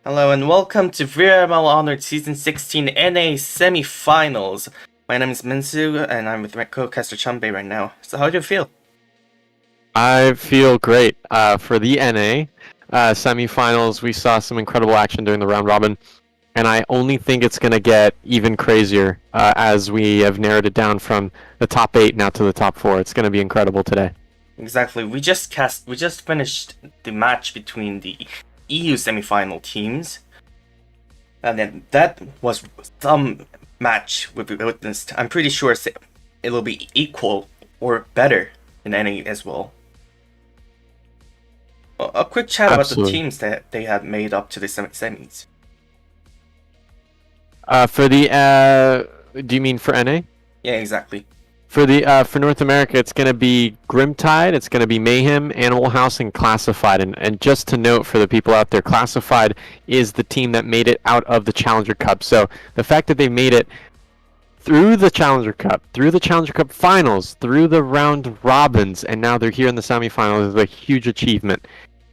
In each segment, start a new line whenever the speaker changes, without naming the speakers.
Hello and welcome to VRML Onward Season 16 NA Semi-Finals. My name is Minsu and I'm with my co-caster Chanbei right now. So how do you feel?
I feel great. For the NA semifinals, we saw some incredible action during the round robin, and I only think it's going to get even crazier as we have narrowed it down from the top 8 now to the top 4. It's going to be incredible today.
Exactly. We just finished the match between the EU semi-final teams, and then that was some match we witnessed. I'm pretty sure it'll be equal or better in NA as well. A quick chat
Absolutely.
about the teams that they had made up to the semis.
For the do you mean for NA?
Yeah, exactly.
For the for North America, it's going to be Grimtide, it's going to be Mayhem, Animal House, and Classified. And just to note for the people out there, Classified is the team that made it out of the Challenger Cup. So the fact that they made it through the Challenger Cup, through the Challenger Cup finals, through the round robins, and now they're here in the semifinals is a huge achievement.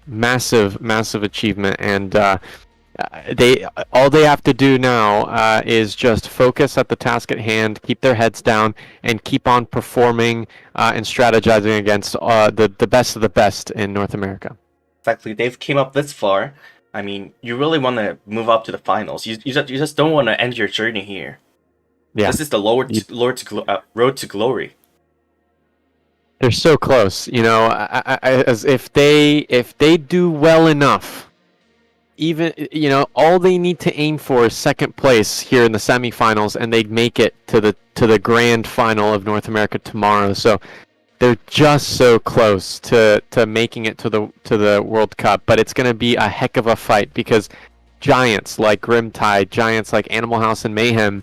Massive, massive achievement. And all they have to do now is just focus at the task at hand, keep their heads down, and keep on performing and strategizing against the best of the best in North America.
Exactly, they've came up this far. I mean, you really want to move up to the finals. You just don't want to end your journey here.
Yeah,
this is the road to glory.
They're so close, you know. As if they do well enough. Even, you know, all they need to aim for is second place here in the semifinals, and they'd make it to the grand final of North America tomorrow. So they're just so close to making it to the World Cup. But it's going to be a heck of a fight because giants like Grimtide, giants like Animal House and Mayhem,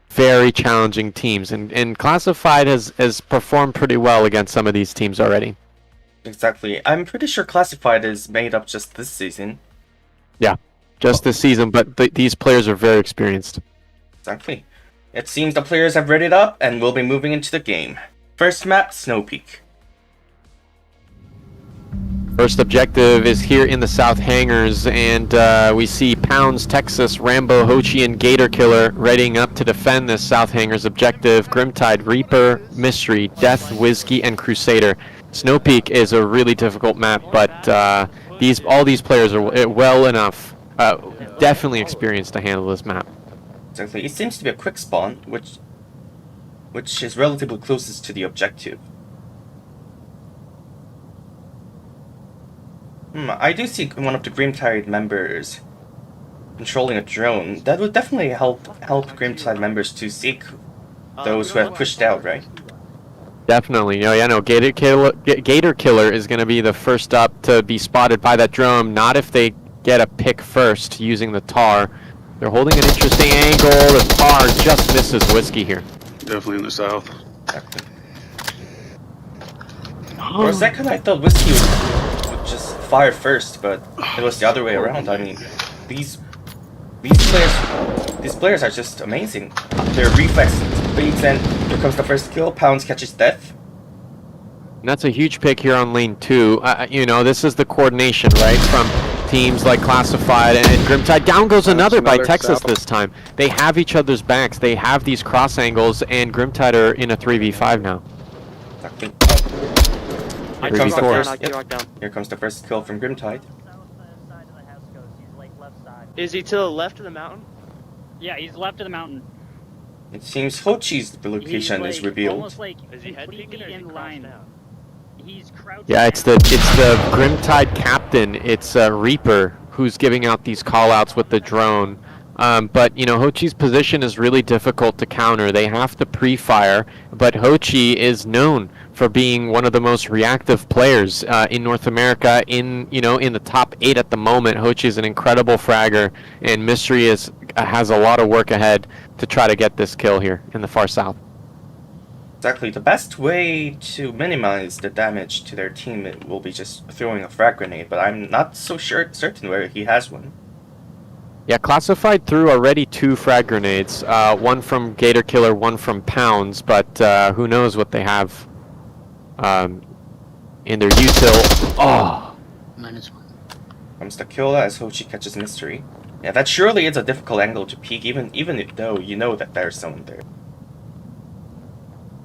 very challenging teams. And Classified has performed pretty well against some of these teams already.
Exactly. I'm pretty sure Classified is made up just this season.
Yeah, just this season, but these players are very experienced.
Exactly. It seems the players have readied up and will be moving into the game. First map, Snow Peak.
First objective is here in the South Hangars, and we see Pounds, Texas, Rambo, Hochi, and Gator Killer readying up to defend this South Hangars objective. Grimtide, Reaper, Mystery, Death, Whiskey, and Crusader. Snow Peak is a really difficult map, but all these players are well enough, definitely experienced to handle this map.
Exactly. It seems to be a quick spawn, which is relatively closest to the objective. I do see one of the Grimtide members controlling a drone. That would definitely help Grimtide members to seek those who have pushed out, right?
Definitely. Yeah, no, Gator Killer is going to be the first up to be spotted by that drone, not if they get a pick first using the tar. They're holding an interesting angle. The tar just misses Whiskey here.
Definitely in the south.
Exactly. For a second I thought Whiskey would just fire first, but it was the other way around. I mean, these players are just amazing. Their reflex speeds, and here comes the first kill. Pounds catches Death.
And that's a huge pick here on lane 2. You know, this is the coordination, right, from teams like Classified and Grimtide. Down goes another by Texas south. This time. They have each other's backs. They have these cross angles, and Grimtide are in a 3v5 now.
Exactly. Here comes the first kill from Grimtide.
Is he to the left of the mountain?
Yeah, he's left of the mountain.
It seems Hochi's location is revealed.
Almost like
Is he head peeking or is he
in
line
line.
down?
He's crouching.
Yeah, it's the Grimtide captain. It's Reaper who's giving out these call-outs with the drone. But, you know, Hochi's position is really difficult to counter. They have to pre-fire, but Hochi is known for being one of the most reactive players in North America. In the top 8 at the moment, Hochi is an incredible fragger, and Mystery has a lot of work ahead to try to get this kill here in the far south.
Exactly. The best way to minimize the damage to their team will be just throwing a frag grenade, but I'm not so certain where he has one.
Yeah, Classified threw already 2 frag grenades, one from Gator Killer, one from Pounds, but who knows what they have in their util. Oh!
-1.
Comes the kill as Hochi catches Mystery. Yeah, that surely is a difficult angle to peek, even though you know that there's someone there.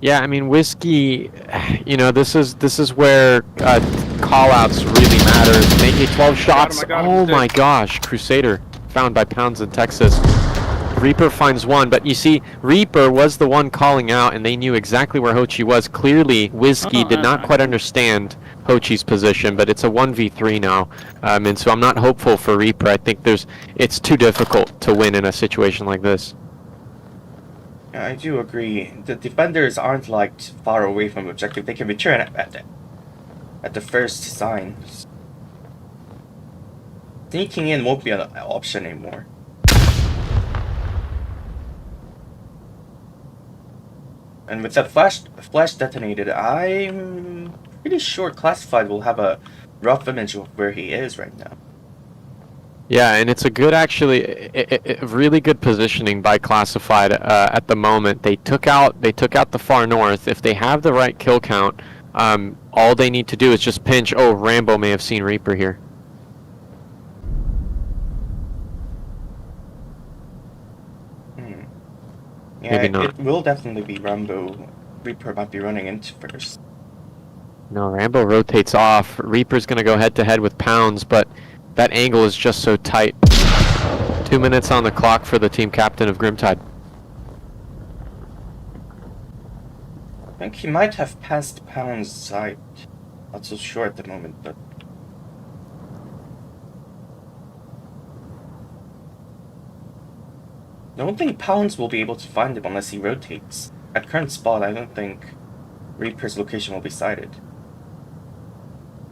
Yeah, I mean, Whiskey, you know, this is where call-outs really matters. Making 12 shots. Oh my gosh, Crusader found by Pounds in Texas. Reaper finds one, but you see, Reaper was the one calling out, and they knew exactly where Hochi was. Clearly, Whiskey did not quite understand Hochi's position, but it's a 1v3 now, and so I'm not hopeful for Reaper. I think it's too difficult to win in a situation like this.
Yeah, I do agree. The defenders aren't like far away from the objective. They can return at the first sign. Sneaking in won't be an option anymore. And with that flash detonated, I'm pretty sure Classified will have a rough image of where he is right now.
Yeah, and it's a good, actually, really good positioning by Classified at the moment. They took out the far north. If they have the right kill count, all they need to do is just pinch. Oh, Rambo may have seen Reaper here.
Yeah,
Maybe not.
It will definitely be Rambo. Reaper might be running into first.
No, Rambo rotates off. Reaper's going to go head-to-head with Pounds, but that angle is just so tight. 2 minutes on the clock for the team captain of Grimtide.
I think he might have passed Pound's side. Not so sure at the moment, but... I don't think Pounds will be able to find him unless he rotates. At current spot, I don't think Reaper's location will be sighted.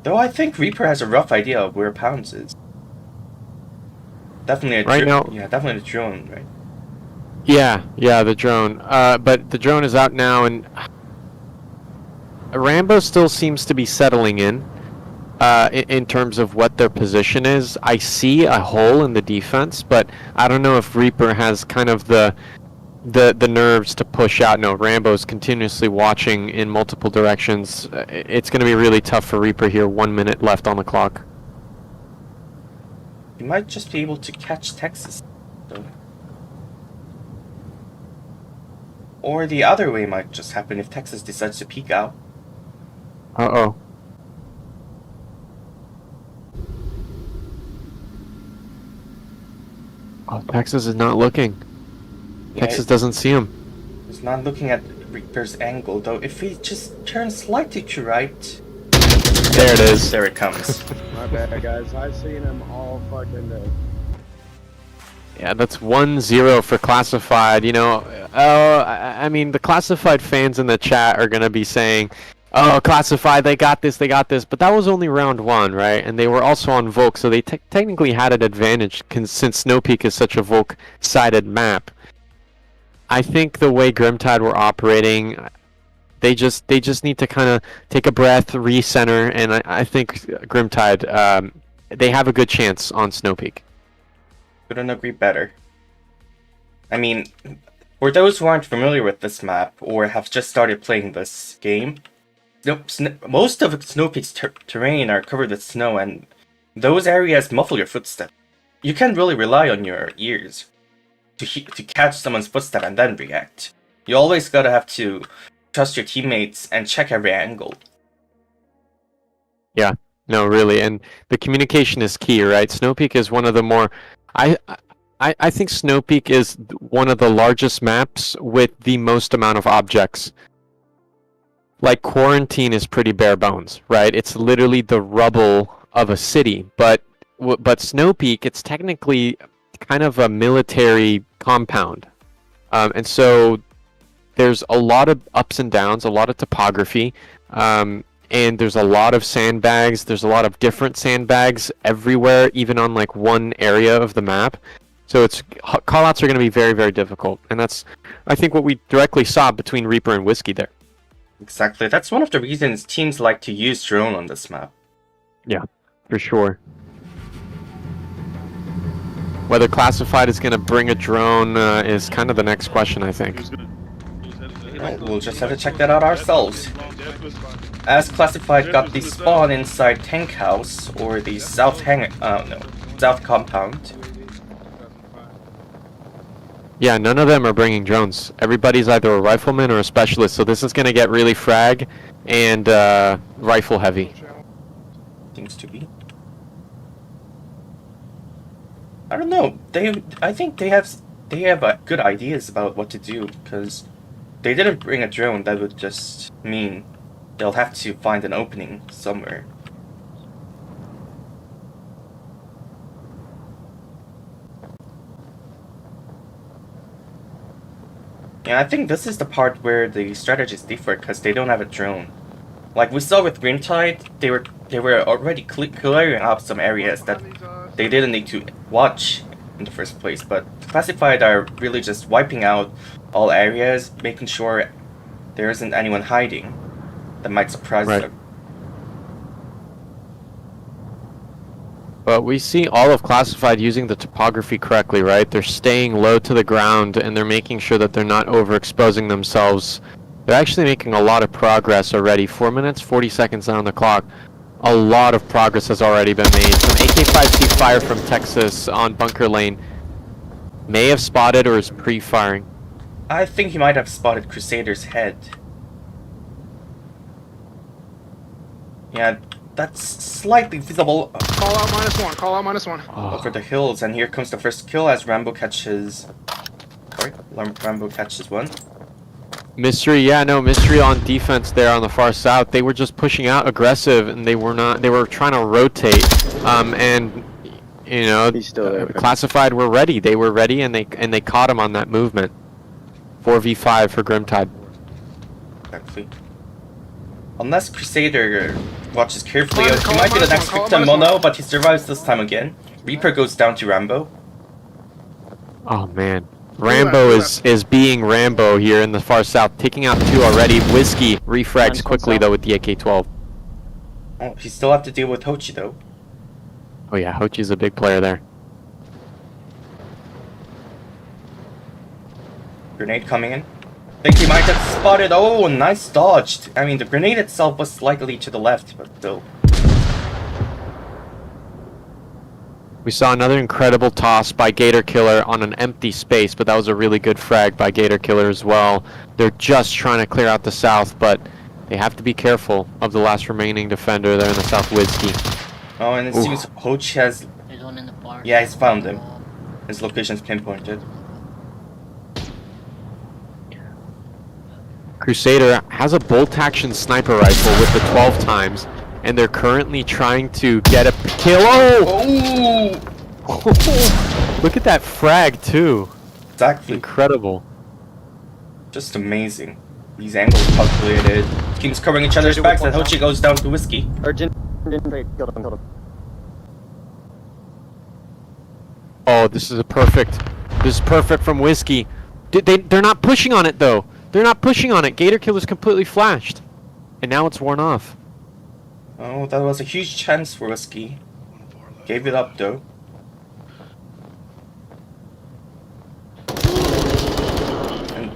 Though I think Reaper has a rough idea of where Pounds is. Definitely definitely the drone, right?
Yeah, the drone. But the drone is out now, and Rambo still seems to be settling in terms of what their position is. I see a hole in the defense, but I don't know if Reaper has kind of the nerves to push out. No, Rambo's continuously watching in multiple directions. It's going to be really tough for Reaper here. 1 minute left on the clock.
He might just be able to catch Texas, though. Or the other way might just happen if Texas decides to peek out.
Uh-oh. Oh, Texas is not looking.
Yeah,
Texas doesn't see him.
He's not looking at Reaper's angle, though. If he just turns slightly to right...
There it is.
There it comes.
My bad, guys. I've seen them all fucking day.
Yeah, that's 1-0 for Classified. You know, I mean, the Classified fans in the chat are going to be saying, oh, Classified, they got this. But that was only round 1, right? And they were also on Volk, so they technically had an advantage since Snow Peak is such a Volk-sided map. I think the way Grimtide were operating, they just need to kind of take a breath, recenter, and I think Grimtide, they have a good chance on Snow Peak.
Couldn't agree better. I mean, for those who aren't familiar with this map or have just started playing this game, most of Snow Peak's terrain are covered with snow, and those areas muffle your footsteps. You can't really rely on your ears to catch someone's footstep and then react. You always gotta have to trust your teammates and check every angle.
Yeah, no, really, and the communication is key, right? Snow Peak is one of the more... I think Snow Peak is one of the largest maps with the most amount of objects. Like, Quarantine is pretty bare bones, right? It's literally the rubble of a city, but Snow Peak, it's technically kind of a military compound. And so there's a lot of ups and downs, a lot of topography, and there's a lot of sandbags. There's a lot of different sandbags everywhere, even on like one area of the map. So callouts are going to be very, very difficult, and that's, I think, what we directly saw between Reaper and Whiskey there.
Exactly. That's one of the reasons teams like to use drone on this map.
Yeah, for sure. Whether Classified is going to bring a drone is kind of the next question, I think.
We'll just have to check that out ourselves. As Classified got the spawn inside Tank House, or the South South Compound.
Yeah, none of them are bringing drones. Everybody's either a rifleman or a specialist, so this is going to get really frag and rifle heavy.
Seems to be. I don't know. I think they have good ideas about what to do, because they didn't bring a drone. That would just mean they'll have to find an opening somewhere. Yeah, I think this is the part where the strategies differ, because they don't have a drone. Like we saw with Grimtide, they were already clearing up some areas that they didn't need to watch in the first place, but Classified are really just wiping out all areas, making sure there isn't anyone hiding that might surprise them.
But we see all of Classified using the topography correctly, right? They're staying low to the ground, and they're making sure that they're not overexposing themselves. They're actually making a lot of progress already. 4 minutes, 40 seconds on the clock. A lot of progress has already been made. Some AK-5C fire from Texas on Bunker Lane. May have spotted or is pre-firing.
I think he might have spotted Crusader's head. Yeah, that's slightly visible
Call out -1. Call out -1.
over the hills, and here comes the first kill as Rambo catches... Sorry, Rambo catches one.
Mystery, yeah, no, Mystery on defense there on the far south. They were just pushing out aggressive, and they were trying to rotate, and, you know,
He's still there.
Classified were ready. They were ready, and they caught him on that movement. 4v5 for Grimtide.
Exactly. Unless Crusader watches carefully,
Call
he might be the
-1,
next
call
victim,
-1.
Mono, but he survives this time again. Reaper goes down to Rambo.
Oh, man. Rambo is being Rambo here in the far south, taking out 2 already. Whiskey refrags quickly, though, with the AK-12.
Oh, he still have to deal with Hochi, though.
Oh, yeah, Hochi's a big player there.
Grenade coming in. Think he might have spotted. Oh, nice dodge. I mean, the grenade itself was slightly to the left, but still.
We saw another incredible toss by Gator Killer on an empty space, but that was a really good frag by Gator Killer as well. They're just trying to clear out the south, but they have to be careful of the last remaining defender there in the south, Whiskey.
Oh, and it seems Hochi has...
There's one in the park.
Yeah, he's found him. His location's pinpointed.
Crusader has a bolt-action sniper rifle with the 12 times, and they're currently trying to get a kill. Oh!
Oh!
Look at that frag, too.
Exactly.
Incredible.
Just amazing. These angles calculated. Teams covering each other's backs, and Hochi goes down to Whiskey.
Killed him.
Oh, this is perfect. This is perfect from Whiskey. They're not pushing on it, though. They're not pushing on it. Gator Killer's completely flashed. And now it's worn off.
Oh, that was a huge chance for Whiskey. Gave it up, though. And,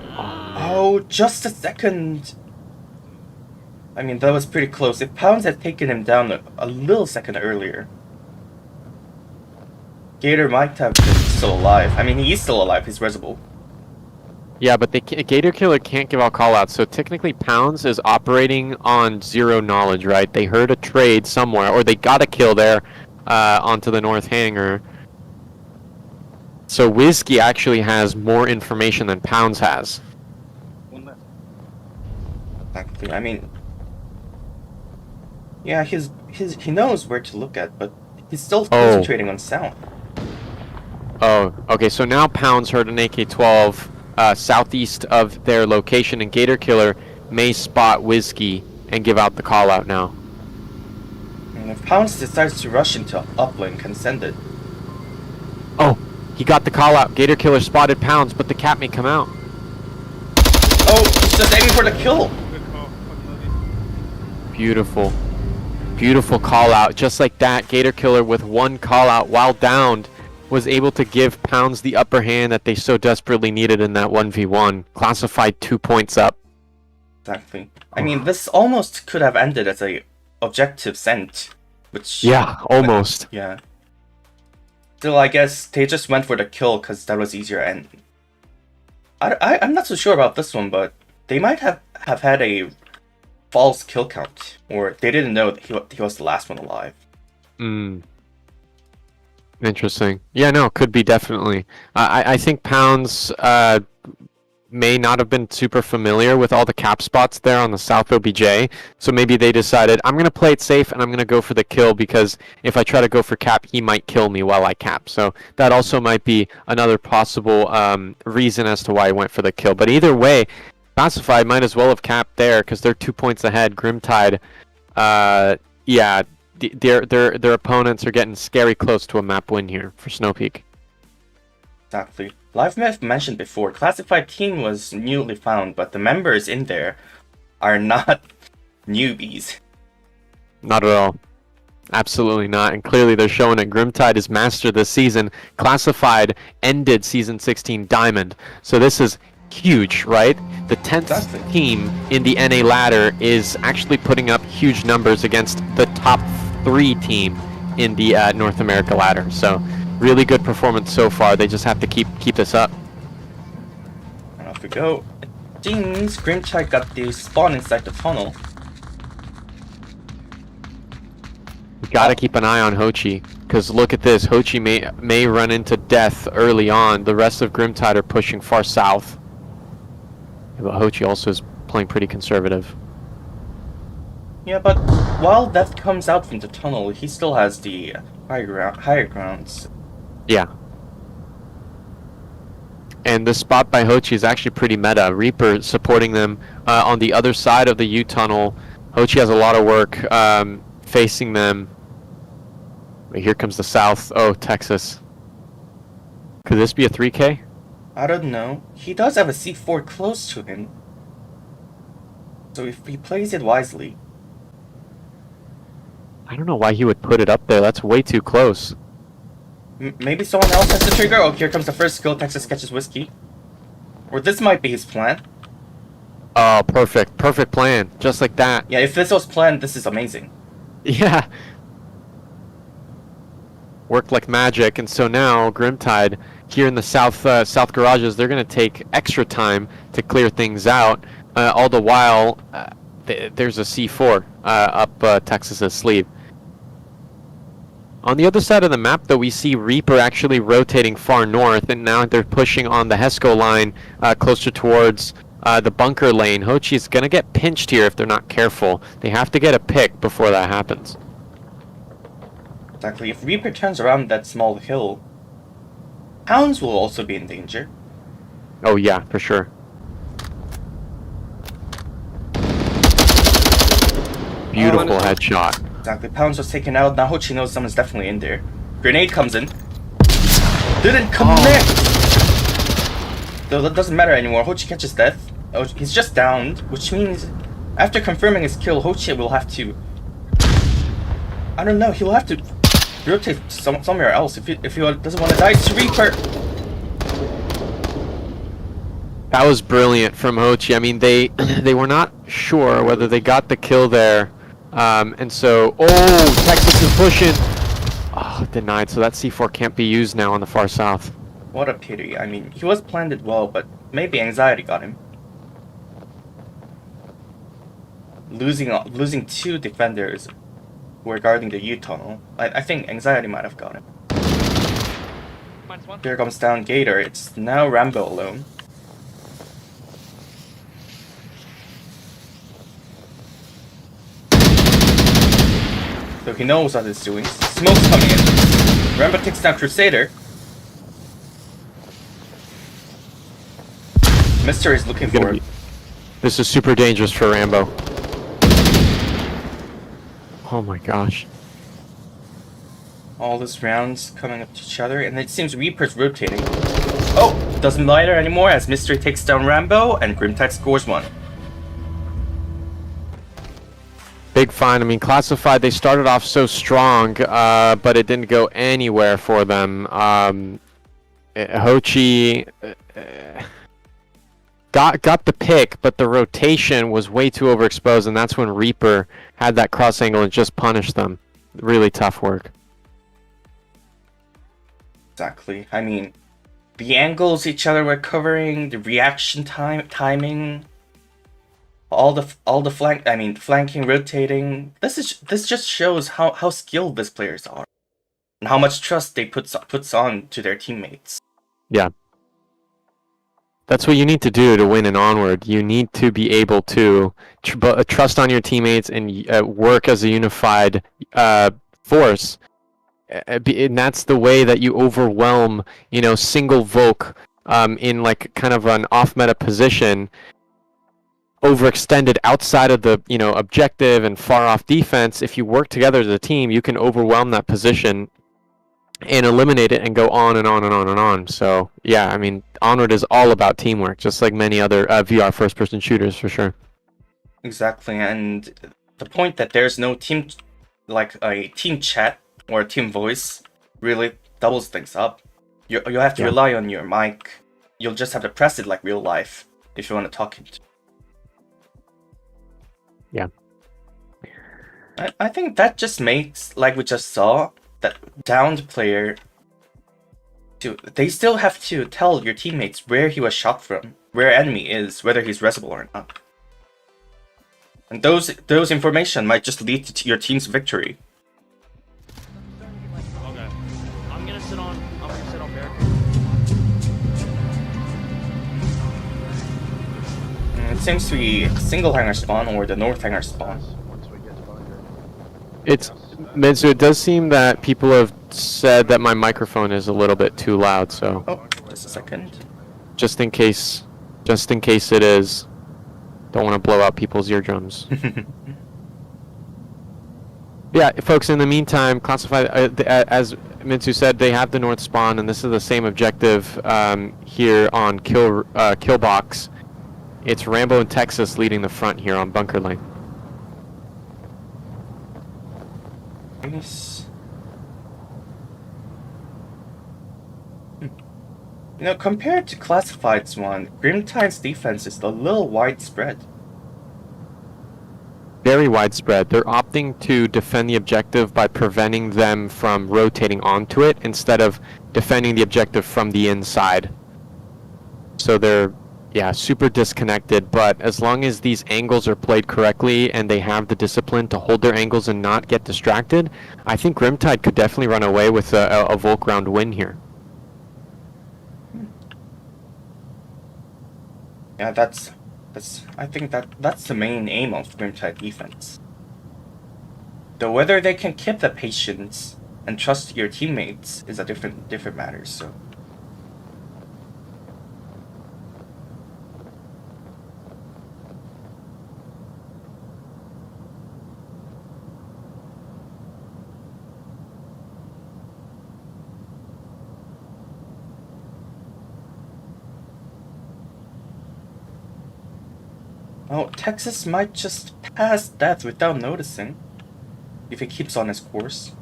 oh, just a second. I mean, that was pretty close. If Pounds had taken him down a little second earlier, Gator might have been still alive. I mean, he is still alive. He's resible.
Yeah, but Gator Killer can't give out callouts, so technically Pounds is operating on zero knowledge, right? They heard a trade somewhere, or they got a kill there onto the north hangar. So Whiskey actually has more information than Pounds has.
Exactly. I mean, yeah, he knows where to look at, but he's still concentrating on sound.
Oh, okay, so now Pounds heard an AK-12 southeast of their location, and Gator Killer may spot Whiskey and give out the call out now.
And if Pounds decides to rush into uplink and send it.
Oh, he got the call out. Gator Killer spotted Pounds, but the cat may come out.
Oh, he's just aiming for the kill.
Beautiful. Beautiful call out. Just like that, Gator Killer with one call out while downed was able to give Pounds the upper hand that they so desperately needed in that 1v1. Classified 2 points up.
Exactly. I mean, this almost could have ended as a objective sent, which...
Yeah, almost.
Yeah. Still, I guess they just went for the kill because that was easier, and... I'm not so sure about this one, but they might have had a false kill count, or they didn't know that he was the last one alive.
Interesting. Yeah, no, could be definitely. I think Pounds may not have been super familiar with all the cap spots there on the South OBJ, so maybe they decided, I'm going to play it safe and I'm going to go for the kill, because if I try to go for cap, he might kill me while I cap. So that also might be another possible reason as to why I went for the kill. But either way, Classified might as well have capped there, because they're 2 points ahead. Grimtide, yeah, their opponents are getting scary close to a map win here for Snowpeak.
Exactly. Live Myth mentioned before, Classified team was newly found, but the members in there are not newbies.
Not at all. Absolutely not. And clearly they're showing it. Grimtide is master this season. Classified ended Season 16 Diamond. So this is huge, right? The 10th team in the NA ladder is actually putting up huge numbers against the top 3 team in the North America ladder. So really good performance so far. They just have to keep this up.
And off we go. It seems Grimtide got the spawn inside the tunnel.
We gotta keep an eye on Hochi, because look at this. Hochi may run into death early on. The rest of Grimtide are pushing far south. But Hochi also is playing pretty conservative.
Yeah, but while Death comes out from the tunnel, he still has the higher grounds.
Yeah. And the spot by Hochi is actually pretty meta. Reaper supporting them on the other side of the U tunnel. Hochi has a lot of work facing them. Here comes the south. Oh, Texas. Could this be a 3K?
I don't know. He does have a C4 close to him. So if he plays it wisely...
I don't know why he would put it up there. That's way too close.
Maybe someone else has the trigger? Oh, here comes the first skill. Texas catches whiskey. Or this might be his plan.
Oh, perfect. Perfect plan. Just like that.
Yeah, if this was planned, this is amazing.
Yeah. Worked like magic. And so now, Grimtide, here in the south garages, they're going to take extra time to clear things out. All the while, there's a C4 up Texas's sleeve. On the other side of the map, though, we see Reaper actually rotating far north, and now they're pushing on the Hesco line closer towards the bunker lane. Hochi is going to get pinched here if they're not careful. They have to get a pick before that happens.
Exactly. If Reaper turns around that small hill, Hounds will also be in danger.
Oh yeah, for sure. Beautiful headshot.
Exactly. Pounds was taken out. Now Hochi knows someone's definitely in there. Grenade comes in. Didn't connect! Though that doesn't matter anymore. Hochi catches death. Oh, he's just downed, which means after confirming his kill, Hochi will have to... I don't know, he'll have to rotate somewhere else if he doesn't want to die. It's Reaper!
That was brilliant from Hochi. I mean, they were not sure whether they got the kill there. And so, oh, Texas is pushing. Oh, denied. So that C4 can't be used now on the far south.
What a pity. I mean, he was planned it well, but maybe anxiety got him. Losing 2 defenders who were guarding the U tunnel. I think anxiety might have got him. Here comes down Gator. It's now Rambo alone. So he knows what he's doing. Smoke's coming in. Rambo takes down Crusader. Mister is looking for him.
This is super dangerous for Rambo. Oh my gosh.
All these rounds coming up to each other, and it seems Reaper's rotating. Oh! Doesn't matter anymore as Mystery takes down Rambo and Grimtide scores 1.
Big find. I mean, Classified, they started off so strong, but it didn't go anywhere for them. Hochi, got the pick, but the rotation was way too overexposed, and that's when Reaper had that cross angle and just punished them. Really tough work.
Exactly. I mean, the angles each other were covering, the reaction timing, all the flanking, rotating. This just shows how skilled these players are, and how much trust they puts on to their teammates.
Yeah. That's what you need to do to win an Onward. You need to be able to trust on your teammates and work as a unified force. And that's the way that you overwhelm, single Volk in like kind of an off-meta position, overextended outside of the, objective and far-off defense. If you work together as a team, you can overwhelm that position and eliminate it and go on and on and on and on. So, yeah, I mean, Onward is all about teamwork, just like many other VR first-person shooters, for sure.
Exactly, and the point that there's no team, like a team chat or a team voice, really doubles things up. You have to rely on your mic. You'll just have to press it like real life if you want to talk it.
Yeah.
I think that just makes, like we just saw, that downed player, they still have to tell your teammates where he was shot from, where enemy is, whether he's resible or not. And those information might just lead to your team's victory.
Okay. I'm gonna sit on barricade.
It seems to be single hangar spawn or the north hangar spawn.
Mitsu, it does seem that people have said that my microphone is a little bit too loud, so
Oh, just a second.
just in case it is, don't want to blow out people's eardrums. Yeah, folks, in the meantime, classify, as Mitsu said, they have the north spawn, and this is the same objective here on kill box. It's Rambo and Texas leading the front here on bunker lane.
Nice. Compared to Classified's one, Grimtide's defense is a little widespread.
Very widespread. They're opting to defend the objective by preventing them from rotating onto it instead of defending the objective from the inside. So they're, super disconnected, but as long as these angles are played correctly and they have the discipline to hold their angles and not get distracted, I think Grimtide could definitely run away with a Volk round win here.
Yeah, I think that's the main aim of Grimtide defense. Though whether they can keep the patience and trust your teammates is a different matter, so. Oh, Texas might just pass Death without noticing, if he keeps on his course.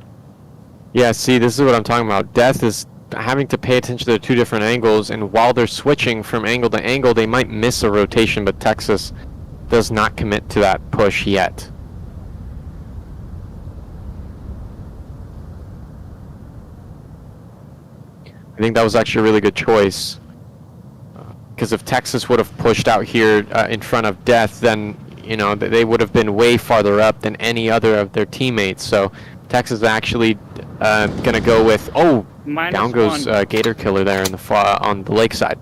Yeah, see, this is what I'm talking about. Death is having to pay attention to the two different angles, and while they're switching from angle to angle, they might miss a rotation, but Texas does not commit to that push yet. I think that was actually a really good choice. Because if Texas would have pushed out here in front of Death, then they would have been way farther up than any other of their teammates. So Texas is actually gonna go with down goes Gator Killer there in on the lakeside.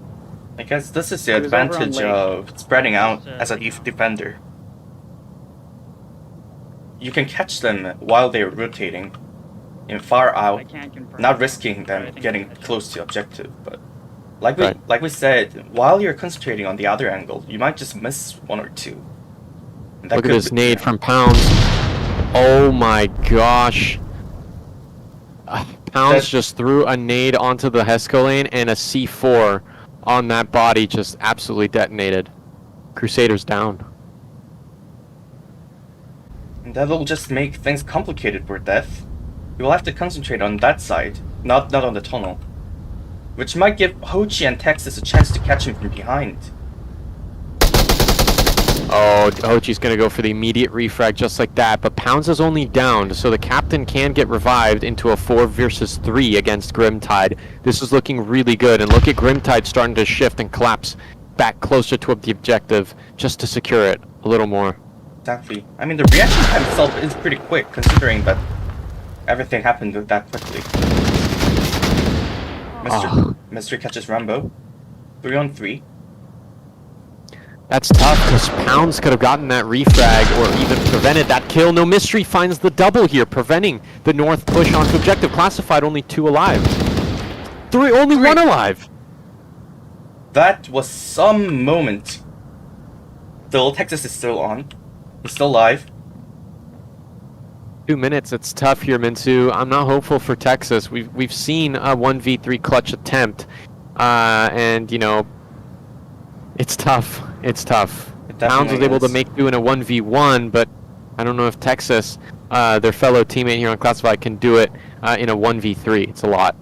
I guess this is the advantage of spreading out as a defender. You can catch them while they're rotating, far out, not risking them getting close to objective, but. Like we said, while you're concentrating on the other angle, you might just miss one or two.
Look at this nade from Pounds. Oh my gosh. Pounds just threw a nade onto the Hesco lane, and a C4 on that body just absolutely detonated. Crusaders down.
And that'll just make things complicated for Death. You will have to concentrate on that side, not on the tunnel. Which might give Hochi and Texas a chance to catch him from behind.
Oh, Ochi's gonna go for the immediate refrag just like that, but Pounds is only downed, so the captain can get revived into a 4 versus 3 against Grimtide. This is looking really good, and look at Grimtide starting to shift and collapse back closer to the objective just to secure it a little more.
Exactly. I mean, the reaction time itself is pretty quick, considering that everything happened that quickly. Mystery catches Rambo. 3-on-3.
That's tough, because Pounds could have gotten that refrag or even prevented that kill. No, Mystery finds the double here, preventing the North push onto objective. Classified, only 2 alive. Only 1 alive!
That was some moment. Still, Texas is still on. He's still alive.
2 minutes, it's tough here, Minsu. I'm not hopeful for Texas. We've seen a 1v3 clutch attempt, and, you know, it's tough. It's tough. Pounds was able to make do in a 1v1, but I don't know if Texas, their fellow teammate here on Classified, can do it in a 1v3. It's a lot.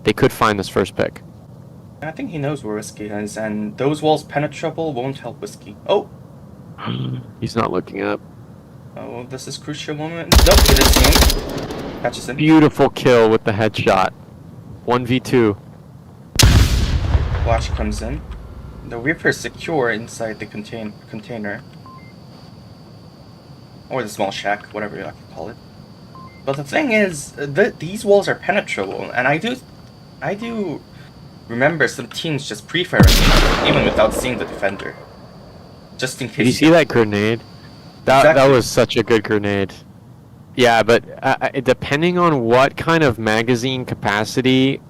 They could find this first pick.
I think he knows where Whiskey is, and those walls penetrable won't help Whiskey. Oh!
He's not looking up.
Oh, this is crucial moment. Nope, it is him. Catches him.
Beautiful kill with the headshot. 1v2.
Flash comes in. The Reaper is secure inside the container. Or the small shack, whatever you like to call it. But the thing is, these walls are penetrable, and I do remember some teams just pre-firing even without seeing the defender. Just in case.
Did you see that grenade? That was such a good grenade. Yeah, but depending on what kind of magazine capacity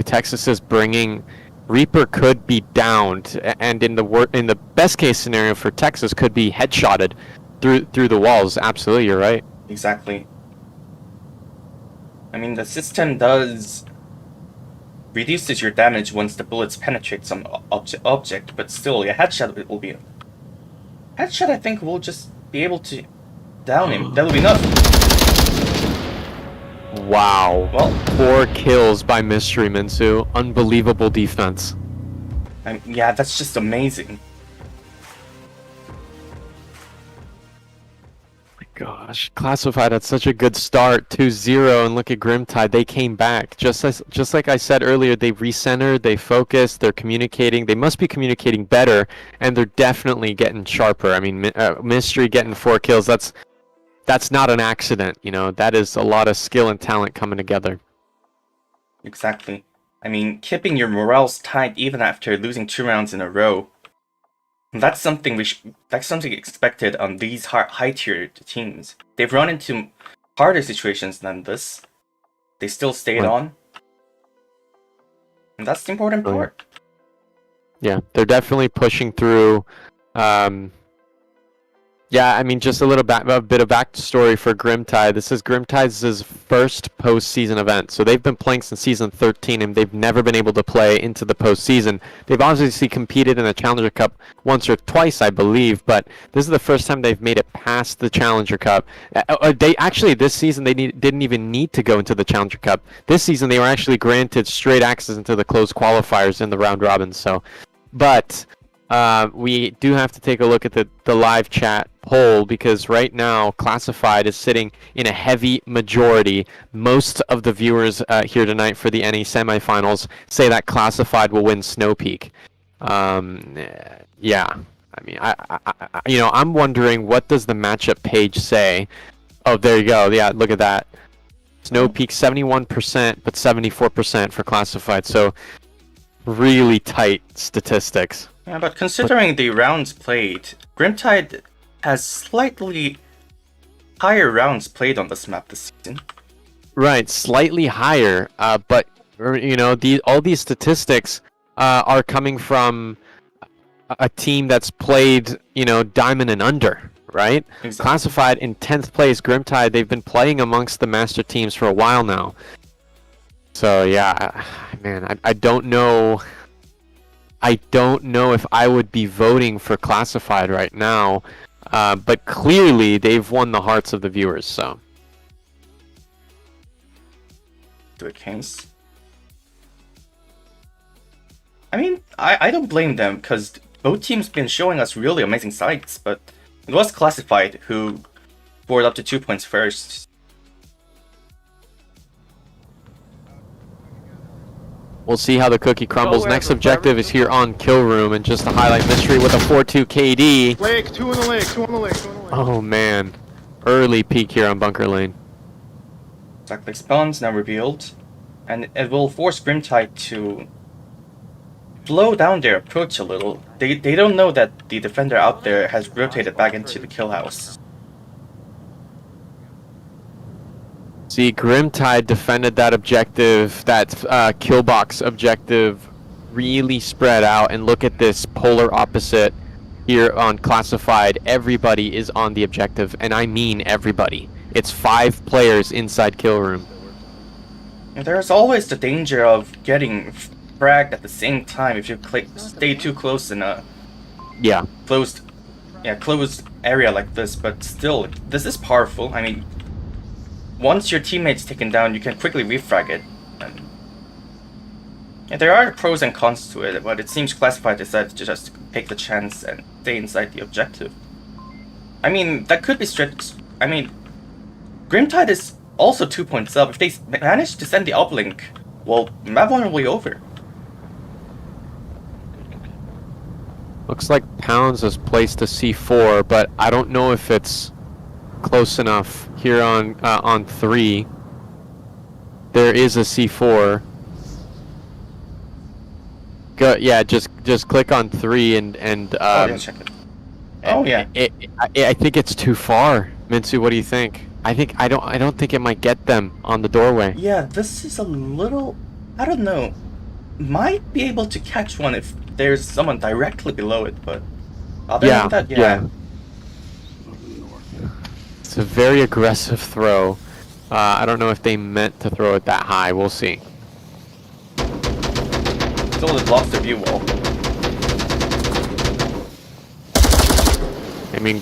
Texas is bringing, Reaper could be downed, and in the best case scenario for Texas, could be headshotted through the walls. Absolutely, you're right.
Exactly. I mean, the system reduces your damage once the bullets penetrate some object, but still, a headshot will be. Headshot, I think, will just be able to down him. That'll be enough.
Wow.
Well,
4 kills by Mystery, Minsu. Unbelievable defense.
Yeah, that's just amazing.
My gosh, Classified had such a good start, 2-0, and look at Grimtide. They came back. Just like I said earlier, they recentered, they focused, they're communicating. They must be communicating better, and they're definitely getting sharper. I mean, Mystery getting 4 kills, that's not an accident, you know. That is a lot of skill and talent coming together.
Exactly. I mean, keeping your morales tight even after losing 2 rounds in a row. That's something that's something expected on these high-tier teams. They've run into harder situations than this. They still stayed on. And that's the important part.
Yeah, they're definitely pushing through. Yeah, I mean, just a bit of backstory for Grimtide. This is Grimtide's first postseason event. So they've been playing since season 13, and they've never been able to play into the postseason. They've obviously competed in the Challenger Cup once or twice, I believe, but this is the first time they've made it past the Challenger Cup. This season, they didn't even need to go into the Challenger Cup. This season, they were actually granted straight access into the closed qualifiers in the round robin. So, but we do have to take a look at the live chat poll, because right now Classified is sitting in a heavy majority. Most of the viewers here tonight for the NA semifinals say that Classified will win Snow Peak. Yeah, I mean, I'm wondering, what does the matchup page say? Oh, there you go. Yeah, look at that. Snow Peak 71%, but 74% for Classified. So really tight statistics.
Yeah, but considering the rounds played, Grimtide has slightly higher rounds played on this map this season.
Right, slightly higher, but you know, all these statistics are coming from a team that's played, you know, diamond and under, right? Exactly. Classified in 10th place, Grimtide, they've been playing amongst the master teams for a while now. So yeah, man, I don't know. I don't know if I would be voting for Classified right now, but clearly they've won the hearts of the viewers. So,
do it, Kings. I mean, I don't blame them, because both teams been showing us really amazing sights, but it was Classified who scored up to 2 points first.
We'll see how the cookie crumbles.
wherever,
Next objective is here on Kill Room, and just to highlight mystery with a 4-2 KD.
Lake, two in the lake, two on the lake, two on the lake.
Oh man, early peak here on Bunker Lane.
Exactly, spawns now revealed, and it will force Grimtide to slow down their approach a little. They don't know that the defender out there has rotated back into the kill house.
See, Grimtide defended that objective, that kill box objective, really spread out, and look at this polar opposite here on Classified. Everybody is on the objective, and I mean everybody. It's 5 players inside Kill Room.
And there's always the danger of getting fragged at the same time if you stay too close in a
Yeah.
closed area like this, but still, this is powerful. I mean, once your teammate's taken down, you can quickly refrag it. And yeah, there are pros and cons to it, but it seems Classified decided to just take the chance and stay inside the objective. I mean, that could be strict. I mean, Grimtide is also 2 points up. If they manage to send the uplink, well, map 1 will be over.
Looks like Pounds has placed a C4, but I don't know if it's close enough here on 3. There is a C4. Go, yeah, just click on 3 and
Yeah, check it. Oh yeah.
I think it's too far. Minsu, what do you think? I don't think it might get them on the doorway.
Yeah, this is a little, I don't know. Might be able to catch one if there's someone directly below it, but other than that, yeah.
It's a very aggressive throw. I don't know if they meant to throw it that high. We'll see.
Still, it blocks the view wall.
I mean,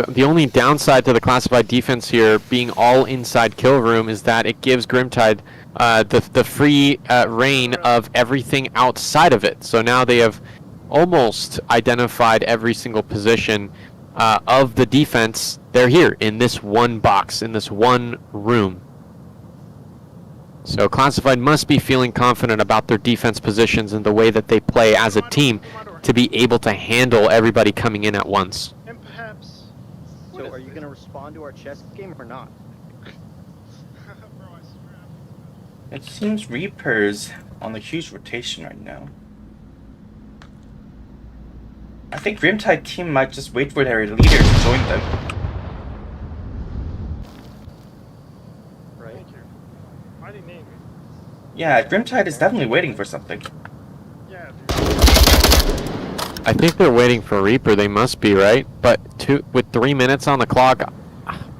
the only downside to the Classified defense here being all inside Kill Room is that it gives Grimtide the free reign of everything outside of it. So now they have almost identified every single position of the defense. They're here in this one box, in this one room. So Classified must be feeling confident about their defense positions and the way that they play as a team to be able to handle everybody coming in at once.
And perhaps.
So are you gonna respond to our chess game or not?
Bro, I swear.
It seems Reaper's on a huge rotation right now. I think Grimtide team might just wait for their leader to join them.
Right?
Why they name me?
Yeah, Grimtide is definitely waiting for something.
Yeah, dude.
I think they're waiting for Reaper. They must be, right? But with 3 minutes on the clock,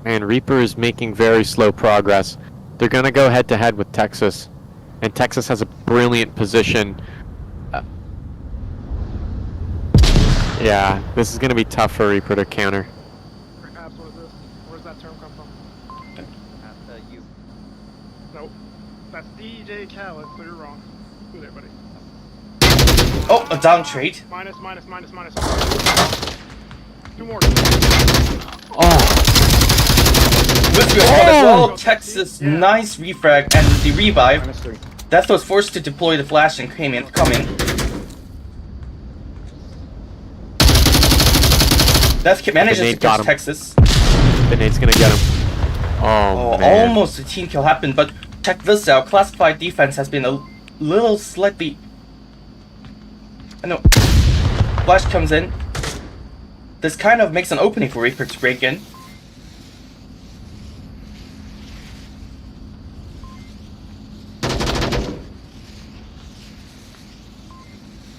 man, Reaper is making very slow progress. They're going to go head-to-head with Texas. And Texas has a brilliant position. Yeah, this is going to be tough for Reaper to counter.
Perhaps, what is this? Where does that term come from?
You.
Nope. That's DJ Khaled, so you're wrong. Who there, buddy?
Oh, a down trade.
Minus. 2 more.
Oh,
With your one as well, Texas, nice refrag and the revive.
-3.
Death was forced to deploy the flash and come in. Death manages to
nade got
catch
him.
Texas.
the nade's going to get him. Oh,
Oh,
man.
almost a team kill happened, but check this out. Classified defense has been a little slightly... I know. Flash comes in. This kind of makes an opening for Reaper to break in.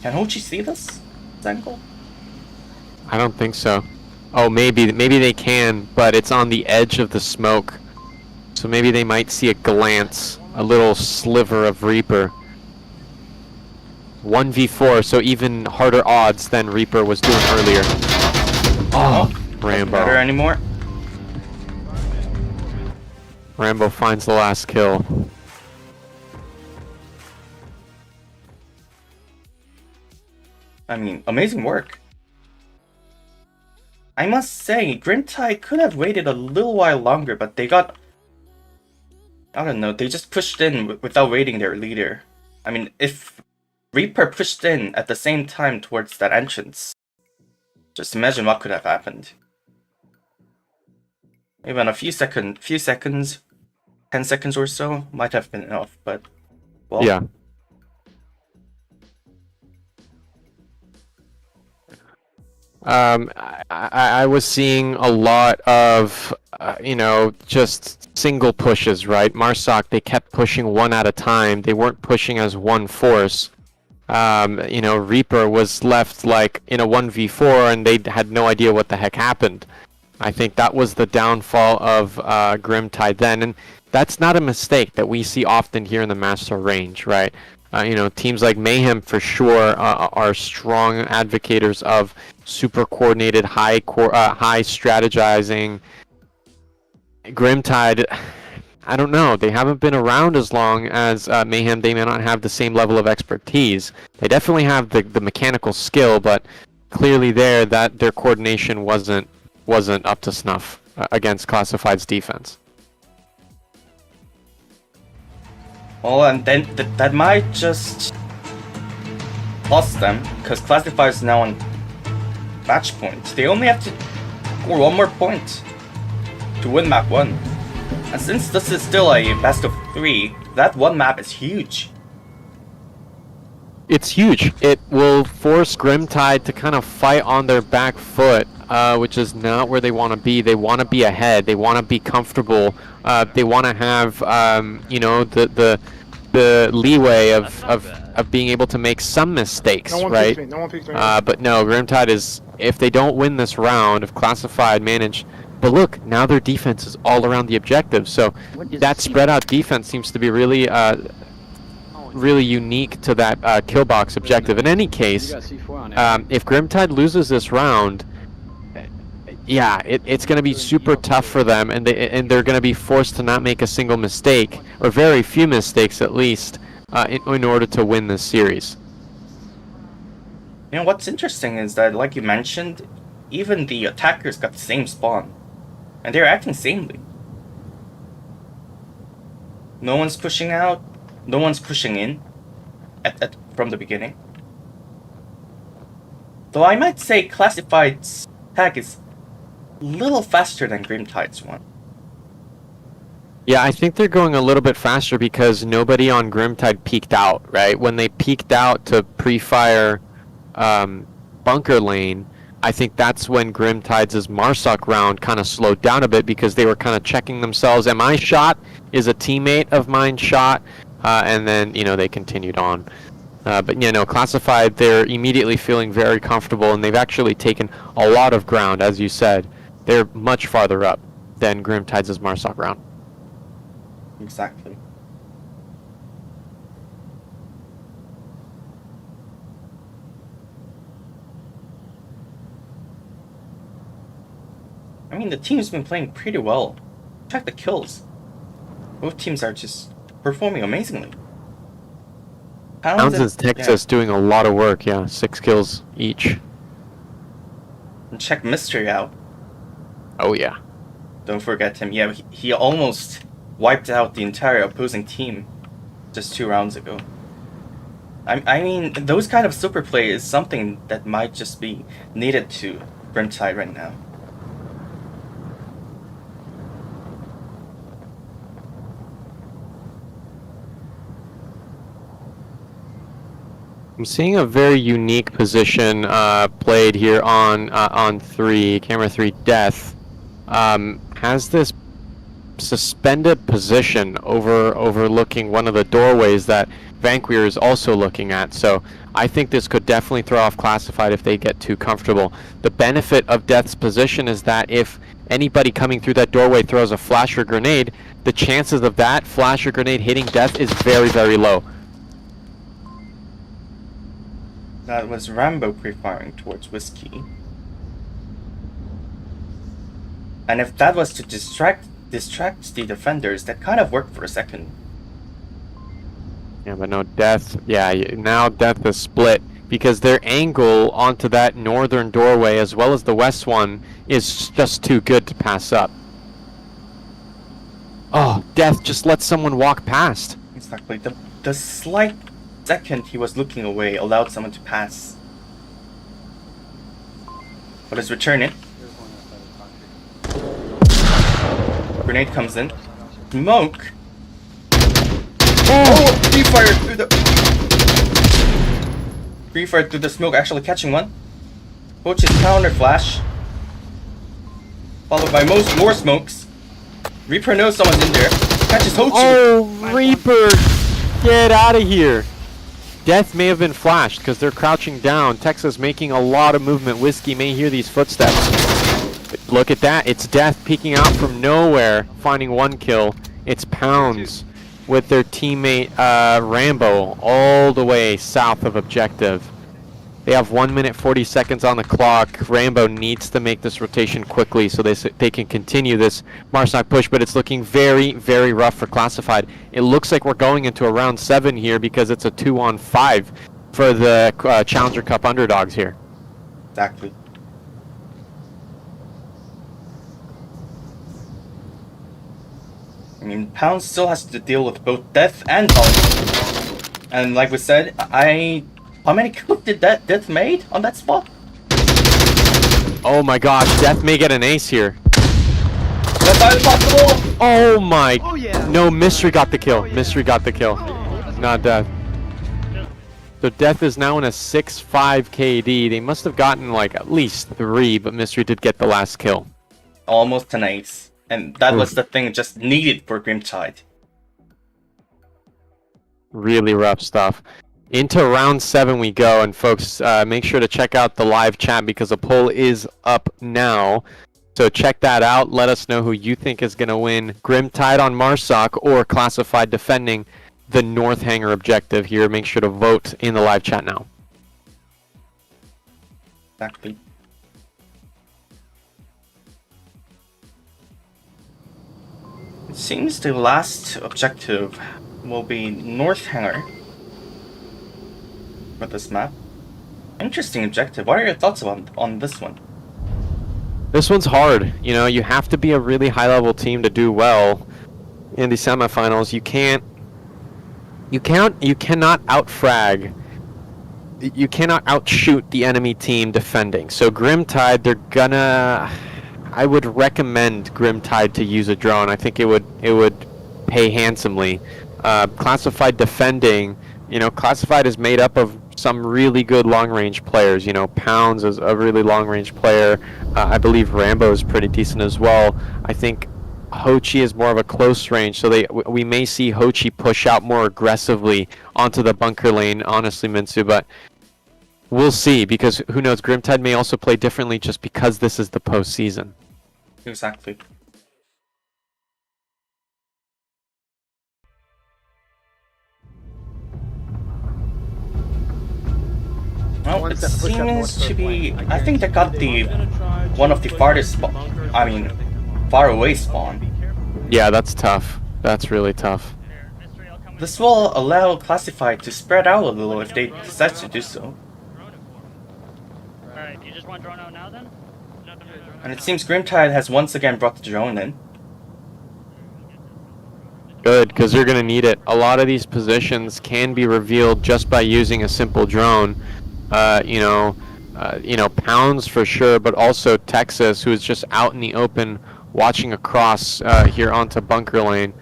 Can Hochi see this angle?
I don't think so. Oh, maybe they can, but it's on the edge of the smoke. So maybe they might see a glance, a little sliver of Reaper. 1v4, so even harder odds than Reaper was doing earlier. Oh,
Doesn't matter
Rambo.
anymore.
Rambo finds the last kill.
I mean, amazing work. I must say, Grimtide could have waited a little while longer, but they got... I don't know, they just pushed in without waiting their leader. I mean, if Reaper pushed in at the same time towards that entrance, just imagine what could have happened. Even a few seconds, 10 seconds or so, might have been enough, but... Well,
Yeah. I was seeing a lot of, just single pushes, right? Marsoc, they kept pushing one at a time. They weren't pushing as one force. Reaper was left like in a 1v4 and they had no idea what the heck happened. I think that was the downfall of Grimtide then. And that's not a mistake that we see often here in the Master range, right? Teams like Mayhem for sure are strong advocates of super coordinated, high strategizing. Grimtide, I don't know. They haven't been around as long as Mayhem. They may not have the same level of expertise. They definitely have the mechanical skill, but clearly their coordination wasn't up to snuff against Classified's defense.
Well, and then that might just cost them, because Classified is now on match point. They only have to score one more point to win map 1. And since this is still a best of 3, that one map is huge.
It's huge. It will force Grimtide to kind of fight on their back foot, which is not where they want to be. They want to be ahead. They want to be comfortable. They want to have, the leeway of being able to make some mistakes, right?
No one peeked me.
But no, Grimtide is, if they don't win this round, if Classified manage... But look, now their defense is all around the objective, so that spread out defense seems to be really unique to that kill box objective. In any case, if Grimtide loses this round, yeah, it's going to be super tough for them, and they're going to be forced to not make a single mistake, or very few mistakes at least, in order to win this series.
What's interesting is that, like you mentioned, even the attackers got the same spawn. And they're acting sanely. No one's pushing out, no one's pushing in from the beginning. Though I might say Classified's attack is a little faster than Grimtide's one.
Yeah, I think they're going a little bit faster because nobody on Grimtide peeked out, right? When they peeked out to pre-fire bunker lane, I think that's when Grimtide's Marsoc round kind of slowed down a bit because they were kind of checking themselves. Am I shot? Is a teammate of mine shot? And then, they continued on. But, Classified, they're immediately feeling very comfortable, and they've actually taken a lot of ground, as you said. They're much farther up than Grimtide's Marsoc round.
Exactly. I mean, the team's been playing pretty well. Check the kills. Both teams are just performing amazingly.
Townsend's Texas doing a lot of work, 6 kills each.
And check Mystery out.
Oh, yeah.
Don't forget him. Yeah, he almost wiped out the entire opposing team just 2 rounds ago. I mean, those kind of super play is something that might just be needed to Grimtide right now.
I'm seeing a very unique position played here on camera 3 Death. Has this suspended position overlooking one of the doorways that Vanquier is also looking at, so I think this could definitely throw off Classified if they get too comfortable. The benefit of Death's position is that if anybody coming through that doorway throws a flash or grenade, the chances of that flash or grenade hitting Death is very, very low.
That was Rambo pre-firing towards Whiskey. And if that was to distract the defenders, that kind of worked for a second.
Yeah, but no, Death, now Death is split. because their angle onto that northern doorway as well as the west one is just too good to pass up. Oh, Death just let someone walk past.
Exactly. The slight second he was looking away allowed someone to pass. But it's returning. Grenade comes in. Smoke. Oh! Free fire through the. Free fire through the smoke, actually catching one. Coach's counter flash. Followed by more smokes. Reaper knows someone's in there. Catches Hochi.
Oh, Reaper! Get out of here! Death may have been flashed because they're crouching down. Texas making a lot of movement. Whiskey may hear these footsteps. But look at that. It's Death peeking out from nowhere, finding one kill. It's Pounds with their teammate Rambo all the way south of objective. They have 1 minute 40 seconds on the clock. Rambo needs to make this rotation quickly so they can continue this Marsoc push, but it's looking very, very rough for Classified. It looks like we're going into a round 7 here because it's a 2-on-5 for the Challenger Cup underdogs here.
Exactly. I mean, Pound still has to deal with both Death and Pound. And like we said, how many kills did Death made on that spot?
Oh my gosh, Death may get an ace here.
That's highly possible!
Oh my...
Oh yeah.
No, Mystery got the kill.
Oh, yeah.
Mystery got the kill. Not Death. So Death is now in a 6-5 KD. They must have gotten like at least 3, but Mystery did get the last kill.
Almost an ace. And that was the thing just needed for Grimtide.
Really rough stuff. Into round 7 we go, and folks, make sure to check out the live chat because a poll is up now. So check that out. Let us know who you think is going to win Grimtide on Marsoc or Classified defending the North Hangar objective here. Make sure to vote in the live chat now.
Exactly. It seems the last objective will be North Hangar with this map. Interesting objective. What are your thoughts on this one?
This one's hard. You know, you have to be a really high-level team to do well in the semifinals. You cannot outfrag. You cannot outshoot the enemy team defending. So Grimtide, they're gonna. I would recommend Grimtide to use a drone. I think it would pay handsomely. Classified defending. You know, Classified is made up of some really good long-range players. You know, Pounds is a really long-range player. I believe Rambo is pretty decent as well. I think Hochi is more of a close range, so we may see Hochi push out more aggressively onto the bunker lane, honestly, Minsu, but we'll see, because who knows, Grimtide may also play differently just because this is the postseason.
Exactly. Well, it seems to be. I think they got the one of the farthest far away spawn.
Yeah, that's tough. That's really tough.
This will allow Classified to spread out a little if they decide to do so.
Alright, you just want drone out now then?
And it seems Grimtide has once again brought the drone in.
Good, because you're going to need it. A lot of these positions can be revealed just by using a simple drone. Pounds for sure, but also Texas, who is just out in the open watching across here onto bunker lane.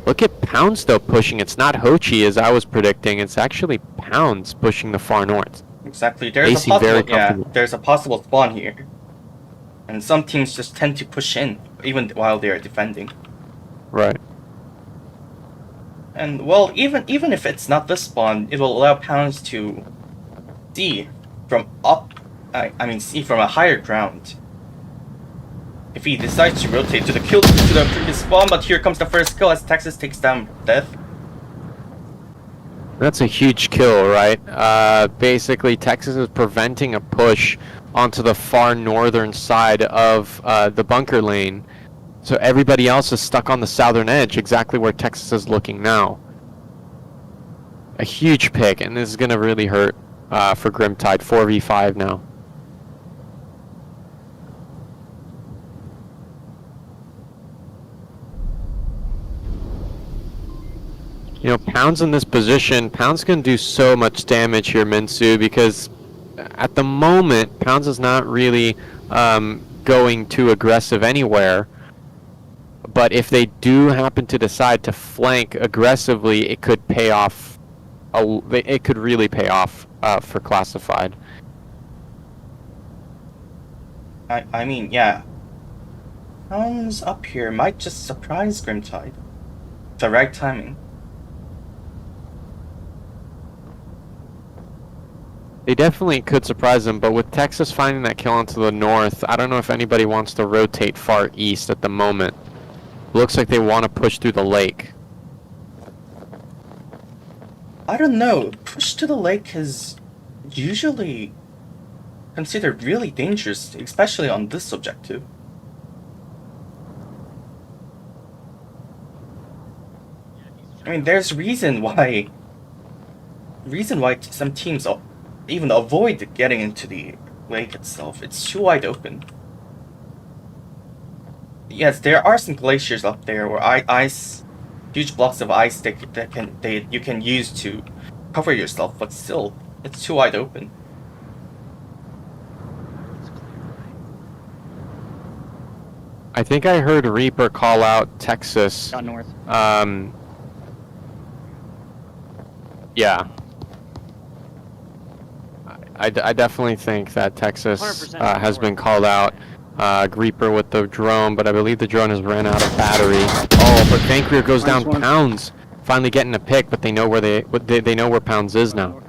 Look at Pounds though pushing. It's not Hochi as I was predicting. It's actually Pounds pushing the far north.
Exactly. There's a possible spawn here. And some teams just tend to push in even while they are defending.
Right.
And well, even if it's not this spawn, it will allow Pounds to see from see from a higher ground. If he decides to rotate to the previous spawn, but here comes the first kill as Texas takes down Death.
That's a huge kill, right? Basically, Texas is preventing a push onto the far northern side of the bunker lane. So everybody else is stuck on the southern edge, exactly where Texas is looking now. a huge pick, and this is going to really hurt for Grimtide. 4v5 now. You know, Pound's in this position. Pound's going to do so much damage here, Minsu, because at the moment, Pounds is not really going too aggressive anywhere. But if they do happen to decide to flank aggressively, it could pay off. It could really pay off for Classified.
I mean, yeah. Pounds up here might just surprise Grimtide. The right timing.
They definitely could surprise them, but with Texas finding that kill onto the north, I don't know if anybody wants to rotate far east at the moment. Looks like they want to push through the lake.
I don't know. Push to the lake is usually considered really dangerous, especially on this objective. I mean, there's reason why some teams even avoid getting into the lake itself. It's too wide open. Yes, there are some glaciers up there where huge blocks of ice that you can use to cover yourself, but still, it's too wide open.
I think I heard Reaper call out Texas.
Got north.
Yeah. I definitely think that Texas
100%
has been called out. Reaper with the drone, but I believe the drone has ran out of battery. Oh, but Vancouver goes down. Pounds finally getting a pick, but they know where they know where Pounds is now.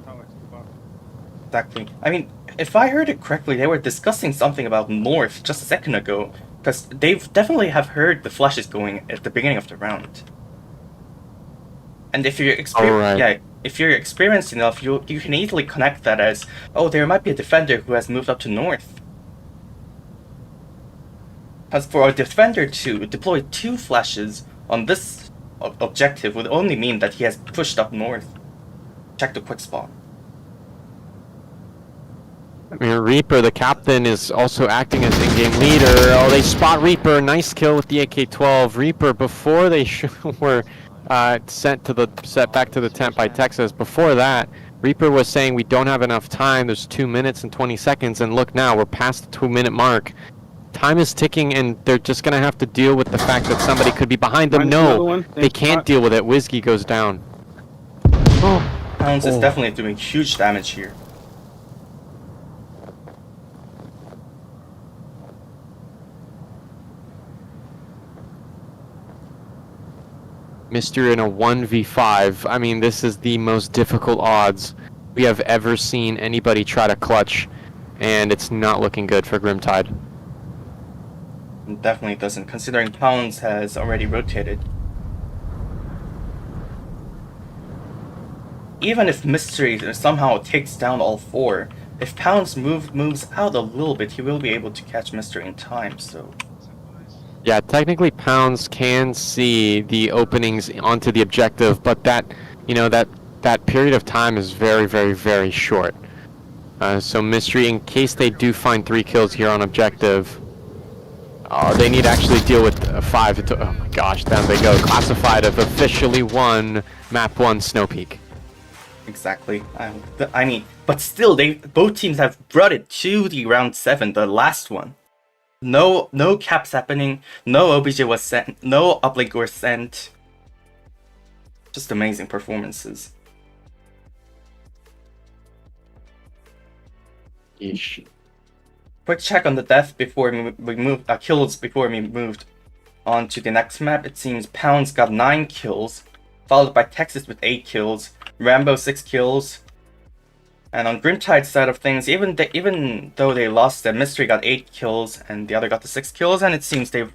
Exactly. I mean, if I heard it correctly, they were discussing something about north just a second ago, because they definitely have heard the flashes going at the beginning of the round. And if you're if you're experienced enough, you can easily connect that as, oh, there might be a defender who has moved up to north. As for a defender to deploy 2 flashes on this objective would only mean that he has pushed up north. Check the quick spot.
I mean, Reaper, the captain, is also acting as in-game leader. Oh, they spot Reaper. Nice kill with the AK-12. Reaper, before they were set back to the tent by Texas, before that, Reaper was saying we don't have enough time. There's 2 minutes and 20 seconds, and look now, we're past the 2-minute mark. Time is ticking, and they're just going to have to deal with the fact that somebody could be behind them. No, they can't deal with it. Whiskey goes down.
Pounds is definitely doing huge damage here.
Mystery in a 1v5. I mean, this is the most difficult odds we have ever seen anybody try to clutch, and it's not looking good for Grimtide.
It definitely doesn't, considering Pounds has already rotated. Even if Mystery somehow takes down all 4, if Pounds moves out a little bit, he will be able to catch Mystery in time, so...
Yeah, technically Pounds can see the openings onto the objective, but that period of time is very, very, very short. So Mystery, in case they do find 3 kills here on objective, they need to actually deal with 5. Oh my gosh, down they go. Classified have officially won Map 1 Snow Peak.
Exactly. I mean, but still, both teams have brought it to the round 7, the last one. No caps happening, no OBJ was sent, no uplink were sent. Just amazing performances.
Yeesh.
Quick check on the death before we moved, kills before we moved on to the next map. It seems Pounds got 9 kills, followed by Texas with 8 kills, Rambo 6 kills. And on Grimtide's side of things, even though they lost, the Mystery got 8 kills and the other got the 6 kills, and it seems they've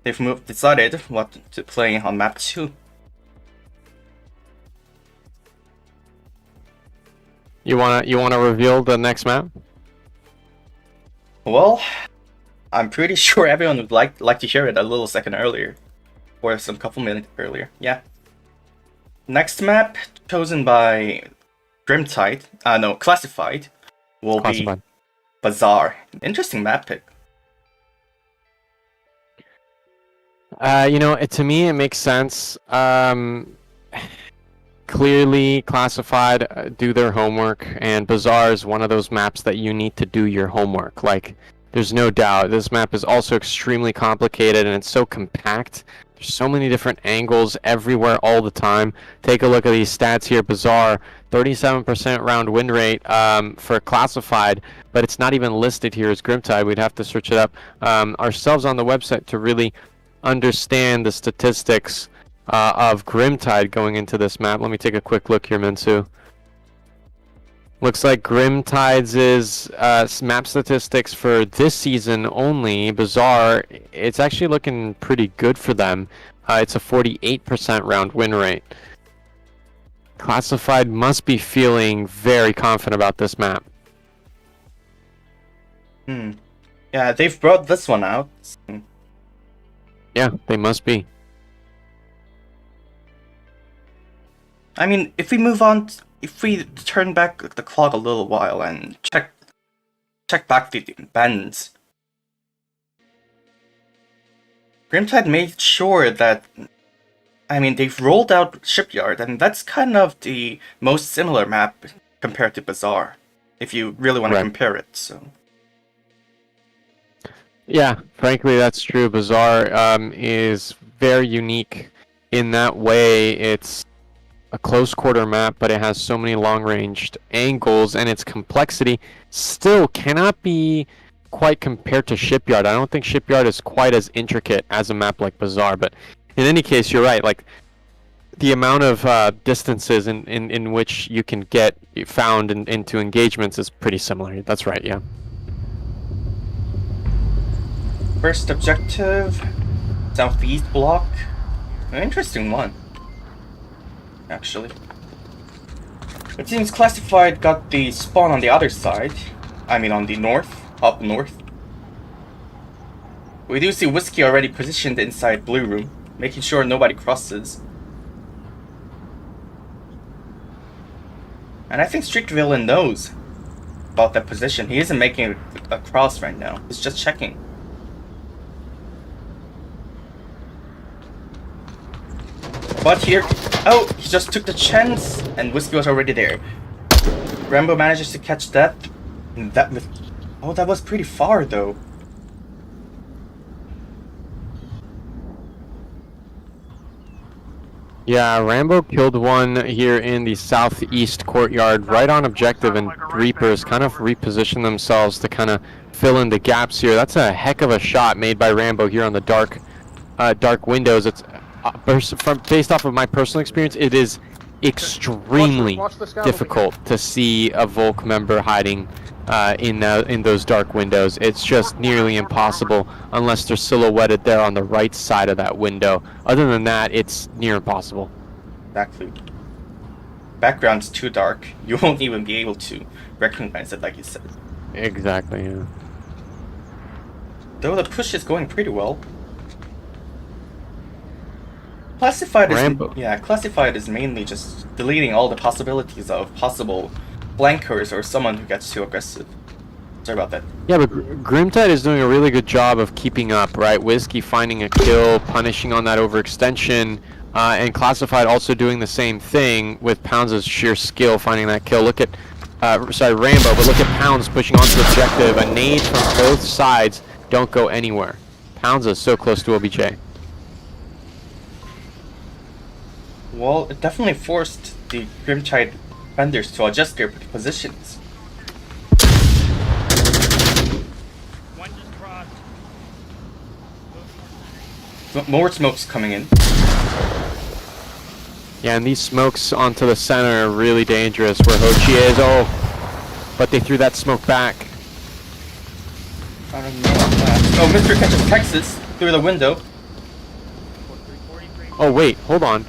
decided what to play on map 2.
You wanna reveal the next map?
Well, I'm pretty sure everyone would like to hear it a little second earlier, or some couple minutes earlier. Yeah. Next map chosen by Grimtide, no, Classified, will
Classified.
be Bazaar. Interesting map pick.
To me, it makes sense. Clearly, Classified do their homework, and Bazaar is one of those maps that you need to do your homework. Like, there's no doubt. This map is also extremely complicated, and it's so compact. There's so many different angles everywhere all the time. Take a look at these stats here. Bazaar, 37% round win rate for Classified, but it's not even listed here as Grimtide. We'd have to search it up ourselves on the website to really understand the statistics of Grimtide going into this map. Let me take a quick look here, Minsu. Looks like Grimtide's is map statistics for this season only. Bazaar, it's actually looking pretty good for them. It's a 48% round win rate. Classified must be feeling very confident about this map.
Yeah, they've brought this one out.
Yeah, they must be.
I mean, if we turn back the clock a little while and check back the bans, Grimtide made sure that, I mean, they've rolled out Shipyard, and that's kind of the most similar map compared to Bazaar, if you really want to compare it. So.
Yeah, frankly, that's true. Bazaar is very unique in that way. It's a close quarter map, but it has so many long-ranged angles, and its complexity still cannot be quite compared to Shipyard. I don't think Shipyard is quite as intricate as a map like Bazaar, but in any case, you're right. Like, the amount of distances in which you can get found into engagements is pretty similar. That's right, yeah.
First objective, southeast block. An interesting one, actually. It seems Classified got the spawn on the other side. I mean on the north, up north. We do see Whiskey already positioned inside blue room, making sure nobody crosses. And I think Strict Villain knows about that position. He isn't making a cross right now. He's just checking. But here, oh, he just took the chance, and Whiskey was already there. Rambo manages to catch that. And that was pretty far though.
Yeah, Rambo killed one here in the southeast courtyard, right on objective, and Reapers kind of reposition themselves to kind of fill in the gaps here. That's a heck of a shot made by Rambo here on the dark windows. It's based off of my personal experience, it is extremely difficult to see a Volk member hiding in those dark windows. It's just nearly impossible unless they're silhouetted there on the right side of that window. Other than that, it's near impossible.
Exactly. Background's too dark. You won't even be able to recognize it, like you said.
Exactly, yeah.
Though the push is going pretty well. Classified is mainly just deleting all the possibilities of possible flankers or someone who gets too aggressive. Sorry about that.
Yeah, but Grimtide is doing a really good job of keeping up, right? Whiskey finding a kill, punishing on that overextension, and Classified also doing the same thing with Pounds' sheer skill finding that kill. Look at, Rambo, but look at Pounds pushing onto the objective. A nade from both sides, don't go anywhere. Pounds is so close to OBJ.
Well, it definitely forced the Grimtide defenders to adjust their positions.
One just crossed.
More smokes coming in.
Yeah, and these smokes onto the center are really dangerous where Hochi is. Oh, but they threw that smoke back.
I don't know about that. Oh, Mr. catches Texas through the window.
Oh wait, hold on.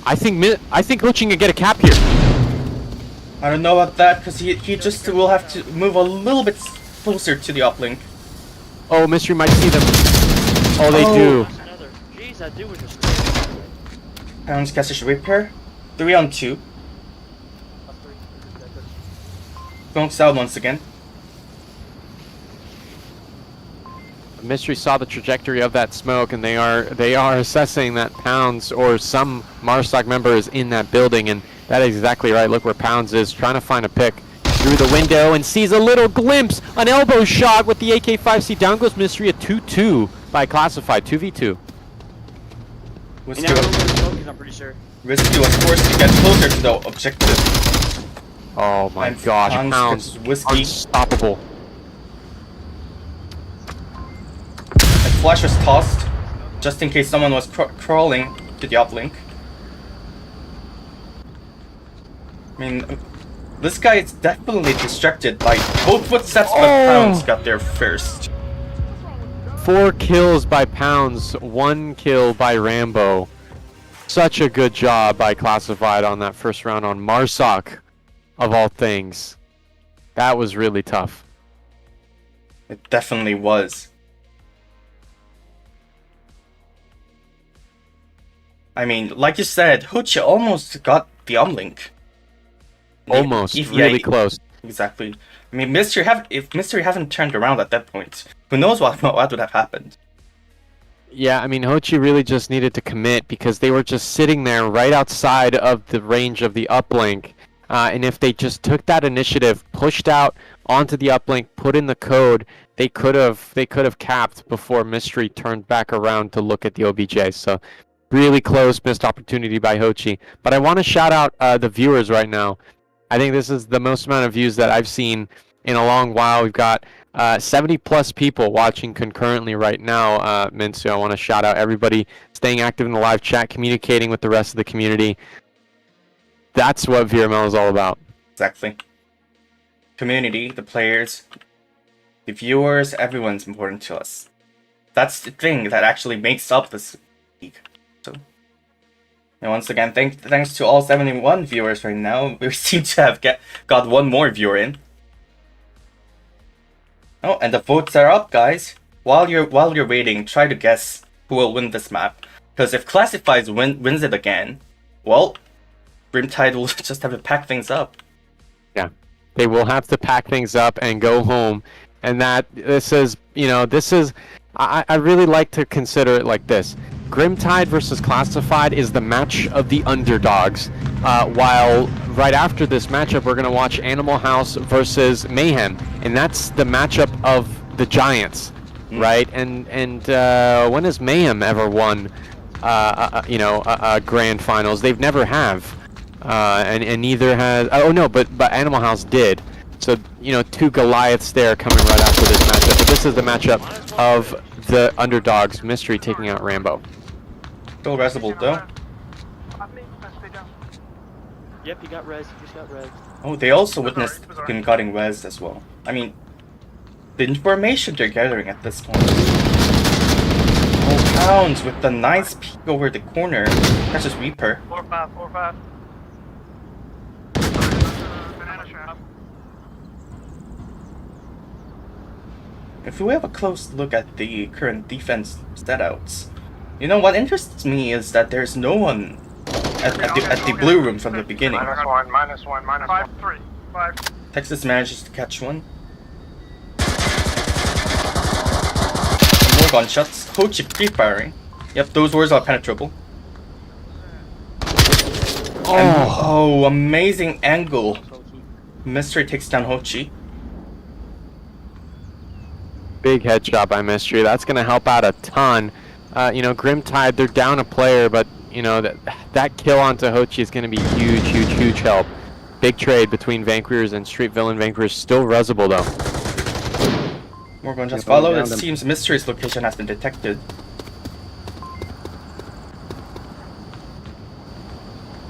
I think Luching can get a cap here.
I don't know about that, because he just will have to move a little bit closer to the uplink.
Oh, Mystery might see them. Oh, they do.
Jeez, that dude was just.
Pounds catches repair. 3 on 2.
Plus 3.
Smokes out once again.
Mystery saw the trajectory of that smoke, and they are assessing that Pounds or some Marstock member is in that building, and that is exactly right. Look where Pounds is, trying to find a pick through the window, and sees a little glimpse, an elbow shot with the AK-5C. Down goes Mystery, a 2-2 by Classified, 2v2.
Whiskey
And now
was,
we're smoking, I'm pretty sure.
Whiskey was forced to get closer to the objective.
Oh my
And
gosh,
Pounds
Pounds,
catches Whiskey.
unstoppable.
A flash was tossed, just in case someone was crawling to the uplink. I mean, this guy is definitely distracted by both footsteps, but Pounds got there first.
4 kills by Pounds, 1 kill by Rambo. Such a good job by Classified on that first round on Marsoc, of all things. That was really tough.
It definitely was. I mean, like you said, Hoochie almost got the uplink.
Almost, really close.
Exactly. I mean, if Mystery hadn't turned around at that point, who knows what would have happened?
Yeah, I mean, Hochi really just needed to commit because they were just sitting there right outside of the range of the uplink. And if they just took that initiative, pushed out onto the uplink, put in the code, they could have capped before Mystery turned back around to look at the OBJ. So really close missed opportunity by Hochi. But I want to shout out the viewers right now. I think this is the most amount of views that I've seen in a long while. We've got 70 plus people watching concurrently right now, Minsu. I want to shout out everybody staying active in the live chat, communicating with the rest of the community. That's what VRML is all about.
Exactly. Community, the players, the viewers, everyone's important to us. That's the thing that actually makes up this league. So, and once again, thanks to all 71 viewers right now. We seem to have got one more viewer in. Oh, and the votes are up, guys. While you're waiting, try to guess who will win this map. Because if Classifieds wins it again, well, Grimtide will just have to pack things up.
Yeah, they will have to pack things up and go home. And I really like to consider it like this. Grimtide versus Classified is the match of the underdogs, while right after this matchup we're going to watch Animal House versus Mayhem, and that's the matchup of the Giants, right? And when has Mayhem ever won a grand finals? They've never have, and neither has but Animal House did. So, two Goliaths there coming right after this matchup. But this is the matchup of the underdogs, Mystery taking out Rambo.
Still resable though.
Yep, he got res. He just got res.
Oh, they also witnessed him getting res as well. I mean, the information they're gathering at this point. Oh, Pounds with the nice peek over the corner. Catches Reaper.
4-5, 4-5. Banana trap.
If we have a close look at the current defense statouts, what interests me is that there's no one at the blue room from the beginning.
-1, -1, -1. 5-3, 5.
Texas manages to catch one. More gunshots. Hochi pre-firing. Yep, those words are penetrable. Oh, amazing angle. Mystery takes down Hochi.
Big headshot by Mystery. That's going to help out a ton. Grimtide, they're down a player, but that kill onto Hochi is going to be huge help. Big trade between Vanqueers and Street Villain. Vanqueers still resable though.
More gunshots follow. It seems Mystery's location has been detected.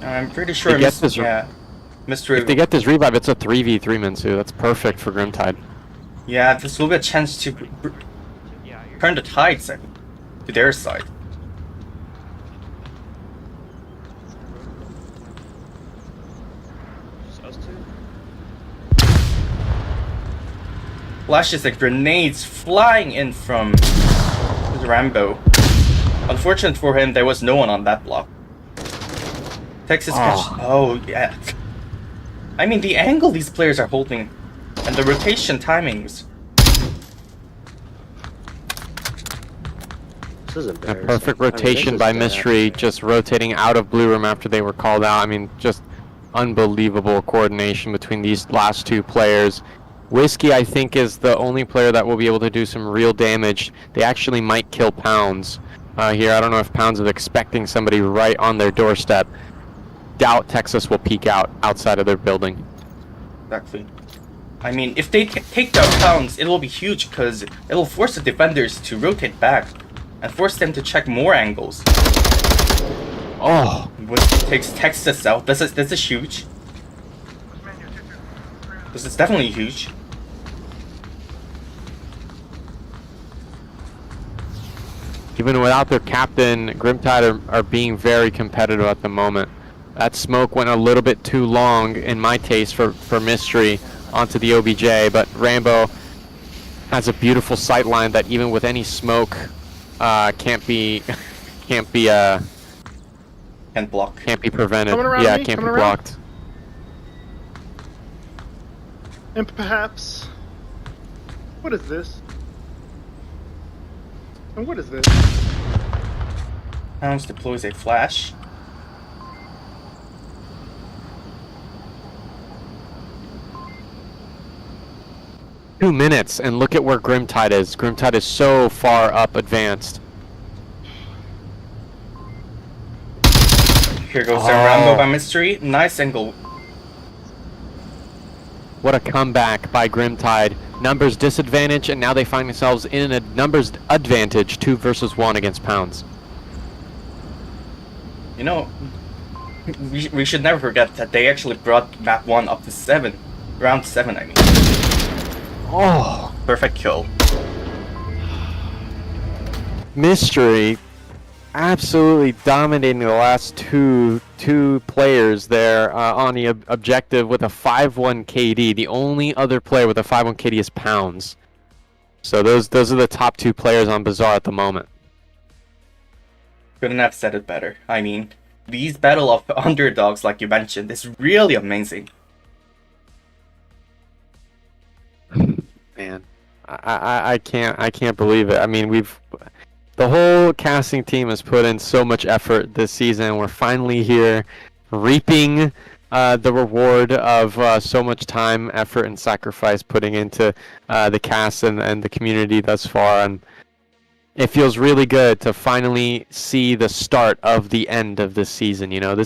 I'm pretty sure Mystery.
If they get this revive, it's a 3v3 Minsu. That's perfect for Grimtide.
Yeah, this will be a chance to turn the tides to their side.
Just us two.
Flashes and grenades flying in from Rambo. Unfortunate for him, there was no one on that block. Texas
Oh.
catch. Oh, yeah. I mean, the angle these players are holding and the rotation timings.
This is
A
embarrassing.
perfect
I mean, this
rotation
is
by
bad.
Mystery, just rotating out of blue room after they were called out. I mean, just unbelievable coordination between these last two players. Whiskey, I think, is the only player that will be able to do some real damage. They actually might kill Pounds here. I don't know if Pounds is expecting somebody right on their doorstep. Doubt Texas will peek out outside of their building.
Exactly. I mean, if they take down Pounds, it will be huge because it will force the defenders to rotate back and force them to check more angles.
Oh,
Which takes Texas out. This is huge. This is definitely huge.
even without their captain, Grimtide are being very competitive at the moment. That smoke went a little bit too long, in my taste, for Mystery onto the OBJ, but Rambo has a beautiful sight line that even with any smoke can't be
Can't block.
can't be prevented.
Coming around
Yeah,
me,
can't be
coming around.
blocked.
And perhaps... What is this? And what is this?
Pounds deploys a flash.
Two minutes, and look at where Grimtide is. Grimtide is so far up advanced.
Here goes
Oh.
a Rambo by Mystery. Nice angle.
What a comeback by Grimtide. Numbers disadvantage, and now they find themselves in a numbers advantage, 2 versus 1 against Pounds.
You know, we should never forget that they actually brought map 1 up to 7. Round 7, I mean.
Oh,
Perfect kill.
Mystery absolutely dominating the last two players there on the objective with a 5-1 KD. The only other player with a 5-1 KD is Pounds. So those are the top 2 players on Bazaar at the moment.
Couldn't have said it better. I mean, these battle of underdogs, like you mentioned, is really amazing.
Man, I can't believe it. I mean, the whole casting team has put in so much effort this season. We're finally here, reaping the reward of so much time, effort, and sacrifice putting into the cast and the community thus far. And it feels really good to finally see the start of the end of this season. You know,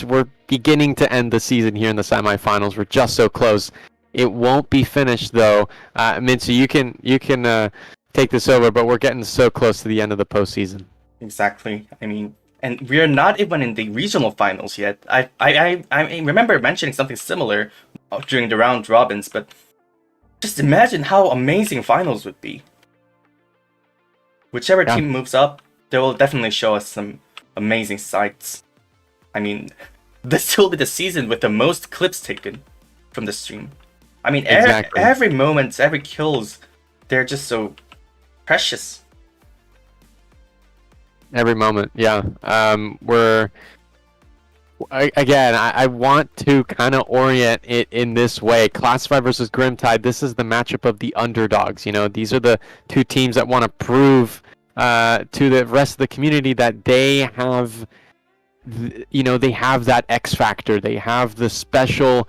we're beginning to end the season here in the semifinals. We're just so close. It won't be finished though. Mincy, you can take this over, but we're getting so close to the end of the postseason.
Exactly. I mean, and we are not even in the regional finals yet. I remember mentioning something similar during the round robins, but just imagine how amazing finals would be. Whichever
Yeah.
team moves up, they will definitely show us some amazing sights. I mean, this will be the season with the most clips taken from the stream. I mean,
Exactly.
every moment, every kills, they're just so precious.
Every moment, yeah. I want to kind of orient it in this way. Classified versus Grimtide, this is the matchup of the underdogs. You know, these are the 2 teams that want to prove to the rest of the community that they have, they have that X factor. They have the special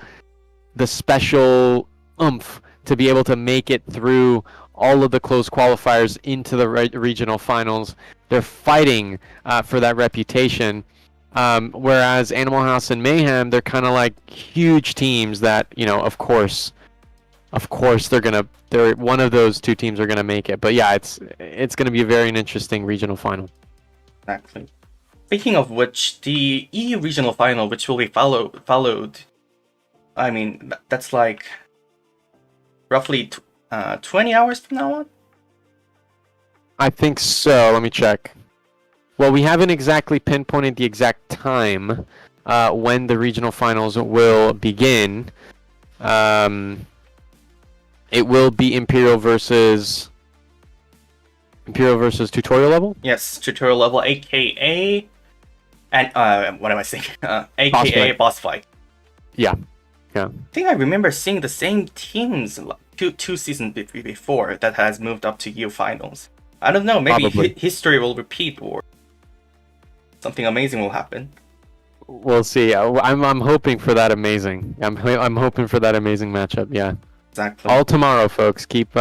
oomph to be able to make it through all of the close qualifiers into the regional finals. They're fighting for that reputation. Whereas Animal House and Mayhem, they're kind of like huge teams that, of course they're one of those 2 teams are gonna make it. But yeah, it's gonna be a very interesting regional final.
Exactly. Speaking of which, the EU regional final, which will be followed, I mean, that's like roughly 20 hours from now on?
I think so. Let me check. Well, we haven't exactly pinpointed the exact time when the regional finals will begin. It will be Imperial versus tutorial level.
Yes, tutorial level, aka And what am I saying? AKA
fight.
boss fight.
Yeah.
I think I remember seeing the same teams two seasons before that has moved up to EU finals. I don't know. Maybe
Probably.
history will repeat or something amazing will happen.
We'll see. I'm hoping for that amazing. I'm hoping for that amazing matchup. Yeah.
Exactly.
All tomorrow, folks. Keep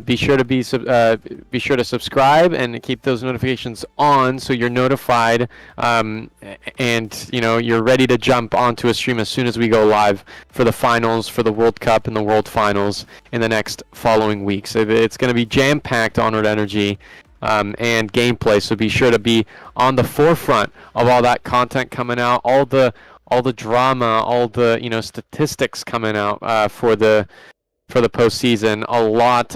be sure to subscribe and keep those notifications on so you're notified, and you're ready to jump onto a stream as soon as we go live for the finals, for the World Cup and the World Finals in the next following weeks. It's going to be jam-packed Onward energy and gameplay. So be sure to be on the forefront of all that content coming out, all the drama, all the statistics coming out for the postseason. A lot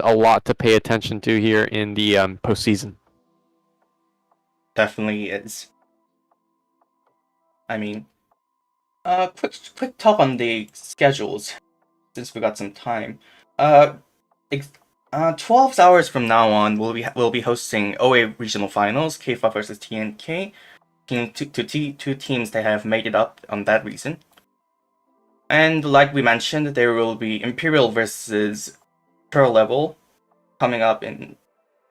to pay attention to here in the postseason.
Definitely is. I mean, quick talk on the schedules, since we got some time. 12 hours from now on, we'll be hosting OA regional finals, K5 versus TNK. Two teams that have made it up on that reason. And like we mentioned, there will be Imperial versus Pearl level coming up in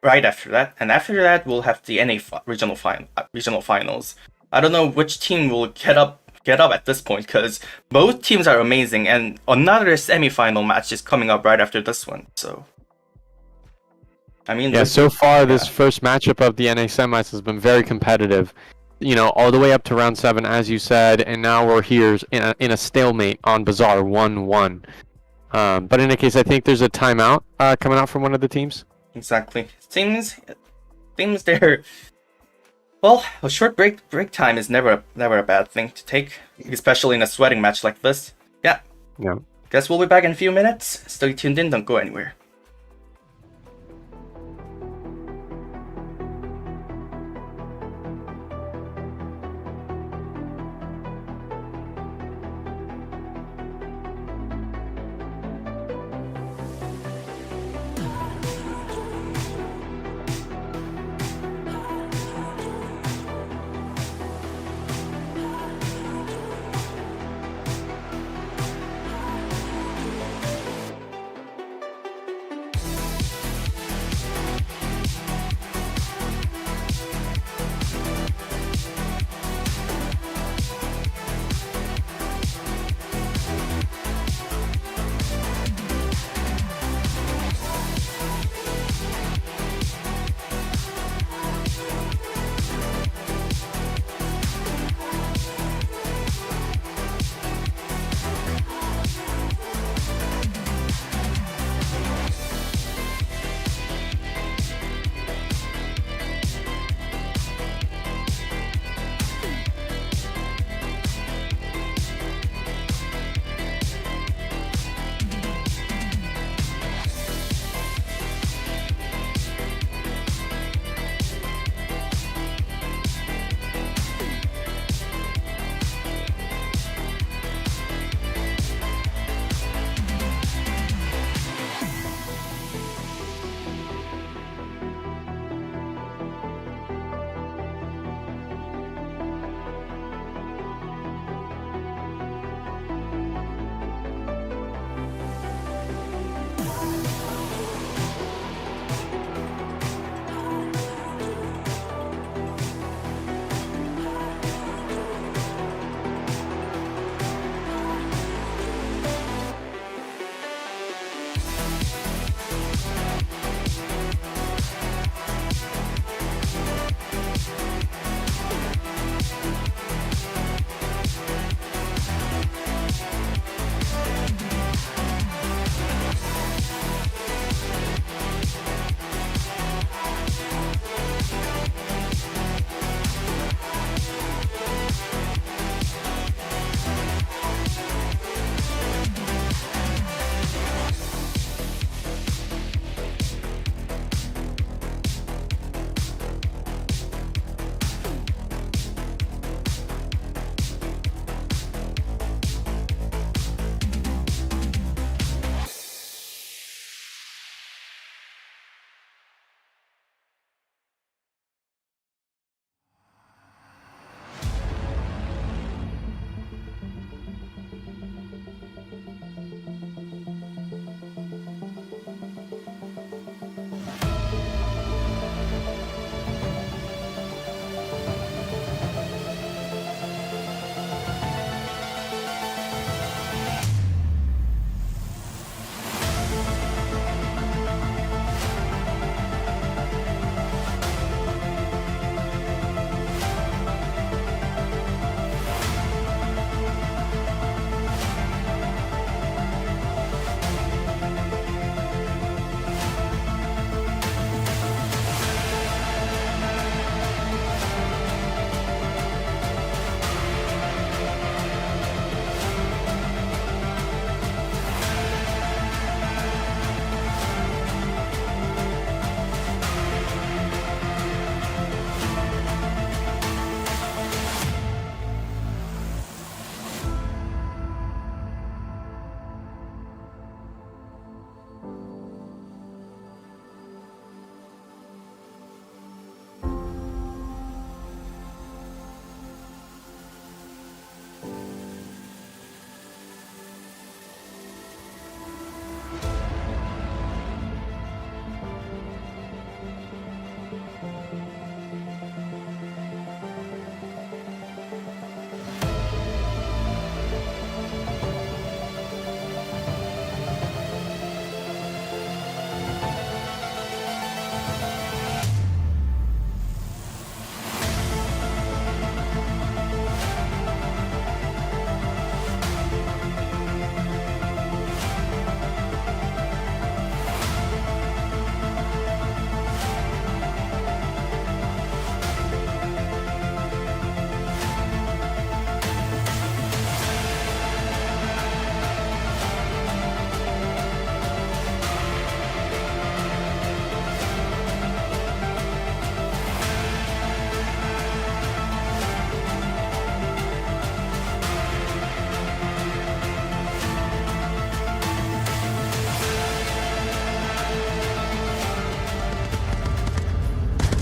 right after that, and after that we'll have the NA regional finals. I don't know which team will get up at this point, because both teams are amazing, and another semi-final match is coming up right after this one. So, I mean,
yeah. So far, this first matchup of the NA semis has been very competitive. All the way up to round 7, as you said, and now we're here in a stalemate on Bazaar 1-1. But in any case, I think there's a timeout coming out from one of the teams.
Exactly. Seems they're... Well, a short break time is never a bad thing to take, especially in a sweating match like this. Yeah.
Yeah.
Guess we'll be back in a few minutes. Stay tuned in, don't go anywhere.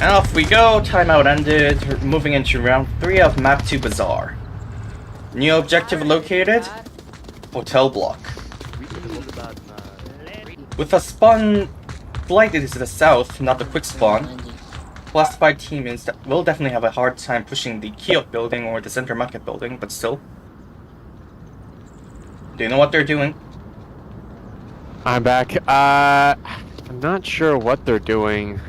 And off we go, timeout ended, moving into round 3 of map 2 Bazaar. New objective located, hotel block. With a spawn slightly to the south, not the quick spawn, classified team will definitely have a hard time pushing the kiosk building or the center market building, but still. Do you know what they're doing?
I'm back. I'm not sure what they're doing.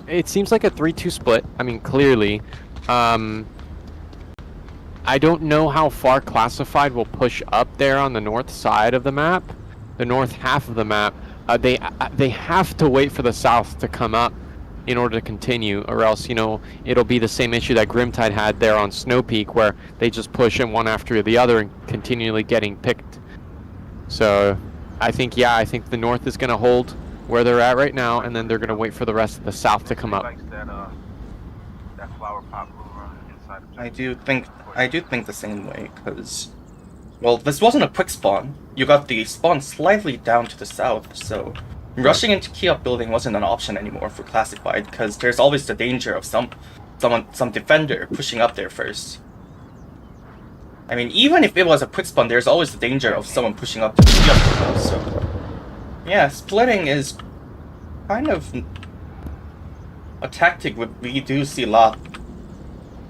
It seems like a 3-2 split. I mean, clearly. I don't know how far classified will push up there on the north side of the map, the north half of the map. They have to wait for the south to come up in order to continue, or else, you know, it'll be the same issue that Grimtide had there on Snow Peak, where they just push in one after the other and continually getting picked. So I think the north is going to hold where they're at right now, and then they're going to wait for the rest of the south to come up.
I do think the same way, because, well, this wasn't a quick spawn. You got the spawn slightly down to the south, so rushing into kiosk building wasn't an option anymore for classified, because there's always the danger of some defender pushing up there first. I mean, even if it was a quick spawn, there's always the danger of someone pushing up to the kiosk building, so yeah, splitting is kind of a tactic we do see a lot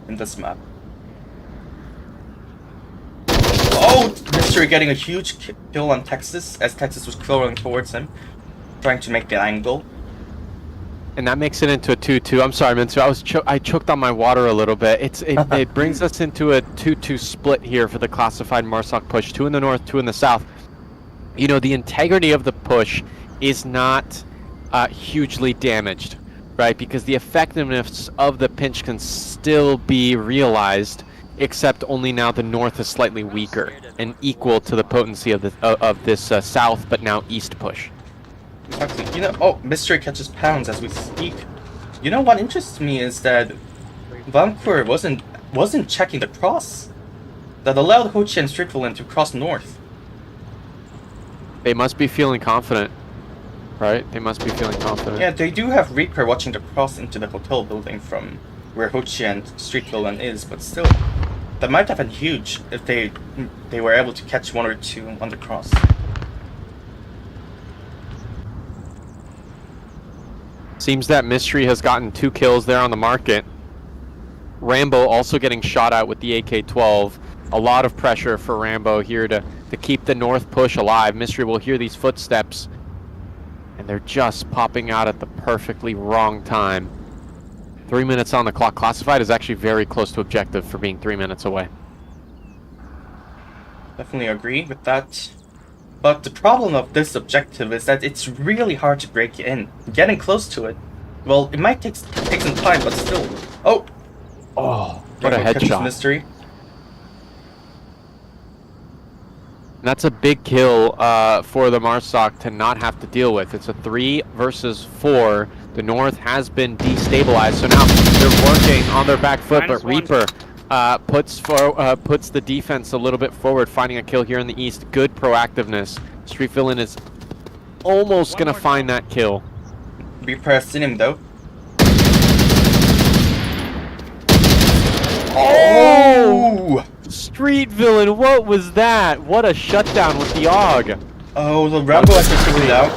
in this map. Oh, Mystery getting a huge kill on Texas as Texas was crawling towards him, trying to make the angle.
And that makes it into a 2-2. I'm sorry, Minsu. I choked on my water a little bit. It brings us into a 2-2 split here for the classified Marsoc push. 2 in the north, 2 in the south. You know, the integrity of the push is not hugely damaged, right? Because the effectiveness of the pinch can still be realized, except only now the north is slightly weaker and equal to the potency of this south, but now east push.
Exactly. You know, oh, Mystery catches pounds as we speak. You know what interests me is that Vancour wasn't checking the cross that allowed Ho Chi and Street Villain to cross north.
They must be feeling confident, right? They must be feeling confident.
Yeah, they do have Reaper watching the cross into the hotel building from where Ho Chi and Street Villain is, but still, that might have been huge if they were able to catch 1 or 2 on the cross.
Seems that Mystery has gotten 2 kills there on the market. Rambo also getting shot at with the AK-12. A lot of pressure for Rambo here to keep the north push alive. Mystery will hear these footsteps, and they're just popping out at the perfectly wrong time. 3 minutes on the clock. Classified is actually very close to objective for being 3 minutes away.
Definitely agree with that. But the problem of this objective is that it's really hard to break in. Getting close to it, well, it might take some time, but still. Oh!
Oh, what a
Rambo catches
headshot.
Mystery.
And that's a big kill for the Marsoc to not have to deal with. It's a 3 versus 4. The north has been destabilized, so now they're working on their back foot, but Reaper puts the defense a little bit forward, finding a kill here in the east. Good proactiveness. Street Villain is almost going to find that kill.
Reaper has seen him though.
Oh! Street Villain, what was that? What a shutdown with the AUG.
Oh, the Rambo has been taken out.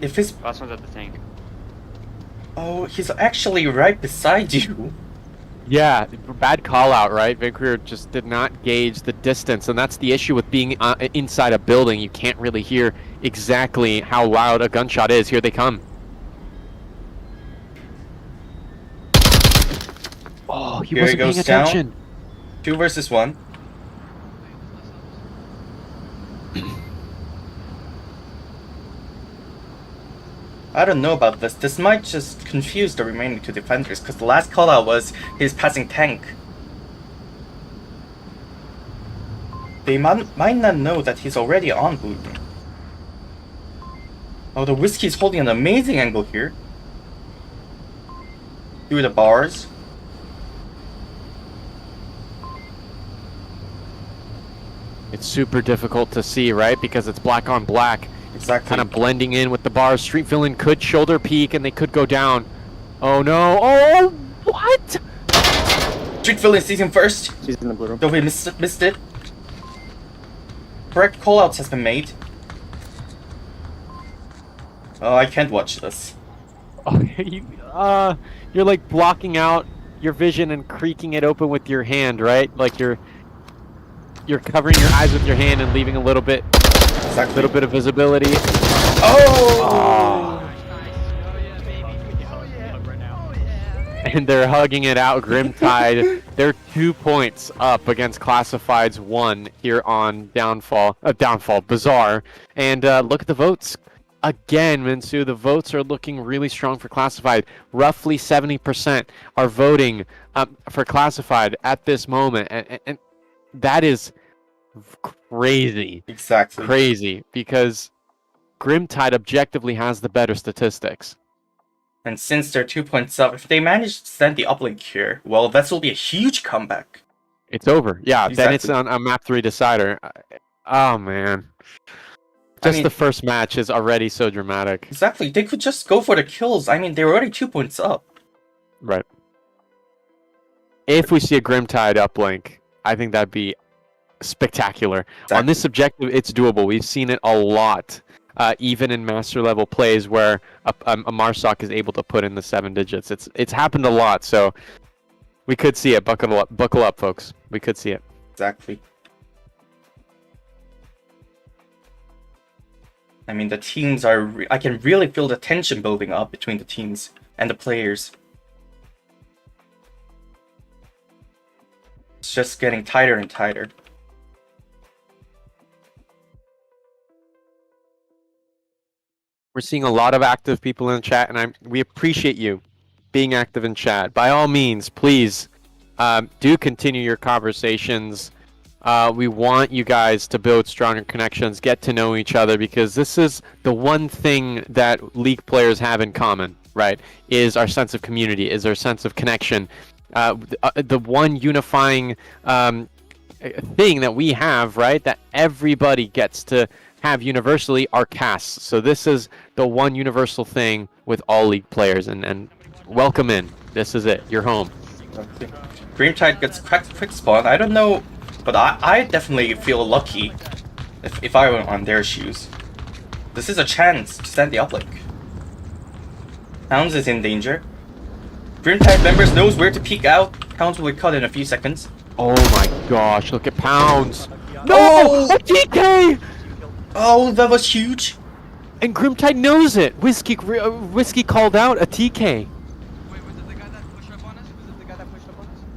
If his
Last one's at the tank.
oh, he's actually right beside you.
Yeah, bad call out, right? Vancouver just did not gauge the distance, and that's the issue with being inside a building. You can't really hear exactly how loud a gunshot is. Here they come. Oh, he
Here he
wasn't paying
goes down.
attention.
2 versus 1. I don't know about this. This might just confuse the remaining 2 defenders, because the last call out was his passing tank. They might not know that he's already on blue. Oh, the Whiskey's holding an amazing angle here. Through the bars.
it's super difficult to see, right? Because it's black on black,
Exactly.
kind of blending in with the bars. Street Villain could shoulder peek and they could go down. Oh no! Oh, what?
Street Villain sees him first.
She's in the blue room.
Though he missed it. Correct callouts has been made. Oh, I can't watch this.
Oh, you're like blocking out your vision and creaking it open with your hand, right? Like you're covering your eyes with your hand and leaving a little bit of visibility.
Oh!
And they're hugging it out. Grimtide, they're 2 points up against Classified's 1 here on Downfall Bazaar. And look at the votes. Again, Minsu, the votes are looking really strong for Classified. Roughly 70% are voting for Classified at this moment. And that is crazy.
Exactly.
Crazy, because Grimtide objectively has the better statistics.
And since they're 2 points up, if they manage to send the uplink here, well, that will be a huge comeback.
It's over. Yeah,
Exactly.
then it's on a map 3 decider. Oh, man. Just the first match is already so dramatic.
Exactly. They could just go for the kills. I mean, they were already 2 points up.
Right. If we see a Grimtide uplink, I think that'd be spectacular.
Exactly.
On this objective, it's doable. We've seen it a lot, even in master level plays where a Marsoc is able to put in the 7 digits. It's happened a lot, so we could see it. Buckle up, folks. We could see it.
Exactly. I mean, the teams are... I can really feel the tension building up between the teams and the players. It's just getting tighter and tighter.
We're seeing a lot of active people in the chat, and we appreciate you being active in chat. By all means, please do continue your conversations. We want you guys to build stronger connections, get to know each other, because this is the one thing that League players have in common, right? Is our sense of community, is our sense of connection. The one unifying thing that we have, right, that everybody gets to have universally are casts. So this is the one universal thing with all League players, and welcome in. This is it. You're home.
Okay. Grimtide gets quick spawn. I don't know, but I definitely feel lucky if I were on their shoes. This is a chance to stand the uplink. Hounds is in danger. Grimtide members knows where to peek out. Hounds will be cut in a few seconds.
Oh my gosh, look at Pounds. No!
Oh!
A TK!
Oh, that was huge.
And Grimtide knows it. Whiskey called out a TK.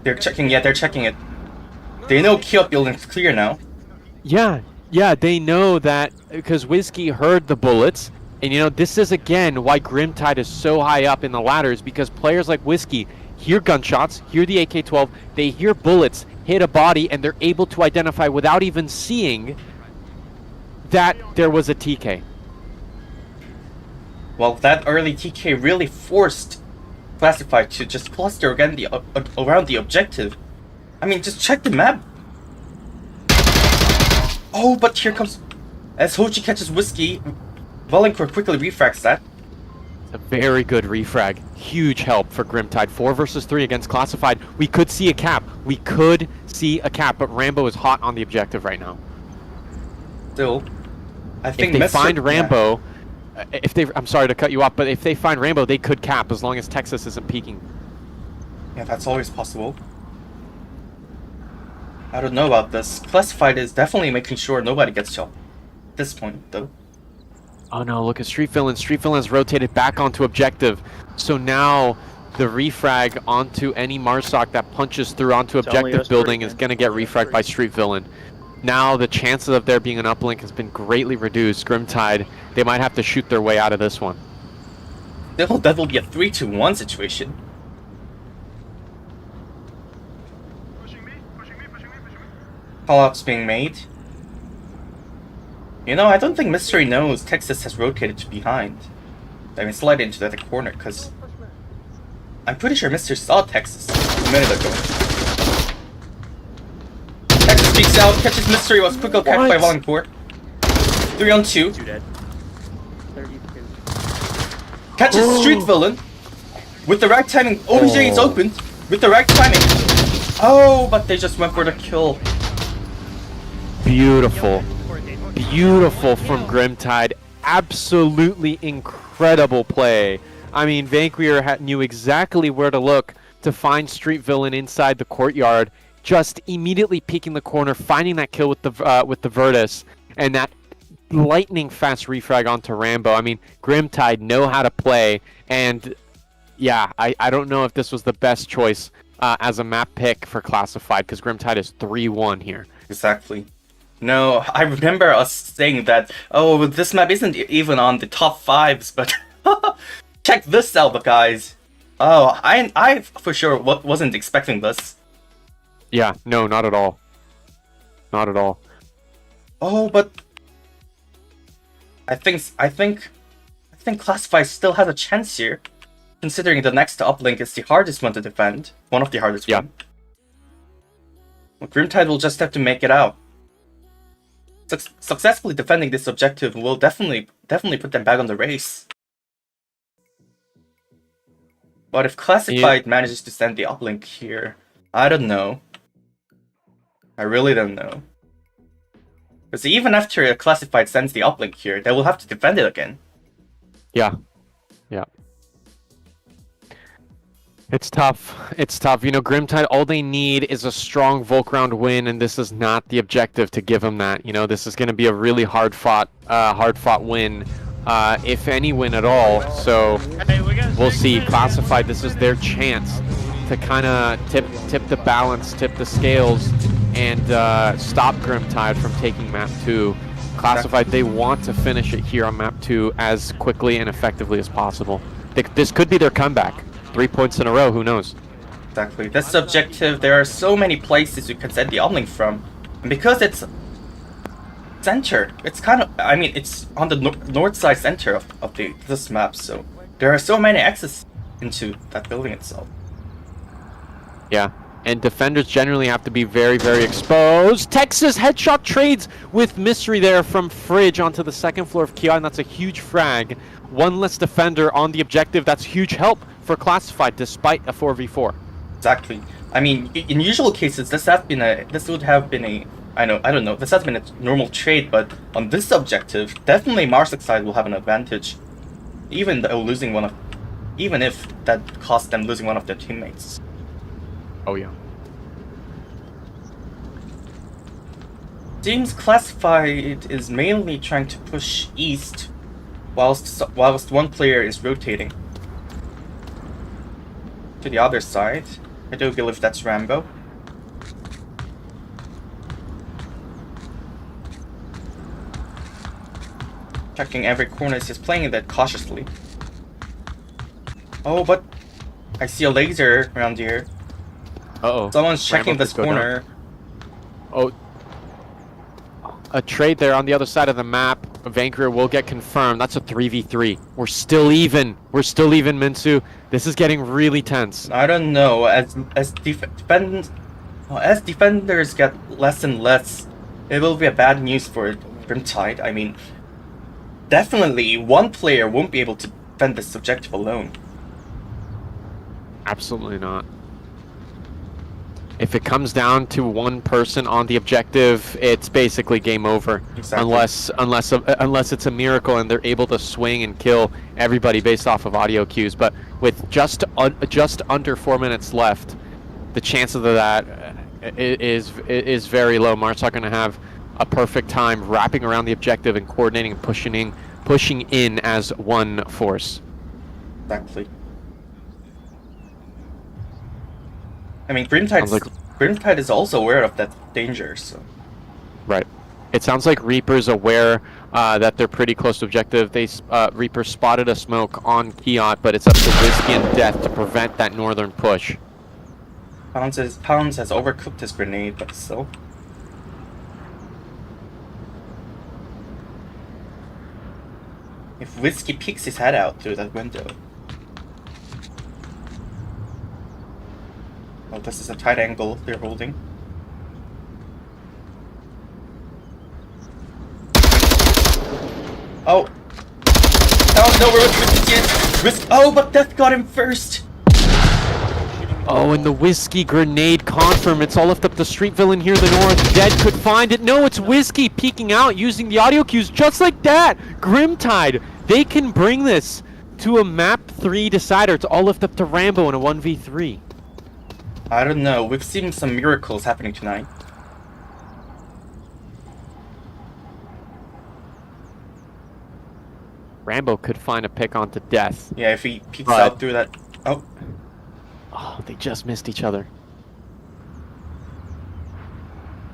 They're checking, yeah, they're checking it. They know Kill building's clear now.
Yeah, they know that because Whiskey heard the bullets. And you know, this is again why Grimtide is so high up in the ladders, because players like Whiskey hear gunshots, hear the AK-12, they hear bullets hit a body, and they're able to identify without even seeing that there was a TK.
Well, that early TK really forced Classified to just cluster again around the objective. I mean, just check the map. Oh, but here comes... As Hochi catches Whiskey, Valencourt quickly refracts that.
A very good refrag. Huge help for Grimtide. 4 versus 3 against Classified. We could see a cap. But Rambo is hot on the objective right now.
Still, I think
if they find
yeah.
Rambo, I'm sorry to cut you off, but if they find Rambo, they could cap as long as Texas isn't peeking.
Yeah, that's always possible. I don't know about this. Classified is definitely making sure nobody gets shot. At this point, though.
Oh no, look at Street Villain. Street Villain's rotated back onto objective. So now the refrag onto any Marsoc that punches through onto objective building is going to get refragged by Street Villain. Now the chances of there being an uplink has been greatly reduced. Grimtide, they might have to shoot their way out of this one.
Still, that will be a 3-2-1 situation. Call-outs being made. You know, I don't think Mystery knows Texas has rotated to behind. I mean, slide into the corner, because I'm pretty sure Mr. saw Texas a minute ago. Texas peeks out, catches Mystery, was quickly catched by
What?
Valancourt. 3 on 2.
2 dead. 32.
Catches Street Villain. With the right timing, OBJ is open. With the right timing. Oh, but they just went for the kill.
Beautiful. Beautiful from Grimtide. Absolutely incredible play. I mean, Vanquier knew exactly where to look to find Street Villain inside the courtyard. Just immediately peeking the corner, finding that kill with the Virtus, and that lightning fast refrag onto Rambo. I mean, Grimtide know how to play, and yeah, I don't know if this was the best choice as a map pick for Classified, because Grimtide is 3-1 here.
Exactly. No, I remember us saying that, oh, this map isn't even on the top 5s, but check this out, guys. Oh, I for sure wasn't expecting this.
Yeah, no, not at all. Not at all.
Oh, but I think Classified still has a chance here, considering the next uplink is the hardest one to defend, one of the hardest
Yeah.
one. Well, Grimtide will just have to make it out. Successfully defending this objective will definitely put them back on the race. But if Classified manages to send the uplink here, I don't know. I really don't know. Because even after a Classified sends the uplink here, they will have to defend it again.
Yeah. Yeah. It's tough. It's tough. You know, Grimtide, all they need is a strong Volk round win, and this is not the objective to give them that. You know, this is going to be a really hard-fought win, if any win at all. So we'll see. Classified, this is their chance to kind of tip the balance, tip the scales, and stop Grimtide from taking map 2. Classified, they want to finish it here on map 2 as quickly and effectively as possible. This could be their comeback. 3 points in a row, who knows?
Exactly. This objective, there are so many places you can send the uplink from. And because it's center, it's kind of, I mean, it's on the north side center of this map, so there are so many access into that building itself.
Yeah, and defenders generally have to be very, very exposed. Texas headshot trades with Mystery there from Fridge onto the second floor of Ki, and that's a huge frag. One less defender on the objective. That's huge help for Classified despite a 4v4.
Exactly. I mean, in usual cases, this would have been a, I don't know, this has been a normal trade, but on this objective, definitely Marsic side will have an advantage, even if that cost them losing one of their teammates.
Oh yeah.
Seems Classified is mainly trying to push east, whilst one player is rotating to the other side. I do believe that's Rambo. Checking every corner, he's just playing that cautiously. Oh, but I see a laser around here.
Uh-oh.
Someone's checking
Rambo
this
could go down.
corner.
Oh. A trade there on the other side of the map. Vanquier will get confirmed. That's a 3v3. We're still even. We're still even, Minsu. This is getting really tense.
I don't know. As defenders get less and less, it will be a bad news for Grimtide. I mean, definitely one player won't be able to defend this objective alone.
Absolutely not. If it comes down to one person on the objective, it's basically game over.
Exactly.
Unless it's a miracle and they're able to swing and kill everybody based off of audio cues. But with just under 4 minutes left, the chances of that is very low. Mart's going to have a perfect time wrapping around the objective and coordinating and pushing in as one force.
Exactly. I mean, Grimtide is also aware of that danger, so...
Right. It sounds like Reaper's aware that they're pretty close to objective. Reaper spotted a smoke on Kiot, but it's up to Whiskey and Death to prevent that northern push.
Pounds has overcooked his grenade, but still. If Whiskey peeks his head out through that window... Oh, this is a tight angle they're holding. Oh. Oh no, we're with Whiskey. Oh, but Death got him first.
Oh, and the Whiskey grenade confirm. It's all left up to Street Villain here in the north. Dead could find it. No, it's Whiskey peeking out using the audio cues just like that. Grimtide, they can bring this to a map 3 decider. It's all left up to Rambo in a 1v3.
I don't know. We've seen some miracles happening tonight.
Rambo could find a pick onto Death.
Yeah, if he peeks
But-
out through that. Oh,
Oh, they just missed each other.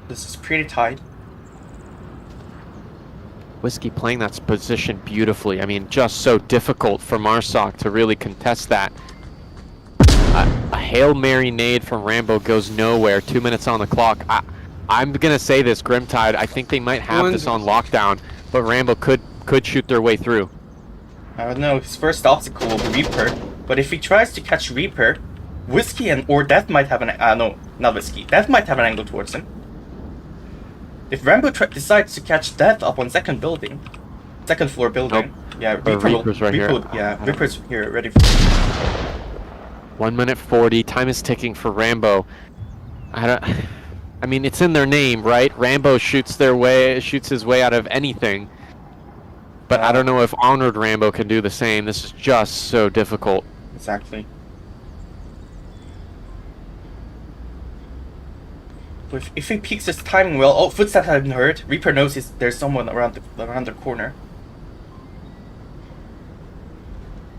this is pretty tight.
Whiskey playing that position beautifully. I mean, just so difficult for Marsoc to really contest that. A Hail Mary nade from Rambo goes nowhere. 2 minutes on the clock. I'm gonna say this, Grimtide. I think they might have this on lockdown, but Rambo could shoot their way through.
I don't know. His first obstacle will be Reaper, but if he tries to catch Reaper, Whiskey or Death might have an no, not Whiskey. Death might have an angle towards him. If Rambo decides to catch Death up on second floor building, yeah,
Reaper's right here.
Reaper's here, ready for.
1 minute 40. Time is ticking for Rambo. I mean, it's in their name, right? Rambo shoots his way out of anything. But I don't know if Onward Rambo can do the same. This is just so difficult.
Exactly. If he peeks his timing well, oh, footsteps have been heard. Reaper knows there's someone around the corner.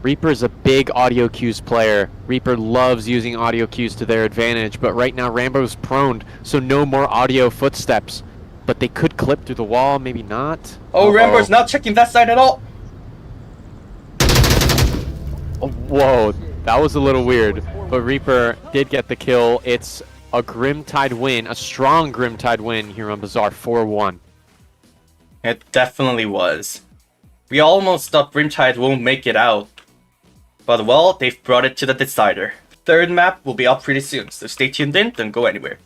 Reaper is a big audio cues player. Reaper loves using audio cues to their advantage, but right now Rambo's proned, so no more audio footsteps. But they could clip through the wall, maybe not.
Oh, Rambo's not checking that side at all.
Oh, whoa, that was a little weird. But Reaper did get the kill. It's a Grimtide win, a strong Grimtide win here on Bazaar, 4-1.
It definitely was. We almost thought Grimtide won't make it out. But well, they've brought it to the decider. Third map will be up pretty soon, so stay tuned in, don't go anywhere.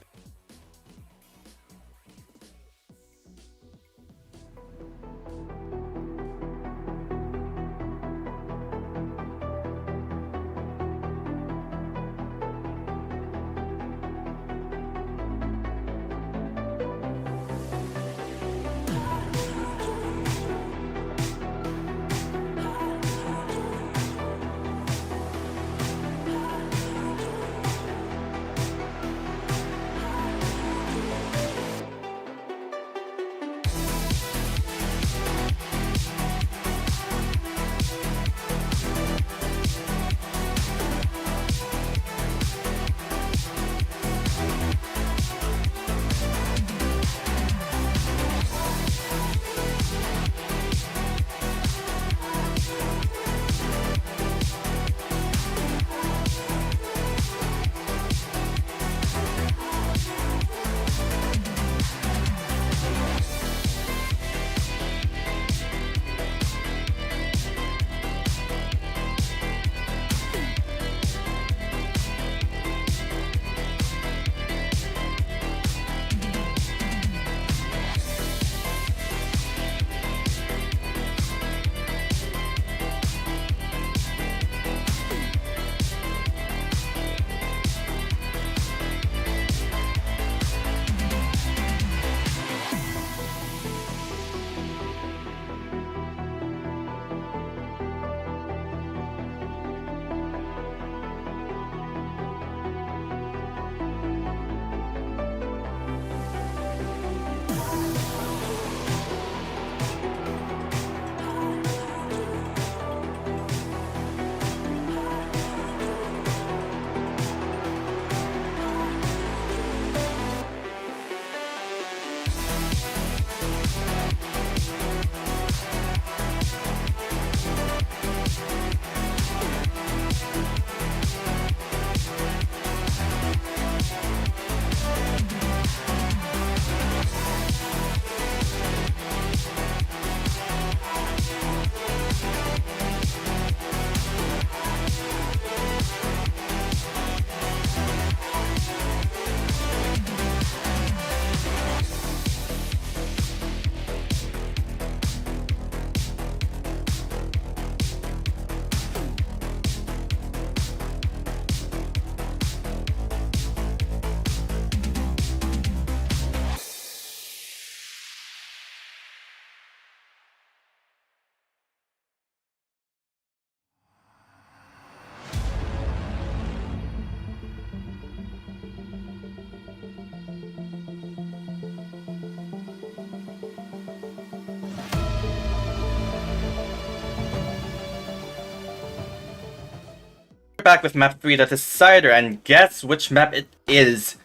back with map 3, the Decider, and guess which map it is.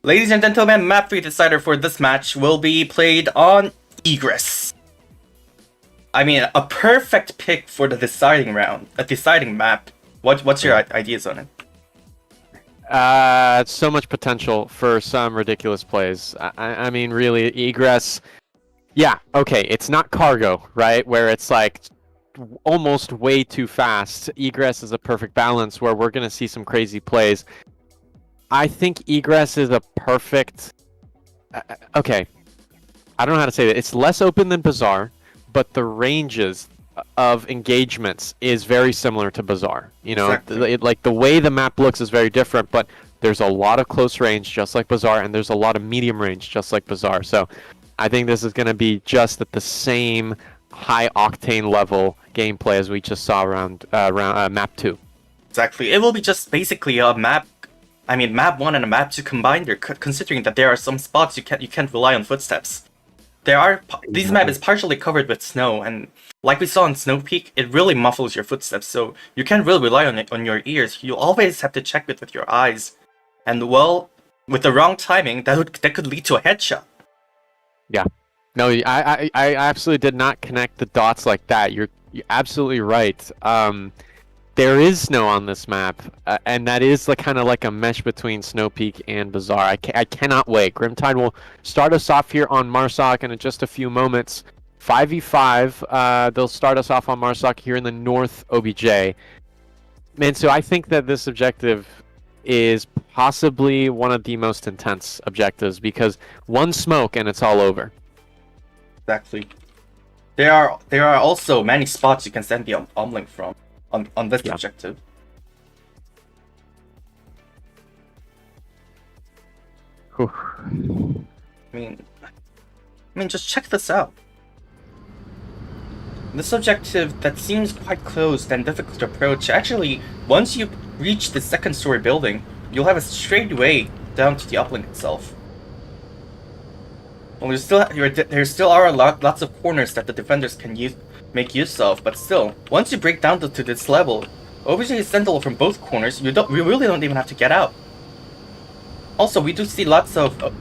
Ladies and gentlemen, map 3 Decider for this match will be played on Egress. I mean, a perfect pick for the deciding round, a deciding map. What's your ideas on it?
So much potential for some ridiculous plays. I mean, really, Egress. Yeah, okay, it's not cargo, right? Where it's like almost way too fast. Egress is a perfect balance where we're going to see some crazy plays. I think Egress is a perfect... okay, I don't know how to say that. It's less open than Bazaar, but the ranges of engagements is very similar to Bazaar. You know,
Exactly.
like the way the map looks is very different, but there's a lot of close range, just like Bazaar, and there's a lot of medium range, just like Bazaar. So I think this is going to be just at the same high octane level gameplay as we just saw around map 2.
Exactly. It will be just basically a map. I mean, map 1 and a map 2 combined. Considering that there are some spots you can't rely on footsteps. This map is partially covered with snow, and like we saw in Snow Peak, it really muffles your footsteps. So you can't really rely on it on your ears. You always have to check it with your eyes, and well, with the wrong timing, that could lead to a headshot.
Yeah. No, I absolutely did not connect the dots like that. You're absolutely right. There is snow on this map, and that is kind of like a mesh between Snow Peak and Bazaar. I cannot wait. Grimtide will start us off here on Marsoc in just a few moments. 5v5, they'll start us off on Marsoc here in the North OBJ. Man, so I think that this objective is possibly one of the most intense objectives because one smoke and it's all over.
Exactly. There are also many spots you can send the omlink from on this objective.
Whew.
I mean, just check this out. This objective that seems quite closed and difficult to approach, actually, once you reach the second story building, you'll have a straight way down to the uplink itself. Well, there still are lots of corners that the defenders can make use of, but still, once you break down to this level, OBJ is sendable from both corners. We really don't even have to get out. Also, we do see lots of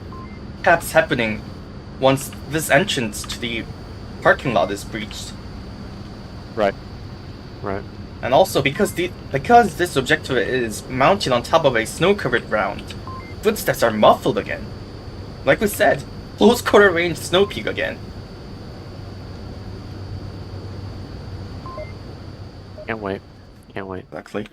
caps happening once this entrance to the parking lot is breached.
Right.
And also, because this objective is mounted on top of a snow-covered ground, footsteps are muffled again. Like we said, close quarter range Snow Peak again.
Can't wait.
Exactly.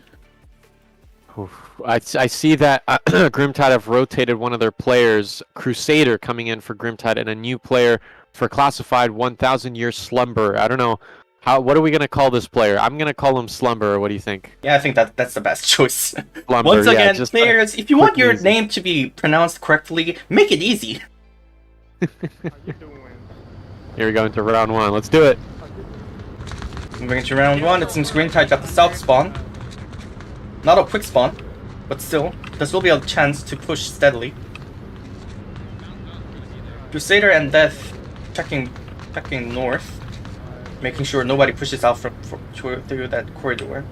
Oof. I see that Grimtide have rotated one of their players, Crusader, coming in for Grimtide, and a new player for Classified 1000 Year Slumber. I don't know. What are we going to call this player? I'm going to call him Slumber. What do you think?
Yeah, I think that's the best choice.
Slumber,
Once again,
just
players, if you want your
easy.
name to be pronounced correctly, make it easy.
How you doing?
Here we go into round 1. Let's do it.
Moving into round 1, it seems Grimtide got the south spawn. Not a quick spawn, but still, this will be a chance to push steadily. Crusader and Death checking north, making sure nobody pushes out through that corridor.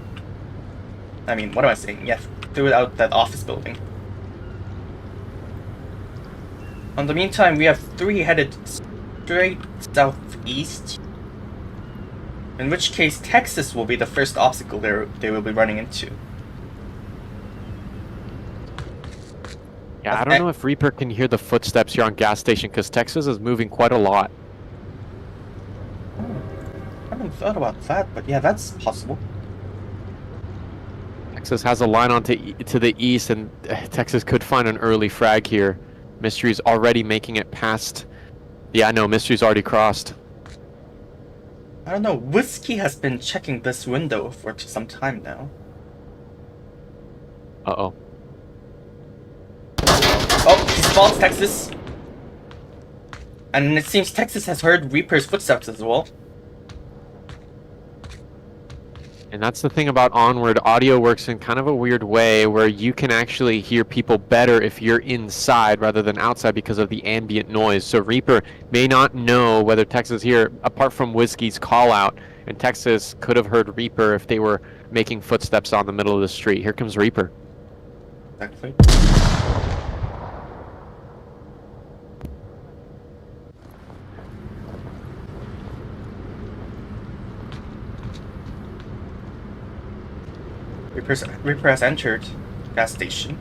I mean, what am I saying? Yeah, through out that office building. In the meantime, we have 3 headed straight southeast. In which case, Texas will be the first obstacle they will be running into.
Yeah, I don't know if Reaper can hear the footsteps here on gas station because Texas is moving quite a lot.
I haven't thought about that, but yeah, that's possible.
Texas has a line on to the east, and Texas could find an early frag here. Mystery's already making it past. Yeah, no, Mystery's already crossed.
I don't know, Whiskey has been checking this window for some time now.
Uh-oh.
Oh, he spots Texas. And it seems Texas has heard Reaper's footsteps as well.
And that's the thing about Onward. Audio works in kind of a weird way where you can actually hear people better if you're inside rather than outside because of the ambient noise. So Reaper may not know whether Texas is here, apart from Whiskey's call out. And Texas could have heard Reaper if they were making footsteps on the middle of the street. Here comes Reaper.
Exactly. Reaper has entered gas station.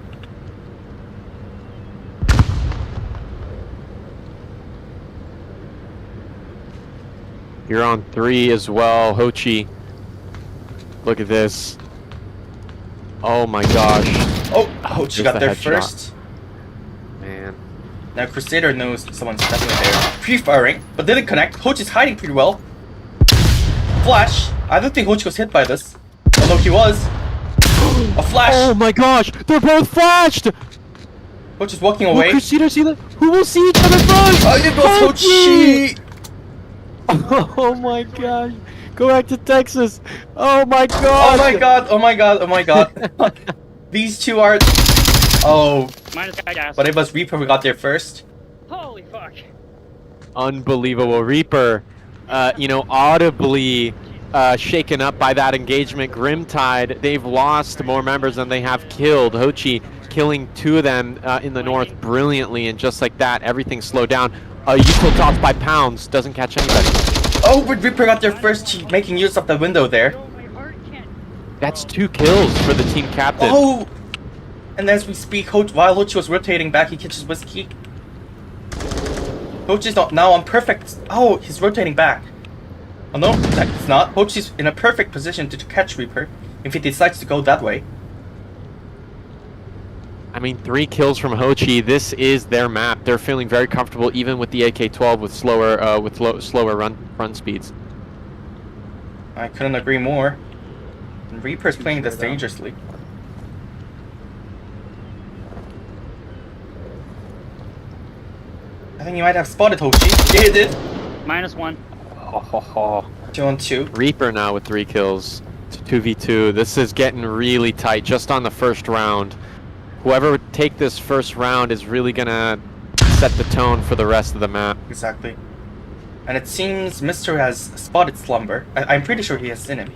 You're on 3 as well, Ho-Chi. Look at this. Oh my gosh.
Oh, Ho-Chi got
the
there
headshot.
first.
Man.
Now Crusader knows someone's definitely there. Pre-firing, but didn't connect. Ho-Chi's hiding pretty well. Flash. I don't think Ho-Chi was hit by this. Although he was. A flash.
Oh my gosh, they're both flashed!
Ho-Chi's walking
Will
away.
Crusader see that? Who will see each other first?
Oh, it was Ho-Chi!
Oh my gosh. Go back to Texas. Oh my god.
Oh my god, oh my god, oh my god. These two are... Oh,
Minus gas.
but it was Reaper who got there first.
Holy fuck.
Unbelievable. Reaper, audibly shaken up by that engagement. Grimtide, they've lost more members than they have killed. Ho-Chi killing 2 of them in the north brilliantly, and just like that, everything slowed down. Useful toss by Pounds, doesn't catch anybody.
Oh, but Reaper got there first, making use of the window there.
Oh, my heart can't.
That's 2 kills for the team captain.
Oh! And as we speak, while Ho-Chi was rotating back, he catches Whiskey. Ho-Chi's now on perfect... Oh, he's rotating back. Oh no, it's not. Ho-Chi's in a perfect position to catch Reaper, if he decides to go that way.
I mean, 3 kills from Ho-Chi. This is their map. They're feeling very comfortable, even with the AK-12 with slower run speeds.
I couldn't agree more. And Reaper's playing this dangerously. I think he might have spotted Ho-Chi. Yeah, he did.
-1.
2 on 2.
Reaper now with 3 kills. It's 2v2. This is getting really tight just on the first round. Whoever would take this first round is really gonna set the tone for the rest of the map.
Exactly. And it seems Mr. has spotted Slumber. I'm pretty sure he has seen him.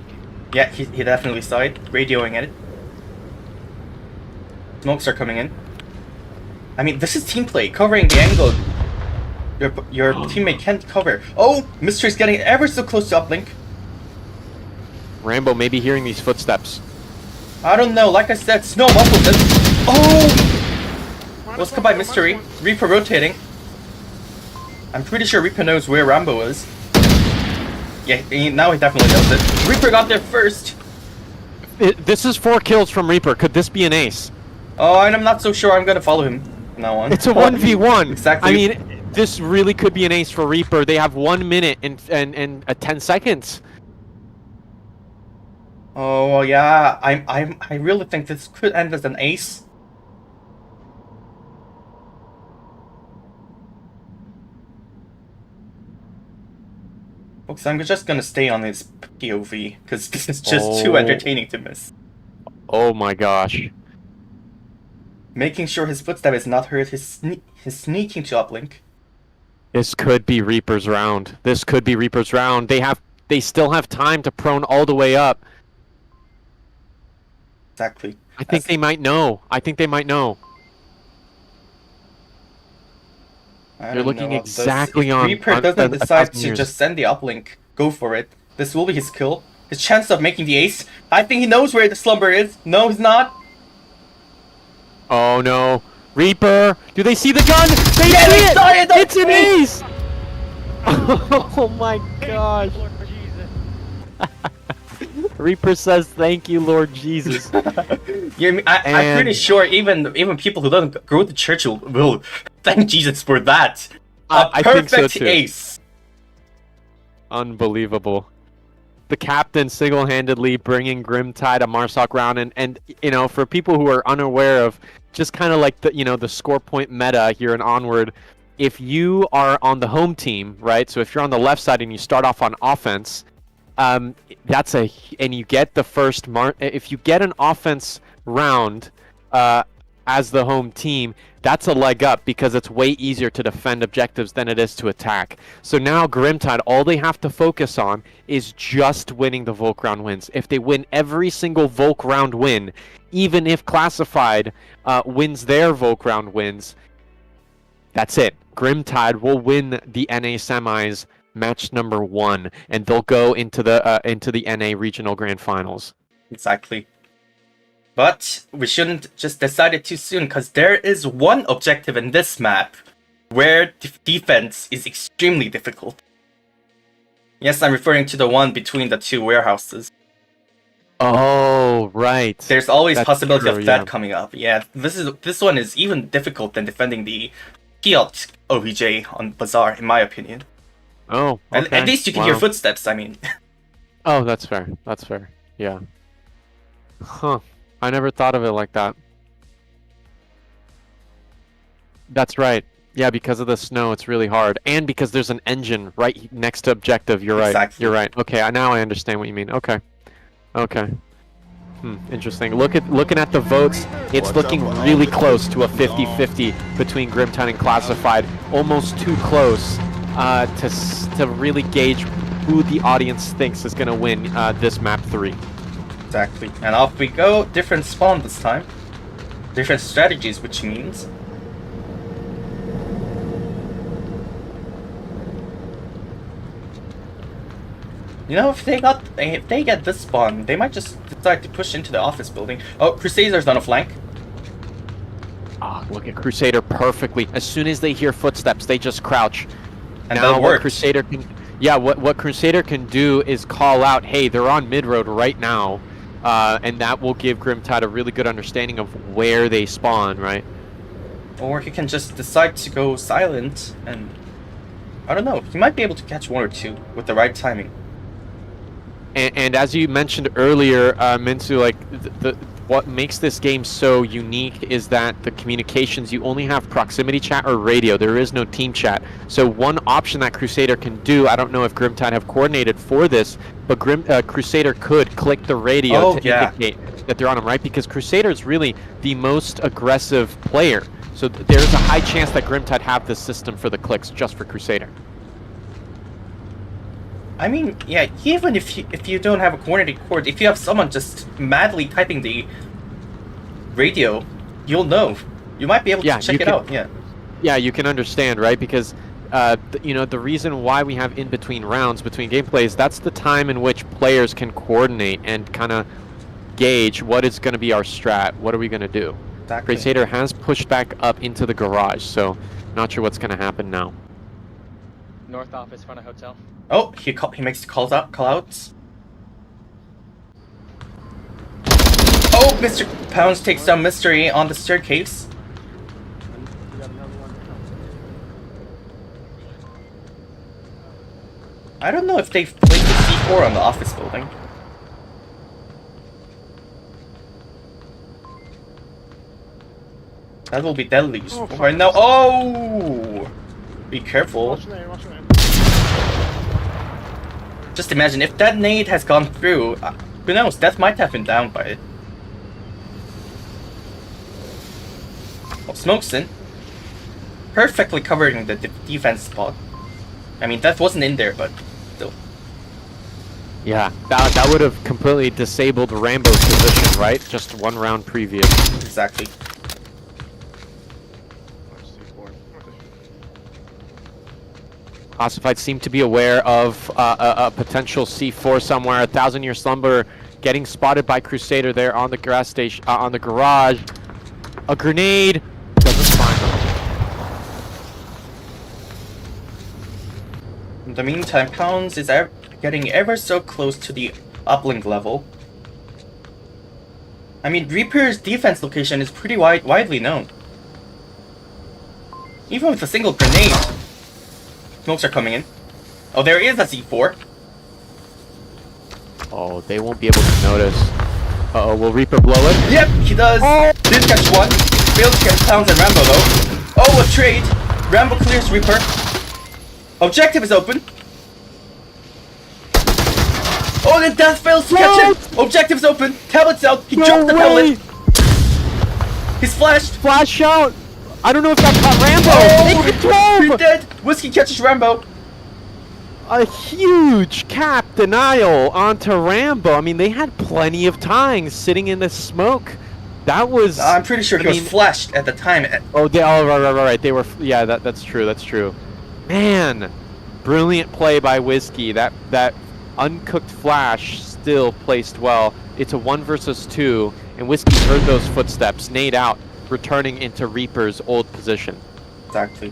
Yeah, he definitely saw it. Radioing at it. Smokes are coming in. I mean, this is team play. Covering the angle your teammate can't cover. Oh, Mr. is getting ever so close to uplink.
Rambo may be hearing these footsteps.
I don't know. Like I said, Snow muffled it. Oh! Let's come by Mystery. Reaper rotating. I'm pretty sure Reaper knows where Rambo is. Yeah, now he definitely knows it. Reaper got there first.
This is 4 kills from Reaper. Could this be an ace?
Oh, and I'm not so sure I'm gonna follow him from now on.
It's a 1v1.
Exactly.
I mean, this really could be an ace for Reaper. They have 1 minute and 10 seconds.
Oh well, yeah, I really think this could end as an ace. Folks, I'm just gonna stay on this POV because this is just too entertaining to miss.
Oh my gosh.
Making sure his footstep is not heard, his sneaking to uplink.
This could be Reaper's round. This could be Reaper's round. They still have time to prone all the way up.
Exactly.
I think they might know. They're looking exactly on.
Reaper doesn't decide to just send the uplink, go for it. This will be his kill. His chance of making the ace. I think he knows where the Slumber is. No, he's not.
Oh no. Reaper! Do they see the gun? They
Yeah,
see
they
it!
saw it!
It's an ace! Oh my gosh.
Lord Jesus.
Reaper says thank you, Lord Jesus.
Yeah, I'm pretty sure even people who don't go to church will thank Jesus for that.
I think so
Perfect
too.
ace.
Unbelievable. The captain single-handedly bringing Grimtide a Marsoc round, and you know, for people who are unaware of just kind of like the score point meta here in Onward, if you are on the home team, right? So if you're on the left side and you start off on offense, and you get the first if you get an offense round, as the home team, that's a leg up because it's way easier to defend objectives than it is to attack. So now Grimtide, all they have to focus on is just winning the Volk round wins. If they win every single Volk round win, even if Classified wins their Volk round wins, that's it. Grimtide will win the NA semis match number 1, and they'll go into the NA regional grand finals.
Exactly. But we shouldn't just decide it too soon, because there is one objective in this map where defense is extremely difficult. Yes, I'm referring to the one between the two warehouses.
Oh, right.
There's always
That's
possibility
true,
of that
yeah.
coming up. Yeah, this one is even difficult than defending the Kiot OBJ on Bazaar, in my opinion.
Oh, okay.
At least you can hear footsteps, I mean.
Oh, that's fair. That's fair. Yeah. Huh. I never thought of it like that. That's right. Yeah, because of the snow, it's really hard. And because there's an engine right next to objective. You're right.
Exactly.
You're right. Okay, now I understand what you mean. Okay. Okay. Interesting. Looking at the votes, it's looking really close to a 50-50 between Grimtide and Classified. Almost too close to really gauge who the audience thinks is going to win this map 3.
Exactly. And off we go. Different spawn this time. Different strategies, which means... You know, if they get this spawn, they might just decide to push into the office building. Oh, Crusaders on a flank.
Ah, look at Crusader perfectly. As soon as they hear footsteps, they just crouch.
And
now
that
what
works.
Crusader can, yeah, what Crusader can do is call out, hey, they're on mid road right now, and that will give Grimtide a really good understanding of where they spawn, right?
Or he can just decide to go silent, and I don't know. He might be able to catch one or two with the right timing.
And as you mentioned earlier, Minsu, like what makes this game so unique is that the communications, you only have proximity chat or radio. There is no team chat. So one option that Crusader can do, I don't know if Grimtide have coordinated for this, but Crusader could click the radio to indicate that they're on them, right? Because Crusader is really the most aggressive player. So there's a high chance that Grimtide have this system for the clicks just for Crusader.
I mean, yeah, even if you don't have a coordinated cord, if you have someone just madly typing the radio, you'll know. You might be able to check it out, yeah.
Yeah, you can understand, right? Because, you know, the reason why we have in-between rounds, between gameplays, that's the time in which players can coordinate and kind of gauge what is going to be our strat, what are we going to do.
Exactly.
Crusader has pushed back up into the garage, so not sure what's going to happen now.
North office, front of hotel.
Oh, he makes the call-outs. Oh, Mr. Pounds takes down Mystery on the staircase.
We got another one.
I don't know if they've placed the C4 on the office building. That will be deadly right now. Oh! Be careful.
Watch your name, watch your name.
Just imagine if that nade has gone through. Who knows? Death might have been down by it. Oh, Smoke's in. Perfectly covering the defense spot. I mean, Death wasn't in there, but still.
Yeah, that would have completely disabled Rambo's position, right? Just one round previous.
Exactly.
Classified seem to be aware of a potential C4 somewhere. 1,000-year slumber getting spotted by Crusader there on the gas station, on the garage. A grenade doesn't find them.
In the meantime, Pounds is getting ever so close to the uplink level. I mean, Reaper's defense location is pretty widely known. Even with a single grenade. Smokes are coming in. Oh, there is a C4.
Oh, they won't be able to notice. Uh-oh, will Reaper blow it?
Yep, he does. Did catch one. Failed to catch Pounds and Rambo though. Oh, a trade. Rambo clears Reaper. Objective is open. Oh, then Death fails to catch him. Objective's open. Tablet's out. He jumped the tablet. He's flashed!
Flash out! I don't know if that caught Rambo!
Oh,
It drove!
he did! Whiskey catches Rambo!
A huge cap denial onto Rambo. I mean, they had plenty of time sitting in the smoke. That was...
I'm pretty sure he was flashed at the time.
Oh, right. They were... Yeah, that's true. Man, brilliant play by Whiskey. That uncooked flash still placed well. It's a 1 versus 2, and Whiskey heard those footsteps, nade out, returning into Reaper's old position.
Exactly.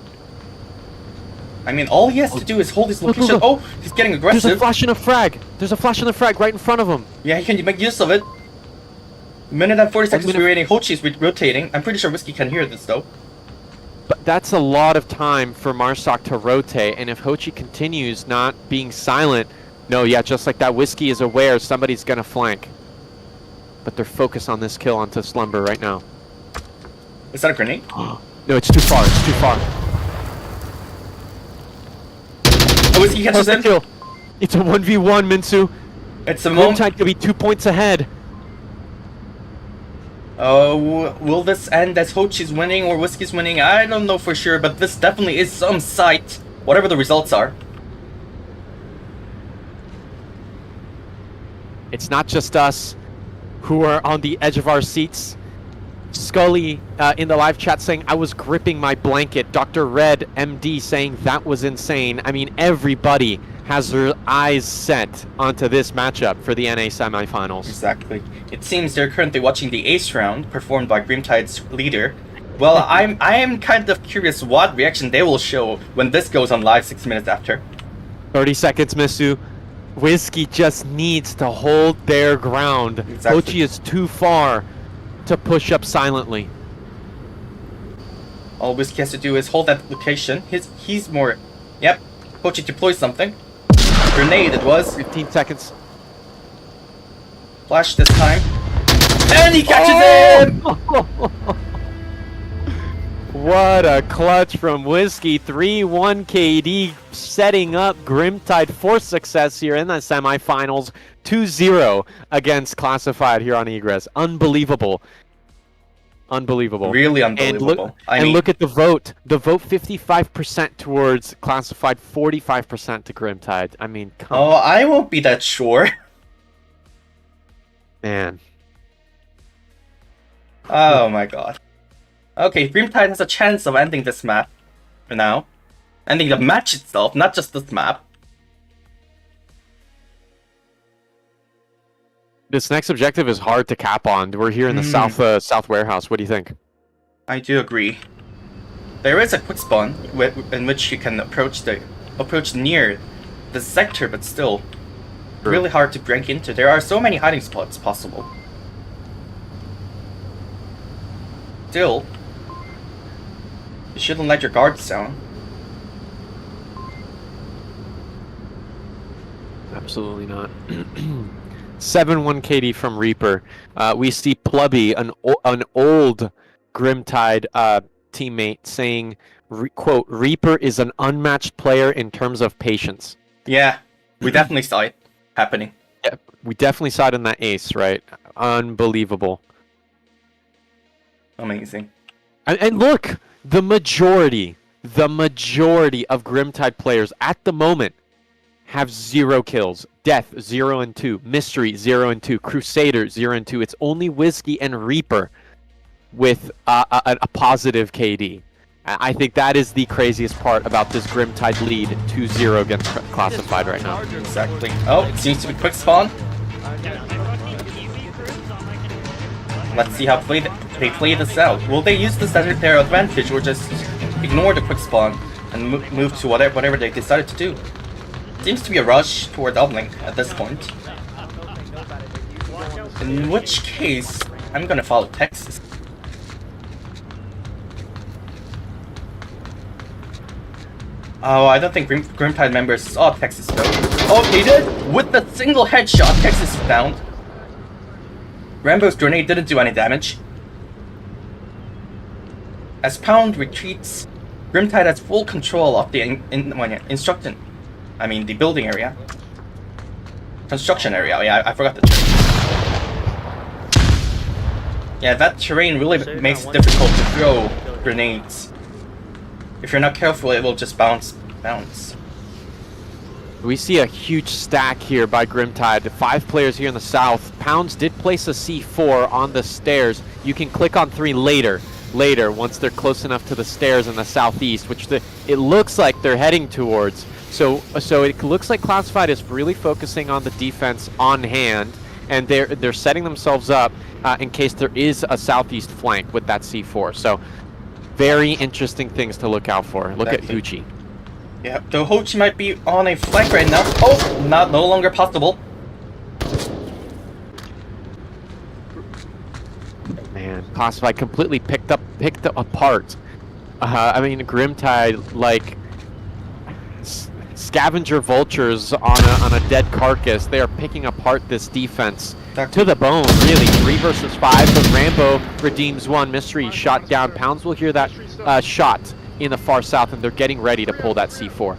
I mean, all he has to do is hold his location.
Look.
Oh, he's getting aggressive.
There's a flash and a frag. There's a flash and a frag right in front of him.
Yeah, he can make use of it. Minute and 40 seconds remaining. Hochi's rotating. I'm pretty sure Whiskey can hear this though.
But that's a lot of time for Marsoc to rotate, and if Hochi continues not being silent, no, yeah, just like that, Whiskey is aware somebody's gonna flank. But they're focused on this kill onto Slumber right now.
Is that a grenade?
No, it's too far.
Oh, Whiskey catches him.
Kill. It's a 1v1, Minsu.
It's a moment.
Grimtide could be 2 points ahead.
Oh, will this end as Hochi's winning or Whiskey's winning? I don't know for sure, but this definitely is some sight, whatever the results are.
It's not just us who are on the edge of our seats. Scully in the live chat saying, I was gripping my blanket. Dr. Red MD saying that was insane. I mean, everybody has their eyes set onto this matchup for the NA semifinals.
Exactly. It seems they're currently watching the ace round performed by Grimtide's leader. Well, I am kind of curious what reaction they will show when this goes on live 6 minutes after.
30 seconds, Misu. Whiskey just needs to hold their ground.
Exactly.
Hochi is too far to push up silently.
All Whiskey has to do is hold that location. He's more... Yep. Hochi deploys something. Grenade it was.
15 seconds.
Flash this time. And he catches him!
What a clutch from Whiskey. 3-1 KD setting up Grimtide for success here in the semifinals. 2-0 against Classified here on Egress. Unbelievable. Really
unbelievable.
And look at the vote. The vote 55% towards Classified, 45% to Grimtide. I mean, come on.
Oh, I won't be that sure.
Man.
Oh my god. Okay, Grimtide has a chance of ending this map for now. Ending the match itself, not just this map.
This next objective is hard to cap on. We're here in the south warehouse. What do you think?
I do agree. There is a quick spawn in which you can approach near the sector, but still really hard to break into. There are so many hiding spots possible. Still, you shouldn't let your guards down.
Absolutely not. 7-1 KD from Reaper. We see Plubby, an old Grimtide teammate, saying, quote, Reaper is an unmatched player in terms of patience.
Yeah, we definitely saw it happening.
Yeah, we definitely saw it in that ace, right? Unbelievable.
Amazing.
And look, the majority of Grimtide players at the moment have 0 kills. Death 0 and 2, Mystery 0 and 2, Crusader 0 and 2. It's only Whiskey and Reaper with a positive KD. I think that is the craziest part about this Grimtide lead 2-0 against Classified right now.
Exactly. Oh, it seems to be quick spawn. Let's see how they play this out. Will they use this as their advantage or just ignore the quick spawn and move to whatever they decided to do? Seems to be a rush toward doubling at this point. In which case, I'm gonna follow Texas. Oh, I don't think Grimtide members saw Texas though. Oh, they did! With the single headshot, Texas found. Rambo's grenade didn't do any damage. As Pound retreats, Grimtide has full control of the the building area. Construction area, yeah, I forgot the term. Yeah, that terrain really
So you're
makes
not
it difficult to
one-
throw grenades. If you're not careful, it will just bounce.
We see a huge stack here by Grimtide. 5 players here in the south. Pounds did place a C4 on the stairs. You can click on 3 later, once they're close enough to the stairs in the southeast, which it looks like they're heading towards. So it looks like Classified is really focusing on the defense on hand, and they're setting themselves up in case there is a southeast flank with that C4. So very interesting things to look out for. Look at Hoochie.
Yeah, though Hochi might be on a flank right now. Oh, no longer possible.
Man, Classified completely picked apart. I mean, Grimtide, like scavenger vultures on a dead carcass. They are picking apart this defense to the bone, really. 3 versus 5, but Rambo redeems 1. Mystery shot down. Pounds will hear that shot in the far south, and they're getting ready to pull that C4.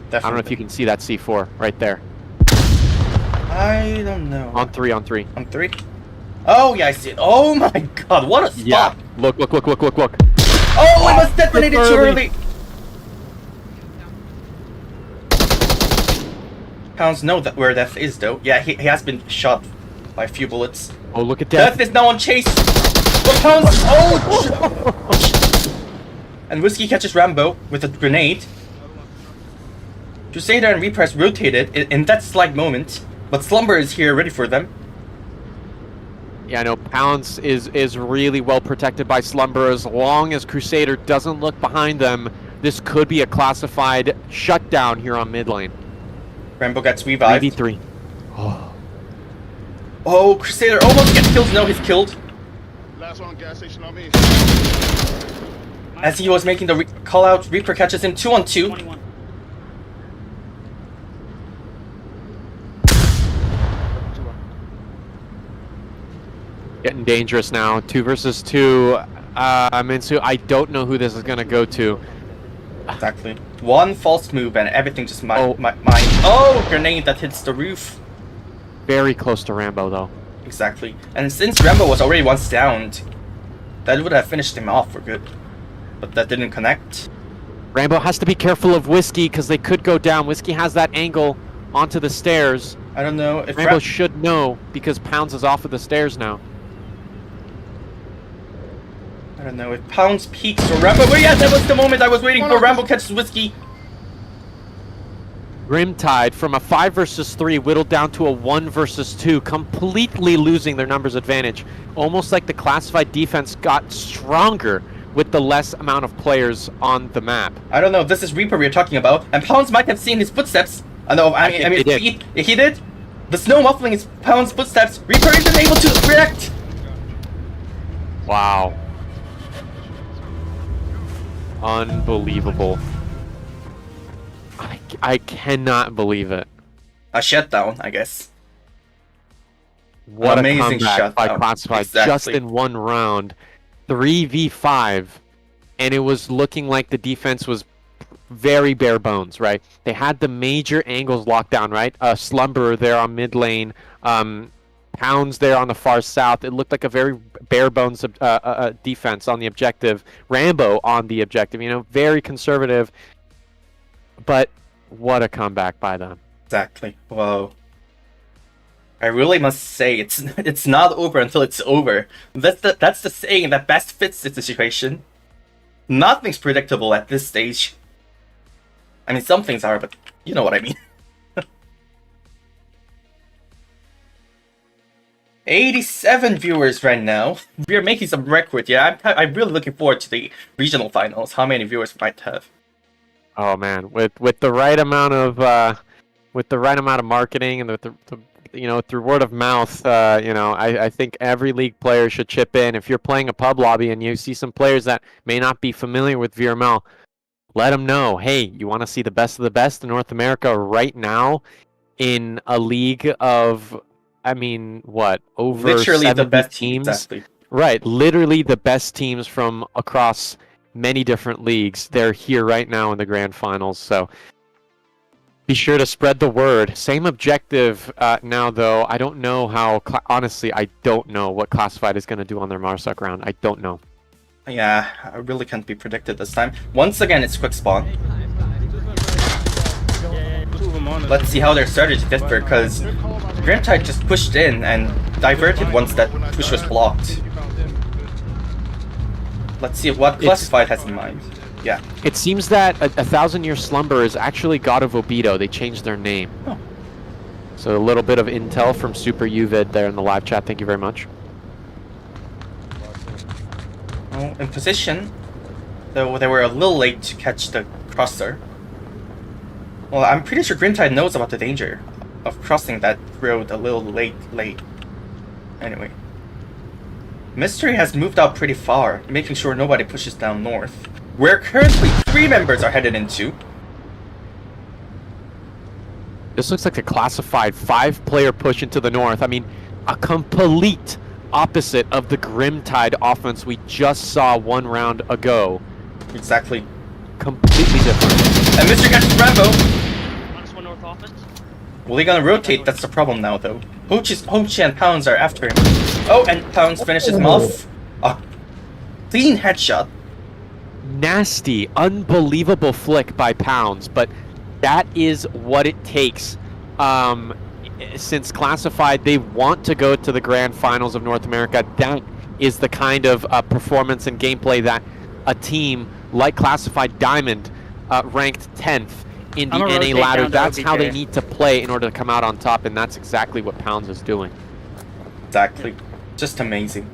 Definitely.
I don't know if you can see that C4 right there.
I don't know.
On 3, on 3.
On 3? Oh, yeah, I see it. Oh my god, what a spot!
Yeah. Look.
Oh, it was detonated too early! Pounds know where Death is, though. Yeah, he has been shot by a few bullets.
Oh, look at Death.
Death is now on chase! But Pounds... Oh! And Whiskey catches Rambo with a grenade. Crusader and Reaper has rotated in that slight moment, but Slumber is here ready for them.
Yeah, no, Pounds is really well protected by Slumber. As long as Crusader doesn't look behind them, this could be a Classified shutdown here on mid lane.
Rambo gets revived.
3v3.
Oh, Crusader almost gets killed. No, he's killed.
Last one, gas station on me.
As he was making the call out, Reaper catches him 2 on 2.
21.
Getting dangerous now. 2 versus 2. Minsu, I don't know who this is going to go to.
Exactly. One false move and everything just Oh, grenade that hits the roof.
Very close to Rambo, though.
Exactly. And since Rambo was already once downed, that would have finished him off for good. But that didn't connect.
Rambo has to be careful of Whiskey because they could go down. Whiskey has that angle onto the stairs.
I don't know if
Rambo should know because Pounds is off of the stairs now.
I don't know if Pounds peaks or Rambo. But yeah, that was the moment I was waiting for. Rambo catches Whiskey.
Grimtide from a 5 versus 3 whittled down to a 1 versus 2, completely losing their numbers advantage. Almost like the Classified defense got stronger with the less amount of players on the map.
I don't know. This is Reaper we're talking about, and Pounds might have seen his footsteps. I mean, feet. He did. The snow muffling is Pounds' footsteps. Reaper isn't able to react.
Wow. Unbelievable. I cannot believe it.
A shutdown, I guess.
What
Amazing
a comeback
shutdown.
by Classified just in one round. 3v5, and it was looking like the defense was very bare bones, right? They had the major angles locked down, right? Slumber there on mid lane, Pounds there on the far south. It looked like a very bare bones defense on the objective. Rambo on the objective, very conservative. But what a comeback by them.
Exactly. Whoa. I really must say it's not over until it's over. That's the saying that best fits the situation. Nothing's predictable at this stage. I mean, some things are, but you know what I mean. 87 viewers right now. We're making some record. Yeah, I'm really looking forward to the regional finals. How many viewers we might have?
Oh man, with the right amount of marketing and with the through word of mouth, I think every league player should chip in. If you're playing a pub lobby and you see some players that may not be familiar with VRML, let them know. Hey, you want to see the best of the best in North America right now in a league of, over
literally
70
the best
teams?
Exactly.
Right, literally the best teams from across many different leagues. They're here right now in the grand finals. So Be sure to spread the word. Same objective now, though. I don't know how. Honestly, I don't know what Classified is going to do on their Marsuck round. I don't know.
Yeah, I really can't be predicted this time. Once again, it's quick spawn. Let's see how their strategy differ, because Grimtide just pushed in and diverted once that push was blocked. Let's see what Classified has in mind. Yeah.
It seems that a Thousand-Year Slumber is actually God of Obido. They changed their name.
Oh.
So a little bit of intel from Super Uvid there in the live chat. Thank you very much.
Well, in position, though they were a little late to catch the crosser. Well, I'm pretty sure Grimtide knows about the danger of crossing that road a little late. Anyway. Mystery has moved out pretty far, making sure nobody pushes down north, where currently 3 members are headed into.
This looks like a Classified 5-player push into the north. I mean, a complete opposite of the Grimtide offense we just saw 1 round ago.
Exactly.
Completely different.
And Mystery catches Rambo!
-1 north office.
Well, they're gonna rotate, that's the problem now, though. Hochi and Pounds are after him. Oh, and Pounds finishes him off. A clean headshot.
Nasty, unbelievable flick by Pounds, but that is what it takes. Since Classified, they want to go to the Grand Finals of North America. That is the kind of performance and gameplay that a team like Classified Diamond, ranked 10th in the NA ladder, that's how they need to play in order to come out on top, and that's exactly what Pounds is doing.
Exactly. Just amazing.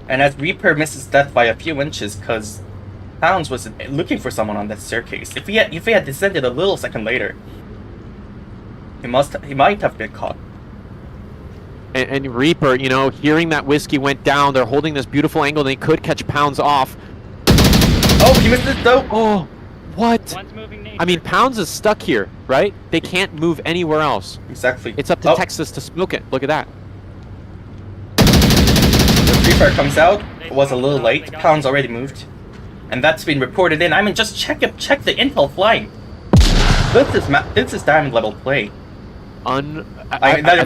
And as Reaper misses death by a few inches, because Pounds was looking for someone on that staircase. If he had descended a little second later, he might have been caught.
And Reaper, you know, hearing that Whiskey went down, they're holding this beautiful angle, they could catch Pounds off.
Oh, he missed it though!
Oh, what?
One's moving nature.
I mean, Pounds is stuck here, right? They can't move anywhere else.
Exactly.
It's up to Texas to smoke it. Look at that.
The Free Fire comes out. It was a little late. Pounds already moved. And that's been reported in. I mean, just check the intel flying. This is diamond level play.
At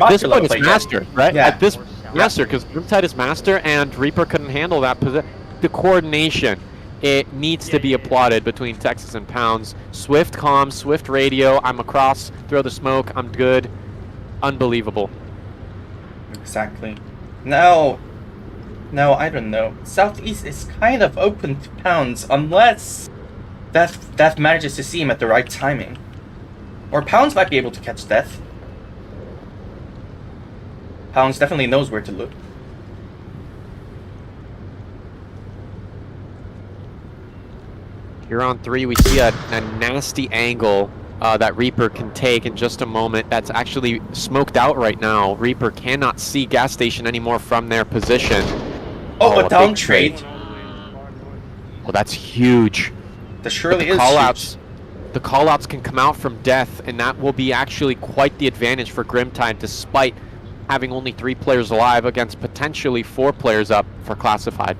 this point, it's master, right?
Yeah.
At this master, because Grimtide is master, and Reaper couldn't handle that position. The coordination, it needs to be applauded between Texas and Pounds. Swift comms, swift radio. I'm across. Throw the smoke. I'm good. Unbelievable.
Exactly. Now, I don't know. Southeast is kind of open to Pounds unless Death manages to see him at the right timing. Or Pounds might be able to catch Death. Pounds definitely knows where to look.
Here on 3, we see a nasty angle that Reaper can take in just a moment. That's actually smoked out right now. Reaper cannot see gas station anymore from their position.
Oh, a down trade.
Well, that's huge.
That surely is
huge.
The
The callouts can come out from Death, and that will be actually quite the advantage for Grimtide, despite having only 3 players alive against potentially 4 players up for Classified.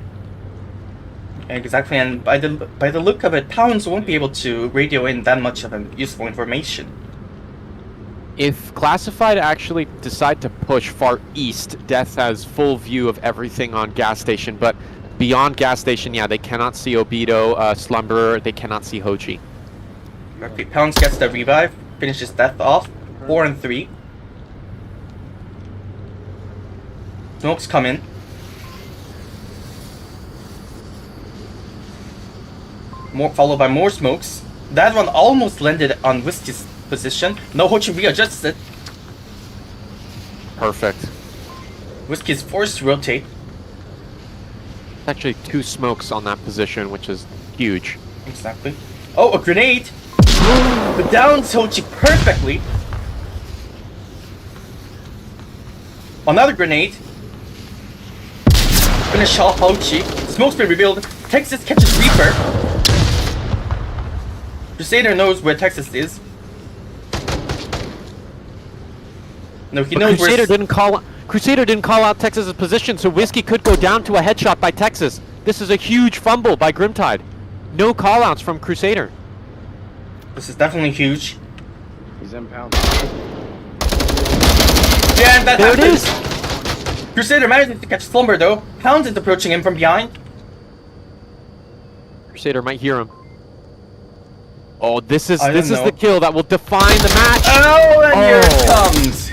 Exactly, and by the look of it, Pounds won't be able to radio in that much of useful information.
If Classified actually decide to push far east, Death has full view of everything on gas station, but beyond gas station, yeah, they cannot see Obido, Slumberer, they cannot see Hochi.
Okay, Pounds gets the revive, finishes Death off, 4 and 3. Smokes come in. Followed by more smokes. That one almost landed on Whiskey's position. No, Hochi readjusts it.
Perfect.
Whiskey is forced to rotate.
Actually 2 smokes on that position, which is huge.
Exactly. Oh, a grenade! But downs Hochi perfectly. Another grenade. Finish off Hochi. Smoke's been revealed. Texas catches Reaper. Crusader knows where Texas is. No, he knows
Crusader
where...
Crusader didn't call out Texas's position, so Whiskey could go down to a headshot by Texas. This is a huge fumble by Grimtide. No callouts from Crusader.
This is definitely huge.
He's impound.
Yeah, and that
There it
happens.
is!
Crusader manages to catch Slumber though. Pounds is approaching him from behind.
Crusader might hear him. Oh, this is
I don't know.
the kill that will define the match.
Oh, and here it
Oh.
comes.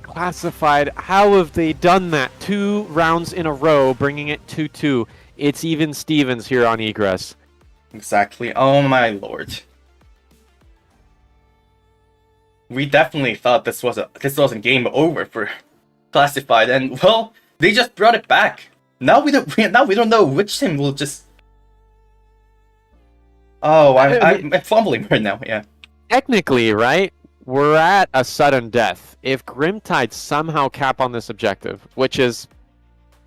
Classified. How have they done that? 2 rounds in a row, bringing it 2-2. It's even Stevens here on Egress.
Exactly. Oh my lord. We definitely thought this was a game over for Classified, and well, they just brought it back. Now we don't know which team will just. Oh, I'm fumbling right now. Yeah.
Technically, right? We're at a sudden death. If Grimtide somehow cap on this objective, which is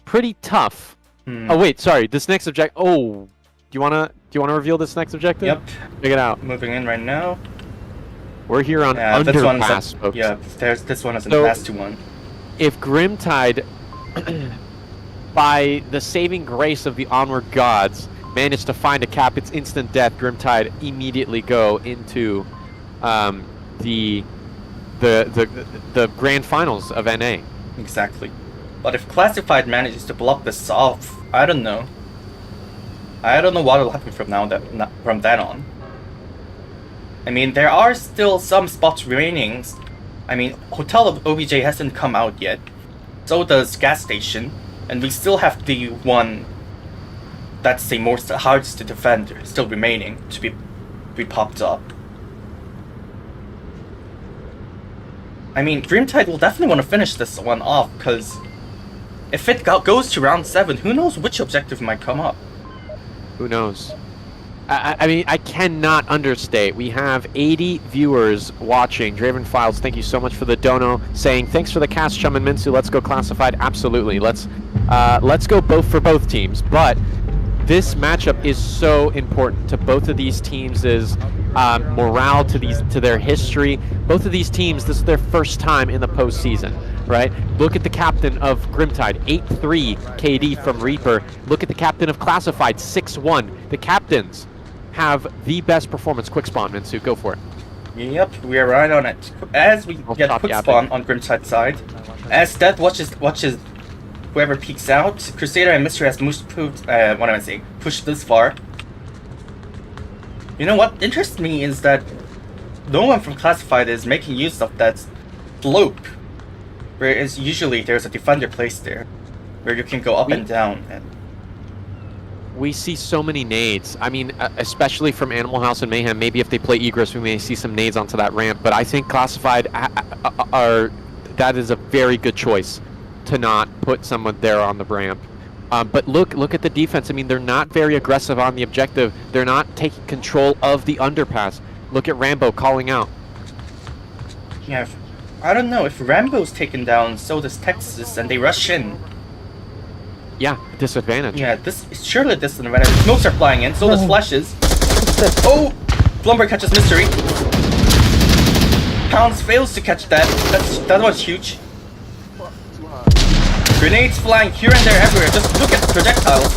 pretty tough. Oh wait, sorry. This next object. Oh, do you wanna reveal this next objective?
Yep.
Check it out.
Moving in right now.
We're here on
Yeah, this one's
underpass, folks.
yeah. This one is an
So-
pass to one.
If Grimtide, by the saving grace of the Onward gods, managed to find a cap, it's instant death. Grimtide immediately go into the grand finals of NA.
Exactly. But if Classified manages to block this off, I don't know. I don't know what will happen from then on. I mean, there are still some spots remaining. I mean, Hotel of OBJ hasn't come out yet. So does Gas Station. And we still have the one that's the most hardest to defend still remaining to be popped up. I mean, Grimtide will definitely want to finish this one off, because if it goes to round 7, who knows which objective might come up.
Who knows? I mean, I cannot understate. We have 80 viewers watching. Draven Files, thank you so much for the dono. Saying thanks for the cast, Chum and Minsu. Let's go Classified. Absolutely. Let's go both for both teams. But this matchup is so important to both of these teams' morale, to their history. Both of these teams, this is their first time in the postseason, right? Look at the captain of Grimtide, 8-3 KD from Reaper. Look at the captain of Classified, 6-1. The captains have the best performance. Quick spawn, Minsu, go for it.
Yep, we are right on it. As we get
stop
quick
yapping.
spawn on Grimtide side, as Death watches whoever peeks out, Crusader and Mystery has pushed this far. You know what interests me is that no one from Classified is making use of that slope, whereas usually there's a defender placed there, where you can go up and down. And
We see so many nades. I mean, especially from Animal House and Mayhem. Maybe if they play Egress, we may see some nades onto that ramp. But I think Classified that is a very good choice to not put someone there on the ramp. But look at the defense. I mean, they're not very aggressive on the objective. They're not taking control of the underpass. Look at Rambo calling out.
yeah, I don't know if Rambo's taken down, so does Texas, and they rush in.
Yeah, disadvantage.
Yeah, this is surely a disadvantage. Smokes are flying in, so does flashes. Oh! Flumber catches Mystery. Pounds fails to catch that. That was huge. Grenades flying here and there everywhere. Just look at the projectiles.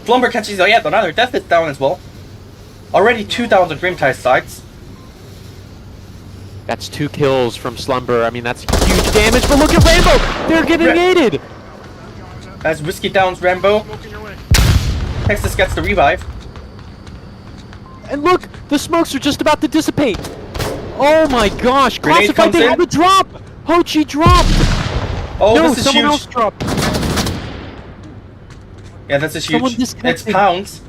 Flumber catches yet another. Death is down as well. Already 2 down on Grimtide sides.
That's 2 kills from Slumber. I mean, that's huge damage. But look at Rambo! They're getting aided!
As Whiskey downs Rambo. Texas gets the revive.
And look! The smokes are just about to dissipate! Oh my gosh!
Grenade
Classified,
comes
they
in.
have a drop! Hochi dropped!
Oh,
No,
this is
someone
huge.
else dropped!
Yeah, this is
Someone
huge. It's
disconnected.
Pounds.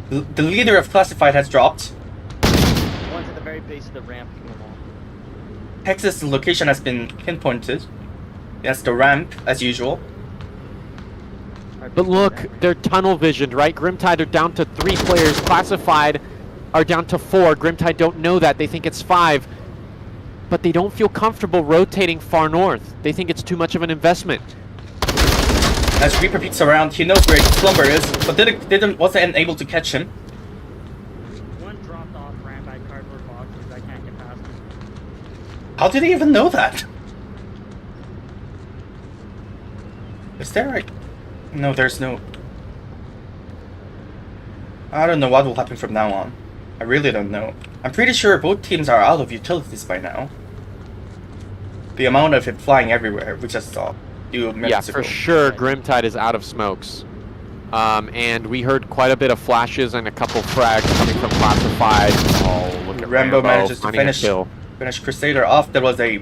The leader of Classified has dropped.
One's at the very base of the ramp.
Texas' location has been pinpointed. Yes, the ramp, as usual.
But look, they're tunnel visioned, right? Grimtide are down to 3 players. Classified are down to 4. Grimtide don't know that. They think it's 5. But they don't feel comfortable rotating far north. They think it's too much of an investment.
As Reaper peeks around, he knows where Slumber is, but wasn't able to catch him.
One dropped off ramp by cardboard boxes. I can't get past him.
How did he even know that? Is there a... No, there's no... I don't know what will happen from now on. I really don't know. I'm pretty sure both teams are out of utilities by now. The amount of it flying everywhere, we just saw.
Yeah, for sure, Grimtide is out of smokes. And we heard quite a bit of flashes and a couple frags coming from Classified. Oh, look at
Rambo manages to finish Crusader off. There was a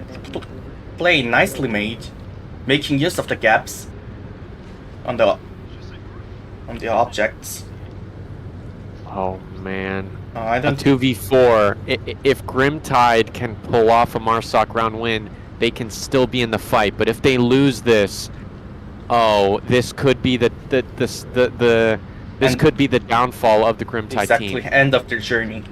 play nicely made, making use of the gaps on the objects.
Oh man.
I don't.
A 2v4. If Grimtide can pull off a Marsoc round win, they can still be in the fight. But if they lose this, oh, this could be the could be the downfall of the Grimtide team.
Exactly, end of their journey.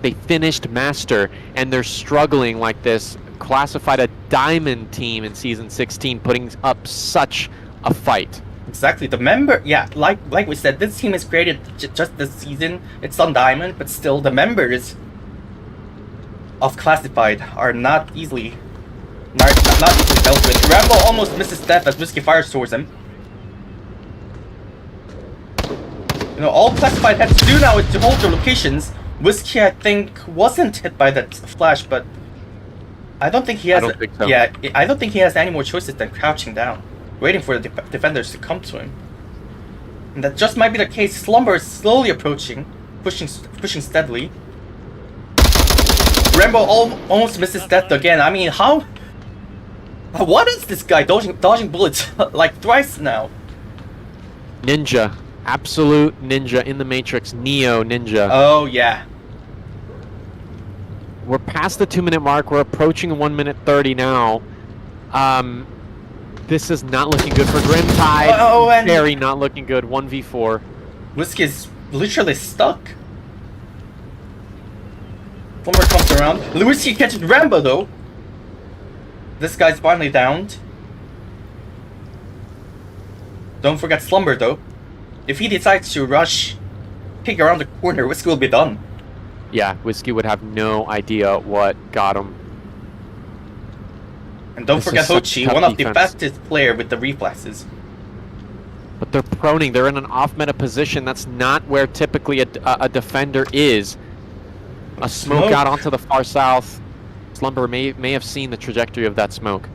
They finished Master, and they're struggling like this. Classified a Diamond team in Season 16, putting up such a fight.
Exactly, the member, yeah, like we said, this team is created just this season. It's on Diamond, but still the members of Classified are not easily dealt with. Rambo almost misses death as Whiskey fires towards him. You know, all Classified has to do now is to hold their locations. Whiskey, I think, wasn't hit by that flash, but I don't think he has.
I don't think so.
Yeah, I don't think he has any more choices than crouching down, waiting for the defenders to come to him. And that just might be the case. Slumber is slowly approaching, pushing steadily. Rambo almost misses death again. I mean, how? What is this guy dodging bullets like thrice now?
Ninja. Absolute ninja in the Matrix. Neo ninja.
Oh, yeah.
We're past the 2-minute mark. We're approaching 1 minute 30 now. This is not looking good for Grimtide.
Oh, and
very not looking good. 1v4.
Whiskey is literally stuck. Slumber comes around. Whiskey catches Rambo though. This guy's finally downed. Don't forget Slumber though. If he decides to rush, kick around the corner, Whiskey will be done.
Yeah, Whiskey would have no idea what got him.
And don't forget Hochi, one of the fastest player with the reflexes.
But they're proning. They're in an off-meta position. That's not where typically a defender is. A smoke out onto the far south. Slumber may have seen the trajectory of that smoke.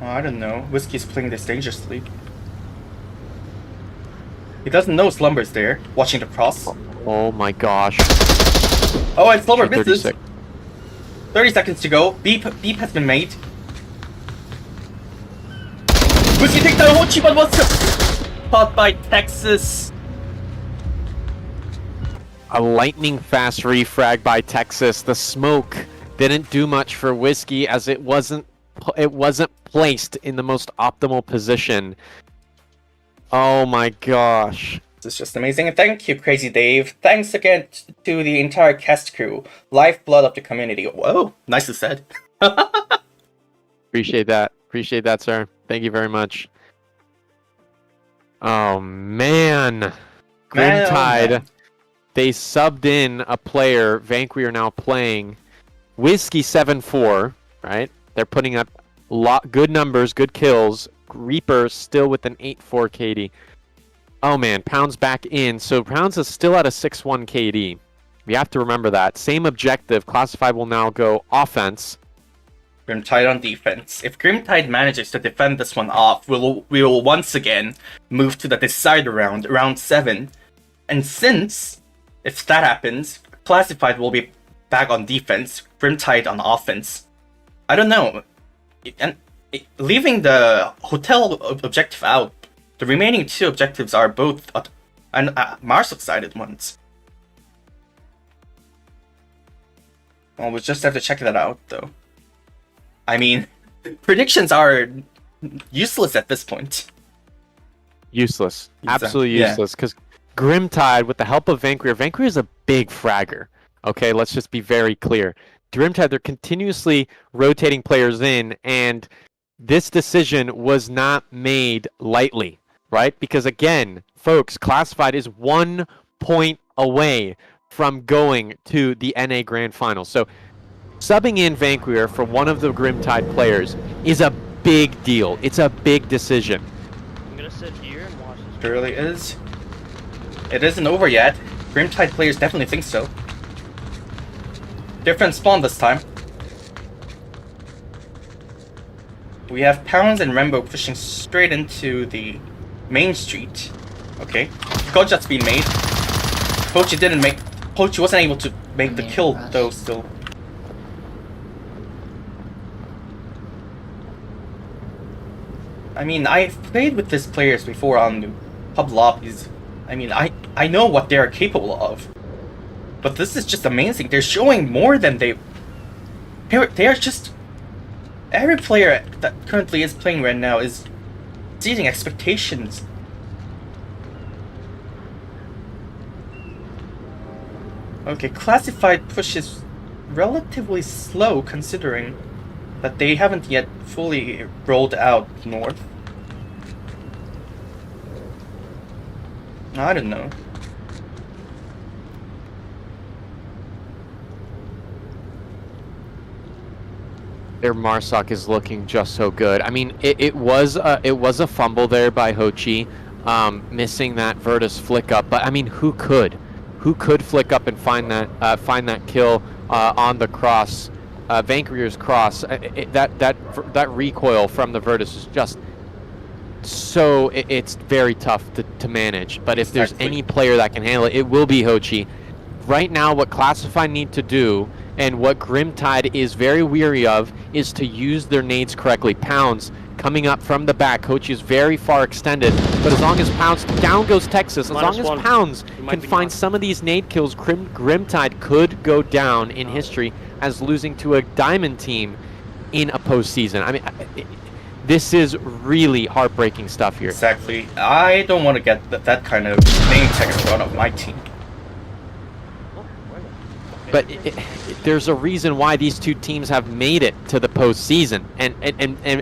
Oh, I don't know. Whiskey's playing this dangerously. He doesn't know Slumber's there, watching the cross.
Oh my gosh.
Oh, and Slumber misses. 30 seconds to go. Beep has been made. Whiskey takes down Hochi, but was caught by Texas.
A lightning fast refrag by Texas. The smoke didn't do much for Whiskey as it wasn't placed in the most optimal position. Oh my gosh.
This is just amazing. And thank you, Crazy Dave. Thanks again to the entire cast crew. Lifeblood of the community. Whoa, nicely said.
Appreciate that. Appreciate that, sir. Thank you very much. Oh man. Grimtide. They subbed in a player. Vanquir are now playing. Whiskey 7-4, right? They're putting up good numbers, good kills. Reaper still with an 8-4 KD. Oh man, Pound's back in. So Pounds is still at a 6-1 KD. We have to remember that. Same objective. Classified will now go offense.
Grimtide on defense. If Grimtide manages to defend this one off, we will once again move to the decider round, round 7. And if that happens, Classified will be back on defense, Grimtide on offense. I don't know. Leaving the hotel objective out, the remaining 2 objectives are both Marsoc-sided ones. Well, we'll just have to check that out, though. I mean, predictions are useless at this point.
Useless. Absolutely useless. Because Grimtide, with the help of Vanquir is a big fragger. Okay, let's just be very clear. Grimtide, they're continuously rotating players in, and this decision was not made lightly, right? Because again, folks, Classified is 1 point away from going to the NA Grand Final. So subbing in Vanquir for one of the Grimtide players is a big deal. It's a big decision.
I'm gonna sit here and watch this.
It really is. It isn't over yet. Grimtide players definitely think so. Different spawn this time. We have Pounds and Rambo pushing straight into the main street. Okay. Gunshots being made. Pochi wasn't able to make the kill though still. I mean, I've played with these players before on the pub lobbies. I mean, I know what they are capable of. But this is just amazing. They're showing more than they are just... Every player that currently is playing right now is exceeding expectations. Okay, Classified push is relatively slow considering that they haven't yet fully rolled out north. I don't know.
Their Marsoc is looking just so good. I mean, it was a fumble there by Hochi, missing that Virtus flick up. But I mean, who could flick up and find that kill on the cross, Vanquier's cross? That recoil from the Virtus is just so it's very tough to manage. But if there's any player that can handle it, it will be Hochi. Right now, what Classified need to do, and what Grimtide is very weary of, is to use their nades correctly. Pounds coming up from the back. Hochi is very far extended, but as long as Pounds, down goes Texas. As long as Pounds can find some of these nade kills, Grimtide could go down in history as losing to a Diamond team in a postseason. I mean, this is really heartbreaking stuff here.
Exactly. I don't want to get that kind of name tag in front of my team.
But there's a reason why these two teams have made it to the postseason and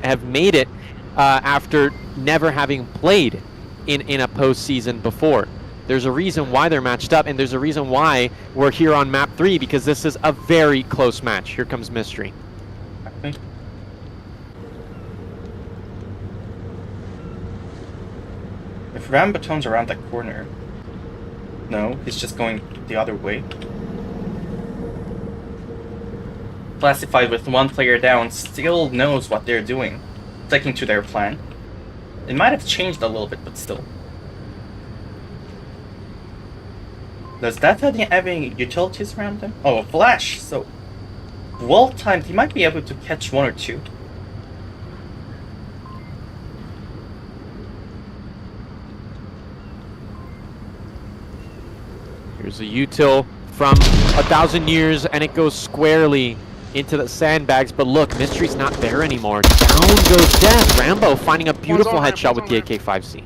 have made it after never having played in a postseason before. There's a reason why they're matched up, and there's a reason why we're here on map 3, because this is a very close match. Here comes Mystery.
Okay. If Rambo turns around that corner... No, he's just going the other way. Classified with one player down still knows what they're doing, sticking to their plan. It might have changed a little bit, but still. Does that have any utilities around them? Oh, a flash! So, well timed, he might be able to catch one or two.
Here's a util from 1,000 years, and it goes squarely into the sandbags, but look, Mystery's not there anymore. Down goes Death. Rambo finding a beautiful headshot with the AK-5C.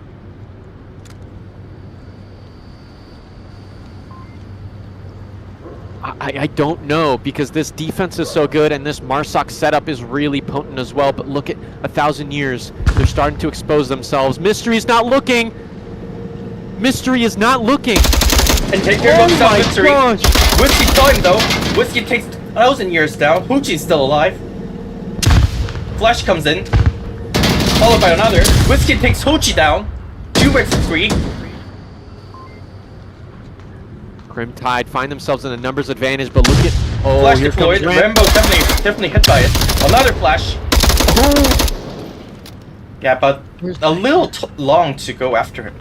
I don't know, because this defense is so good and this Marsoc setup is really potent as well, but look at 1,000 years. They're starting to expose themselves. Mystery's not looking! Mystery is not looking!
And here goes down Mystery. Whiskey saw him though. Whiskey takes 1,000 years down. Hoochie's still alive. Flash comes in, followed by another. Whiskey takes Hoochie down. 2 versus 3.
Grimtide find themselves in a numbers advantage, but look at
Flash deployed. Rambo definitely hit by it. Another flash.
Oh.
Yeah, but a little long to go after him.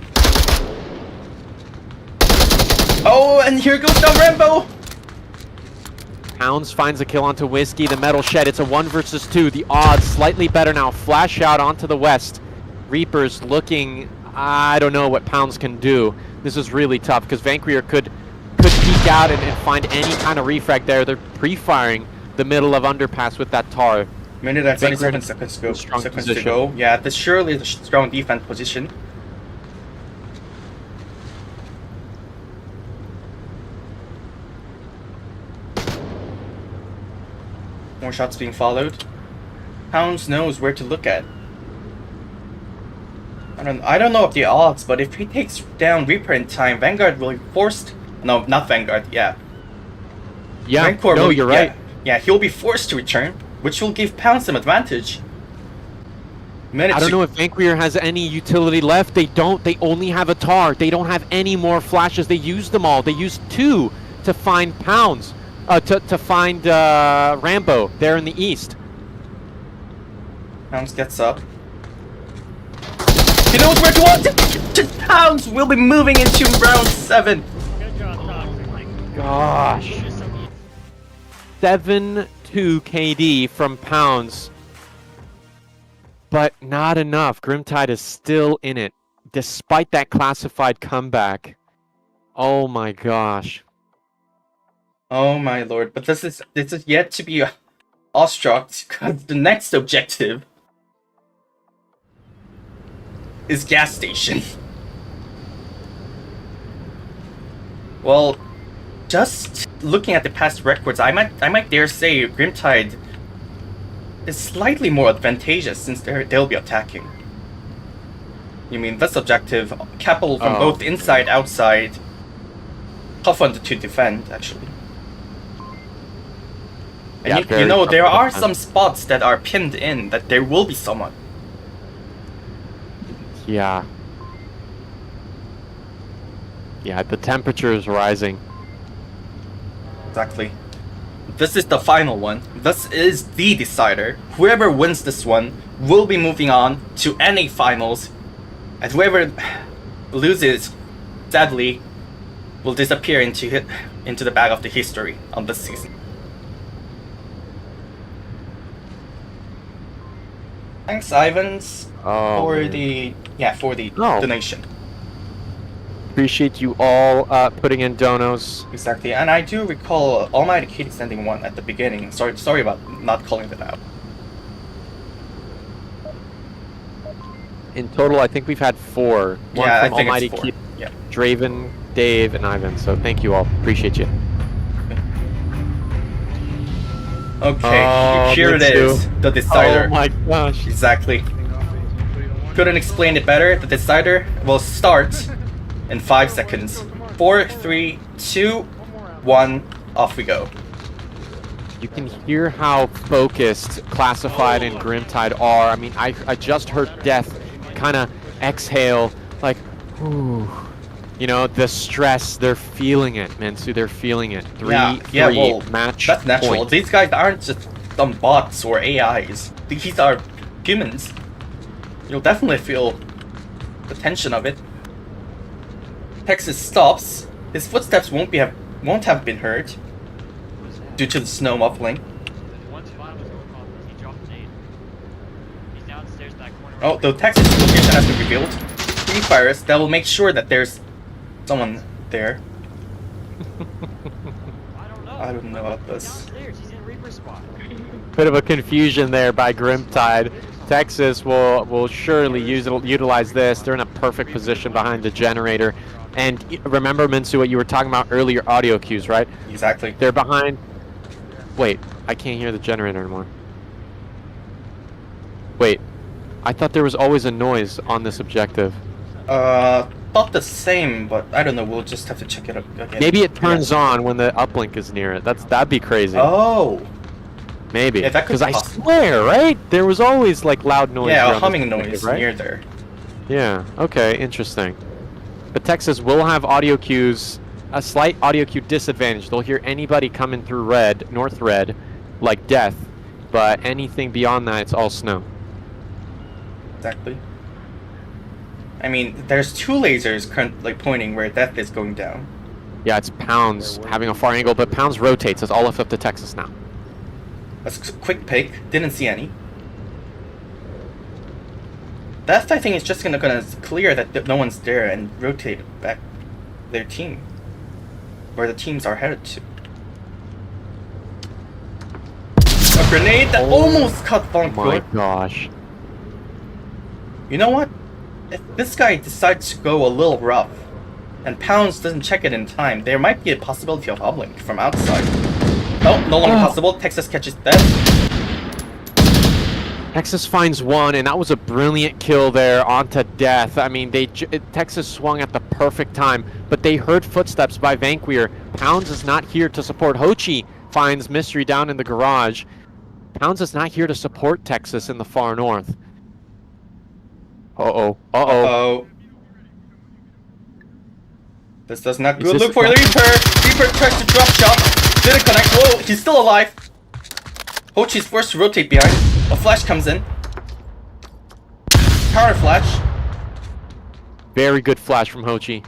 Oh, and here goes the Rambo.
Pounds finds a kill onto Whiskey. The metal shed. It's a 1 versus 2. The odds slightly better now. Flash out onto the west. Reapers looking. I don't know what Pounds can do. This is really tough because Vanquier could peek out and find any kind of refrag there. They're pre-firing the middle of underpass with that tar.
Minute and 27 seconds to go. Yeah, this surely is a strong defense position. More shots being followed. Pounds knows where to look at. I don't know of the odds, but if he takes down Reaper in time, Vanguard will be forced. No, not Vanguard. Yeah.
Yeah. No, you're right.
Yeah, he'll be forced to return, which will give Pounds some advantage.
I don't know if Vanquier has any utility left. They don't. They only have a tar. They don't have any more flashes. They used them all. They used 2 to find Pounds. To find Rambo there in the east.
Pounds gets up. He knows where to want. Pounds will be moving into round 7.
Good job, Toxic.
Gosh. 7-2 KD from Pounds. But not enough. Grimtide is still in it, despite that classified comeback. Oh my gosh.
Oh my lord! But this is yet to be awestruck because the next objective is gas station. Well, just looking at the past records, I might dare say Grimtide is slightly more advantageous since they'll be attacking. You mean this objective, capital from both inside, outside, tough one to defend actually. And
Yeah,
you know, there are
defend.
some spots that are pinned in that there will be someone.
Yeah. Yeah, the temperature is rising.
Exactly. This is the final one. This is the decider. Whoever wins this one will be moving on to NA finals, and whoever loses, sadly, will disappear into the bag of the history on this season. Thanks, Ivans, for the donation.
Appreciate you all putting in donos.
Exactly, and I do recall Almighty Kitty sending one at the beginning. Sorry about not calling that out.
In total, I think we've had 4. One
Yeah, I
from
think
Almighty
it's 4.
Keep,
Yeah.
Draven, Dave, and Ivan. So thank you all. Appreciate you.
Okay, here it is, the decider.
Oh my gosh.
Exactly. Couldn't explain it better. The decider will start in 5 seconds. 4, 3, 2, 1, off we go.
You can hear how focused Classified and Grimtide are. I mean, I just heard Death kind of exhale, like, whew. You know, the stress, they're feeling it, Mensu, they're feeling it. 3-3
well,
match
that's natural.
point.
These guys aren't just some bots or AIs. These are humans. You'll definitely feel the tension of it. Texas stops. His footsteps won't have been heard due to the snow muffling.
Once Vaughn was going off, he dropped a nade. He's downstairs back corner.
Oh, the Texas location has been revealed. 3 fires that will make sure that there's someone there. I don't know about this.
Downstairs, he's in Reaper spot.
Bit of a confusion there by Grimtide. Texas will surely utilize this. They're in a perfect position behind the generator. And remember, Minsu, what you were talking about earlier, audio cues, right?
Exactly.
They're behind... Wait, I can't hear the generator anymore. Wait, I thought there was always a noise on this objective.
About the same, but I don't know. We'll just have to check it out again.
Maybe it turns on when the uplink is near it. That'd be crazy.
Oh.
Maybe.
Yeah, that could
because
be
I
possible.
swear, right? There was always like loud noise.
Yeah, a
around
humming
this
noise
right?
near there.
Yeah. Okay. Interesting. But Texas will have audio cues, a slight audio cue disadvantage. They'll hear anybody coming through red, north red, like Death, but anything beyond that, it's all snow.
Exactly. I mean, there's 2 lasers currently pointing where Death is going down.
Yeah, it's Pounds having a far angle, but Pounds rotates. It's all left up to Texas now.
That's a quick pick. Didn't see any. Death, I think, is just gonna clear that no one's there and rotate back their team, where the teams are headed to. A grenade that almost cut Funk
Oh my
good.
gosh.
You know what? If this guy decides to go a little rough, and Pounds doesn't check it in time, there might be a possibility of uplink from outside. Oh, no longer possible. Texas catches Death.
Texas finds one, and that was a brilliant kill there onto Death. I mean, Texas swung at the perfect time, but they heard footsteps by Vanquier. Pounds is not here to support. Hochi finds Mystery down in the garage. Pounds is not here to support Texas in the far north. Uh-oh.
Uh-oh. This does not
Is
good
this
look for
a-
the Reaper. Reaper tries to drop shot. Didn't connect. Whoa, he's still alive. Hochi's forced to rotate behind. A flash comes in. Counter flash.
Very good flash from Hochi.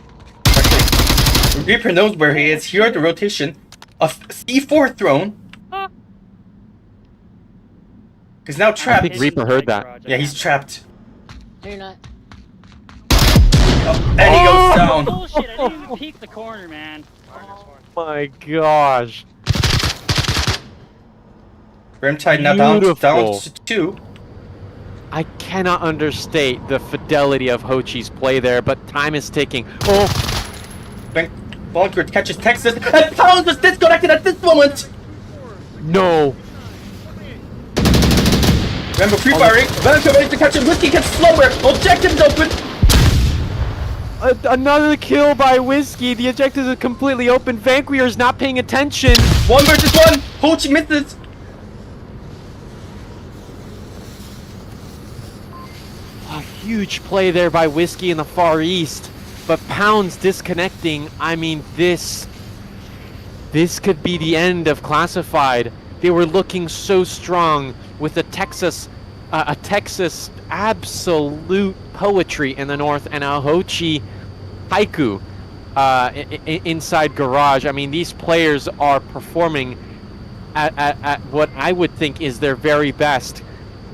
Actually, Reaper knows where he is. Here at the rotation. A C4 thrown. He's now
I
trapped.
think Reaper heard that.
Yeah, he's trapped.
No, you're not.
Oh, and he goes down.
Bullshit, I didn't even peek the corner, man.
My gosh.
Grimtide now down
Beautiful.
to 2.
I cannot understate the fidelity of Hochi's play there, but time is ticking. Oh,
Bunker catches Texas, and Pounds was disconnected at this moment!
no.
Remember pre-firing, Bunker ready to catch him, Whiskey gets slower, objectives open!
Another kill by Whiskey. The objectives are completely open. Vanquier is not paying attention.
1 versus 1, Hochi misses!
A huge play there by Whiskey in the far east. But Pounds disconnecting. I mean, this could be the end of Classified. They were looking so strong with a Texas absolute poetry in the north, and a Hochi haiku inside Garage. I mean, these players are performing at what I would think is their very best.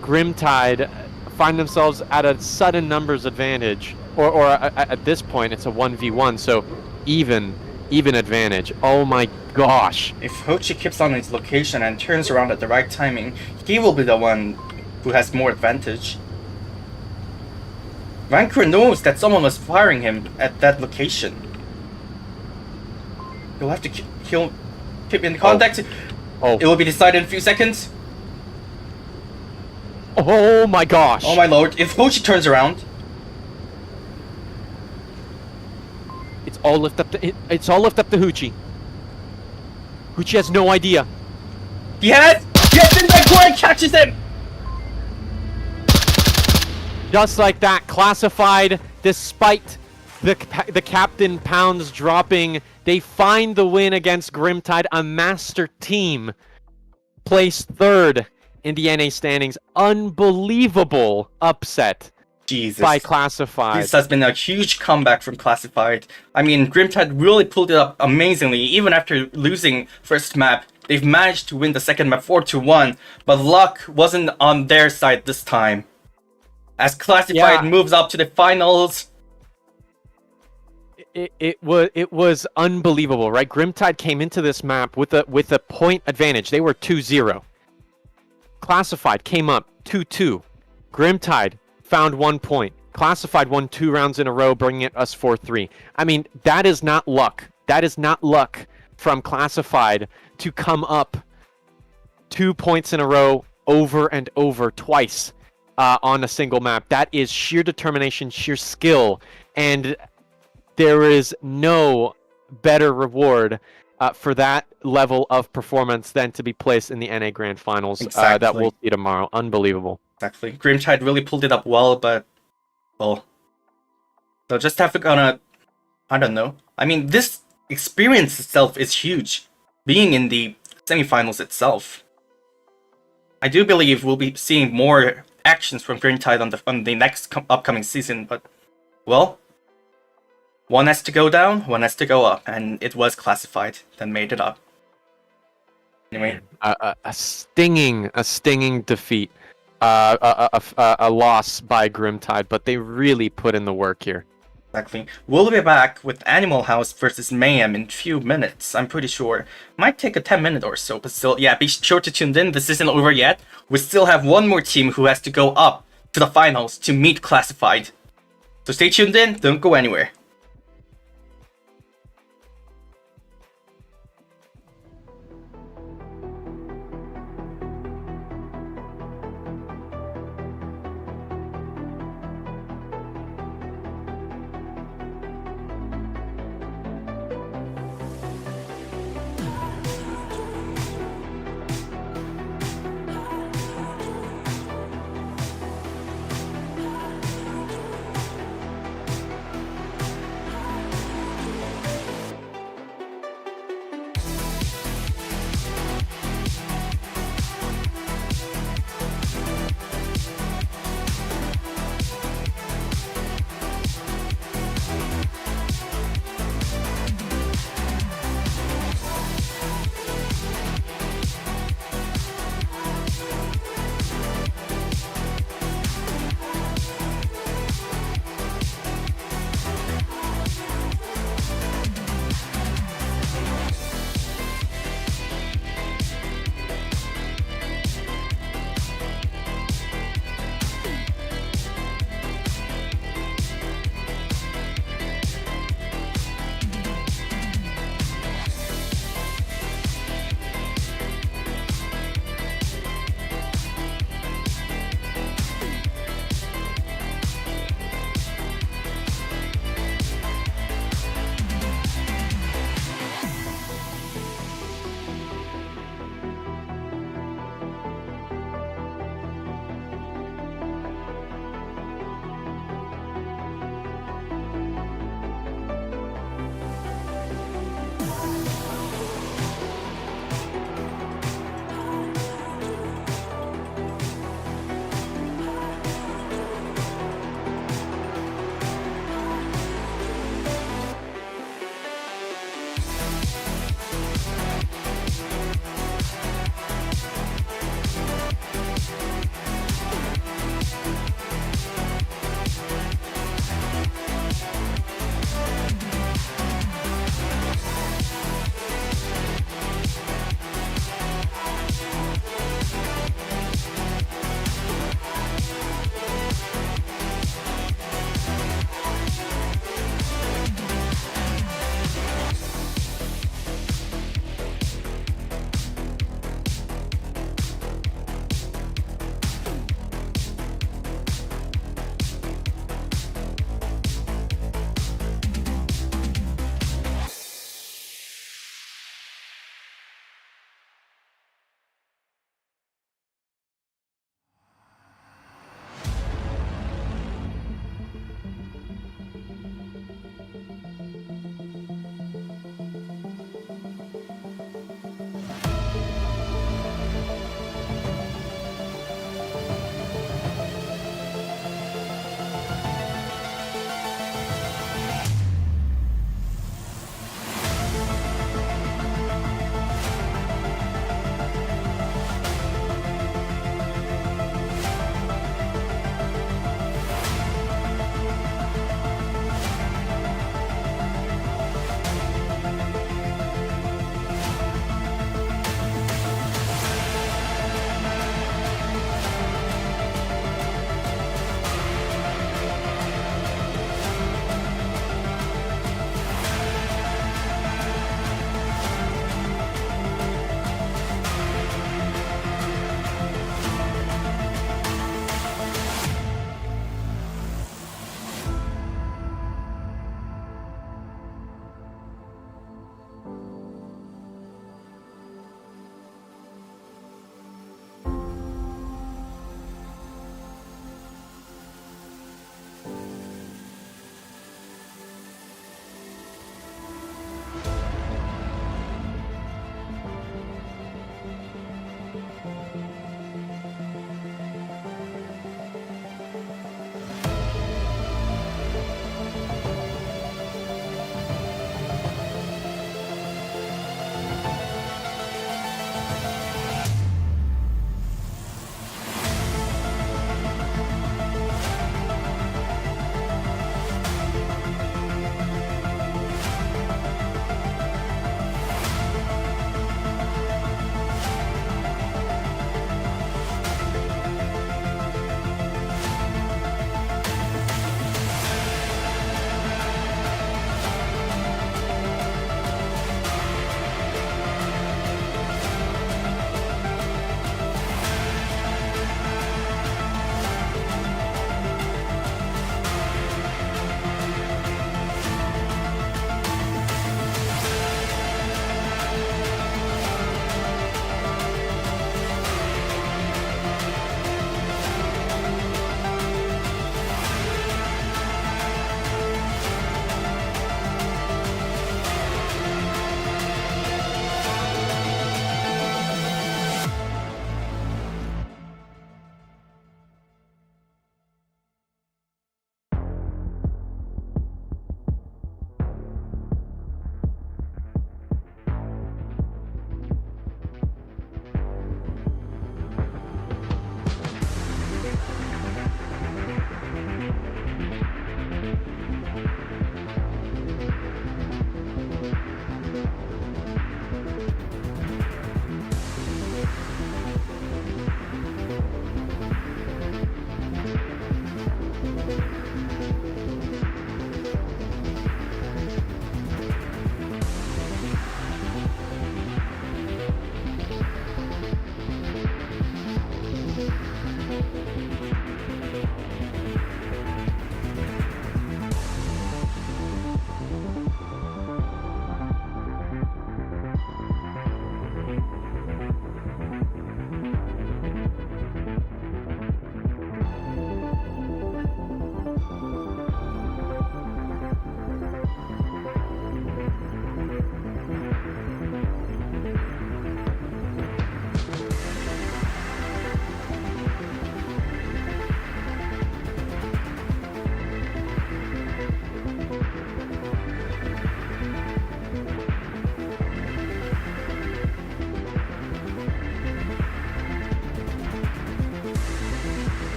Grimtide find themselves at a sudden numbers advantage, or at this point it's a 1v1, so even advantage. Oh my gosh.
If Hochi keeps on his location and turns around at the right timing, he will be the one who has more advantage. Vanquier knows that someone was firing him at that location. He'll have to keep in contact.
Oh.
It will be decided in a few seconds.
Oh my gosh.
Oh my lord, if Hochi turns around.
It's all left up to Hoochie. Hoochie has no idea.
Yes, in that corner, catches him!
Just like that, Classified, despite the captain Pounds dropping, they find the win against Grimtide, a master team, placed 3rd in the NA standings. Unbelievable upset
Jesus.
by Classified.
This has been a huge comeback from Classified. I mean, Grimtide really pulled it up amazingly. Even after losing first map, they've managed to win the second map 4-1, but luck wasn't on their side this time. As Classified moves up to the finals.
It was unbelievable, right? Grimtide came into this map with a point advantage. They were 2-0. Classified came up 2-2. Grimtide found 1 point. Classified won 2 rounds in a row, bringing it us 4-3. I mean, that is not luck. That is not luck from Classified to come up 2 points in a row over and over twice on a single map. That is sheer determination, sheer skill, and there is no better reward for that level of performance than to be placed in the NA Grand Finals.
Exactly.
That we'll see tomorrow. Unbelievable.
Exactly. Grimtide really pulled it up well, but, well, they'll just have to I don't know. I mean, this experience itself is huge. Being in the semifinals itself. I do believe we'll be seeing more actions from Grimtide on the next upcoming season, but, well, one has to go down, one has to go up, and it was Classified that made it up. Anyway.
A stinging defeat. A loss by Grimtide, but they really put in the work here.
Exactly. We'll be back with Animal House versus Mayhem in a few minutes, I'm pretty sure. Might take a 10-minute or so, but still, yeah, be sure to tune in. This isn't over yet. We still have one more team who has to go up to the finals to meet Classified. So stay tuned in, don't go anywhere.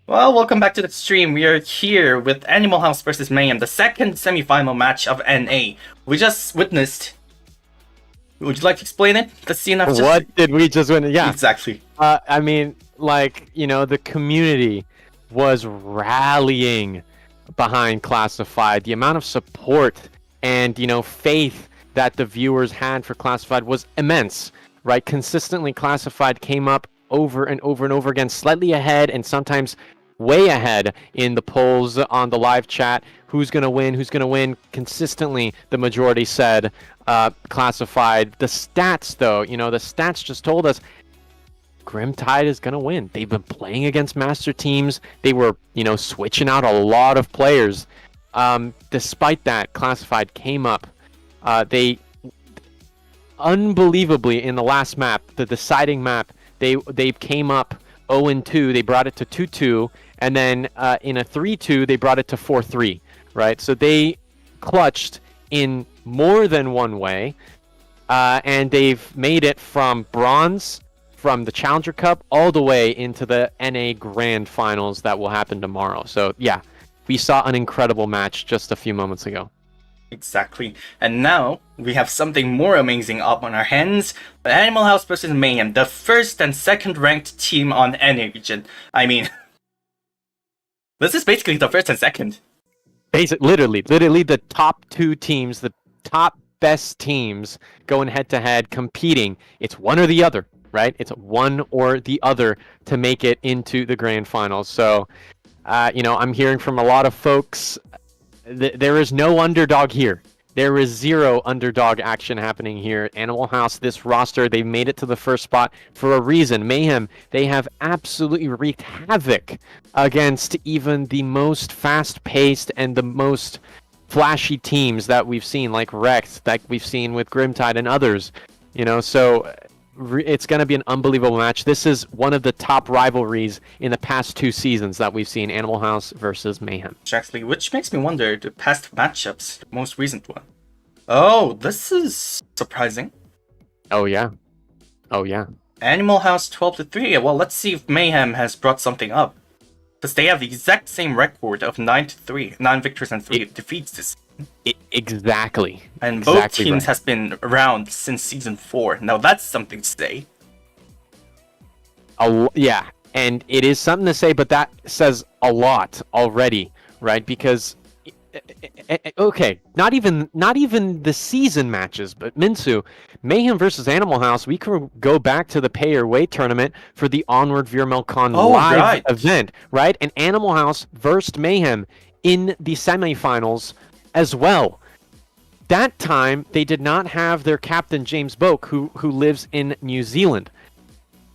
Well, welcome back to the stream. We are here with Animal House versus Mayhem, the second semifinal match of NA. We just witnessed. Would you like to explain it? The scene of just...
What did we just win? Yeah,
exactly.
I mean, like, you know, the community was rallying behind Classified. The amount of support and, you know, faith that the viewers had for Classified was immense, right? Consistently, Classified came up over and over and over again, slightly ahead and sometimes way ahead in the polls on the live chat. Who's going to win? Who's going to win? Consistently, the majority said Classified. The stats, though, you know, the stats just told us Grimtide is going to win. They've been playing against master teams. They were, you know, switching out a lot of players. Despite that, Classified came up. They unbelievably in the last map, the deciding map, they came up 0-2. They brought it to 2-2, and then in a 3-2 they brought it to 4-3. Right, so they clutched in more than one way, and they've made it from bronze, from the Challenger Cup, all the way into the NA Grand Finals that will happen tomorrow. So yeah, we saw an incredible match just a few moments ago.
Exactly. And now we have something more amazing up on our hands. The Animal House versus Mayhem, the first and second ranked team on NA region. I mean, this is basically the first and second.
Literally the top two teams, the top best teams going head to head, competing. It's one or the other, right? It's one or the other to make it into the grand finals. So, you know, I'm hearing from a lot of folks, there is no underdog here. There is zero underdog action happening here. Animal House, this roster, they've made it to the first spot for a reason. Mayhem, they have absolutely wreaked havoc against even the most fast-paced and the most flashy teams that we've seen, like Rex, that we've seen with Grimtide and others. You know, so it's going to be an unbelievable match. This is one of the top rivalries in the past 2 seasons that we've seen, Animal House versus Mayhem.
Exactly, which makes me wonder the past matchups, the most recent one. Oh, this is surprising.
Oh yeah. Oh yeah.
Animal House 12-3. Well, let's see if Mayhem has brought something up. Because they have the exact same record of 9-3, 9 victories and 3 defeats this.
Exactly.
And both teams has been around since season 4. Now that's something to say.
Yeah, and it is something to say, but that says a lot already, right? Because okay, not even the season matches, but Minsu, Mayhem versus Animal House, we could go back to the pay or way tournament for the Onward VRML Con live event, right? And Animal House versed Mayhem in the semifinals as well. That time, they did not have their captain, James Boak, who lives in New Zealand.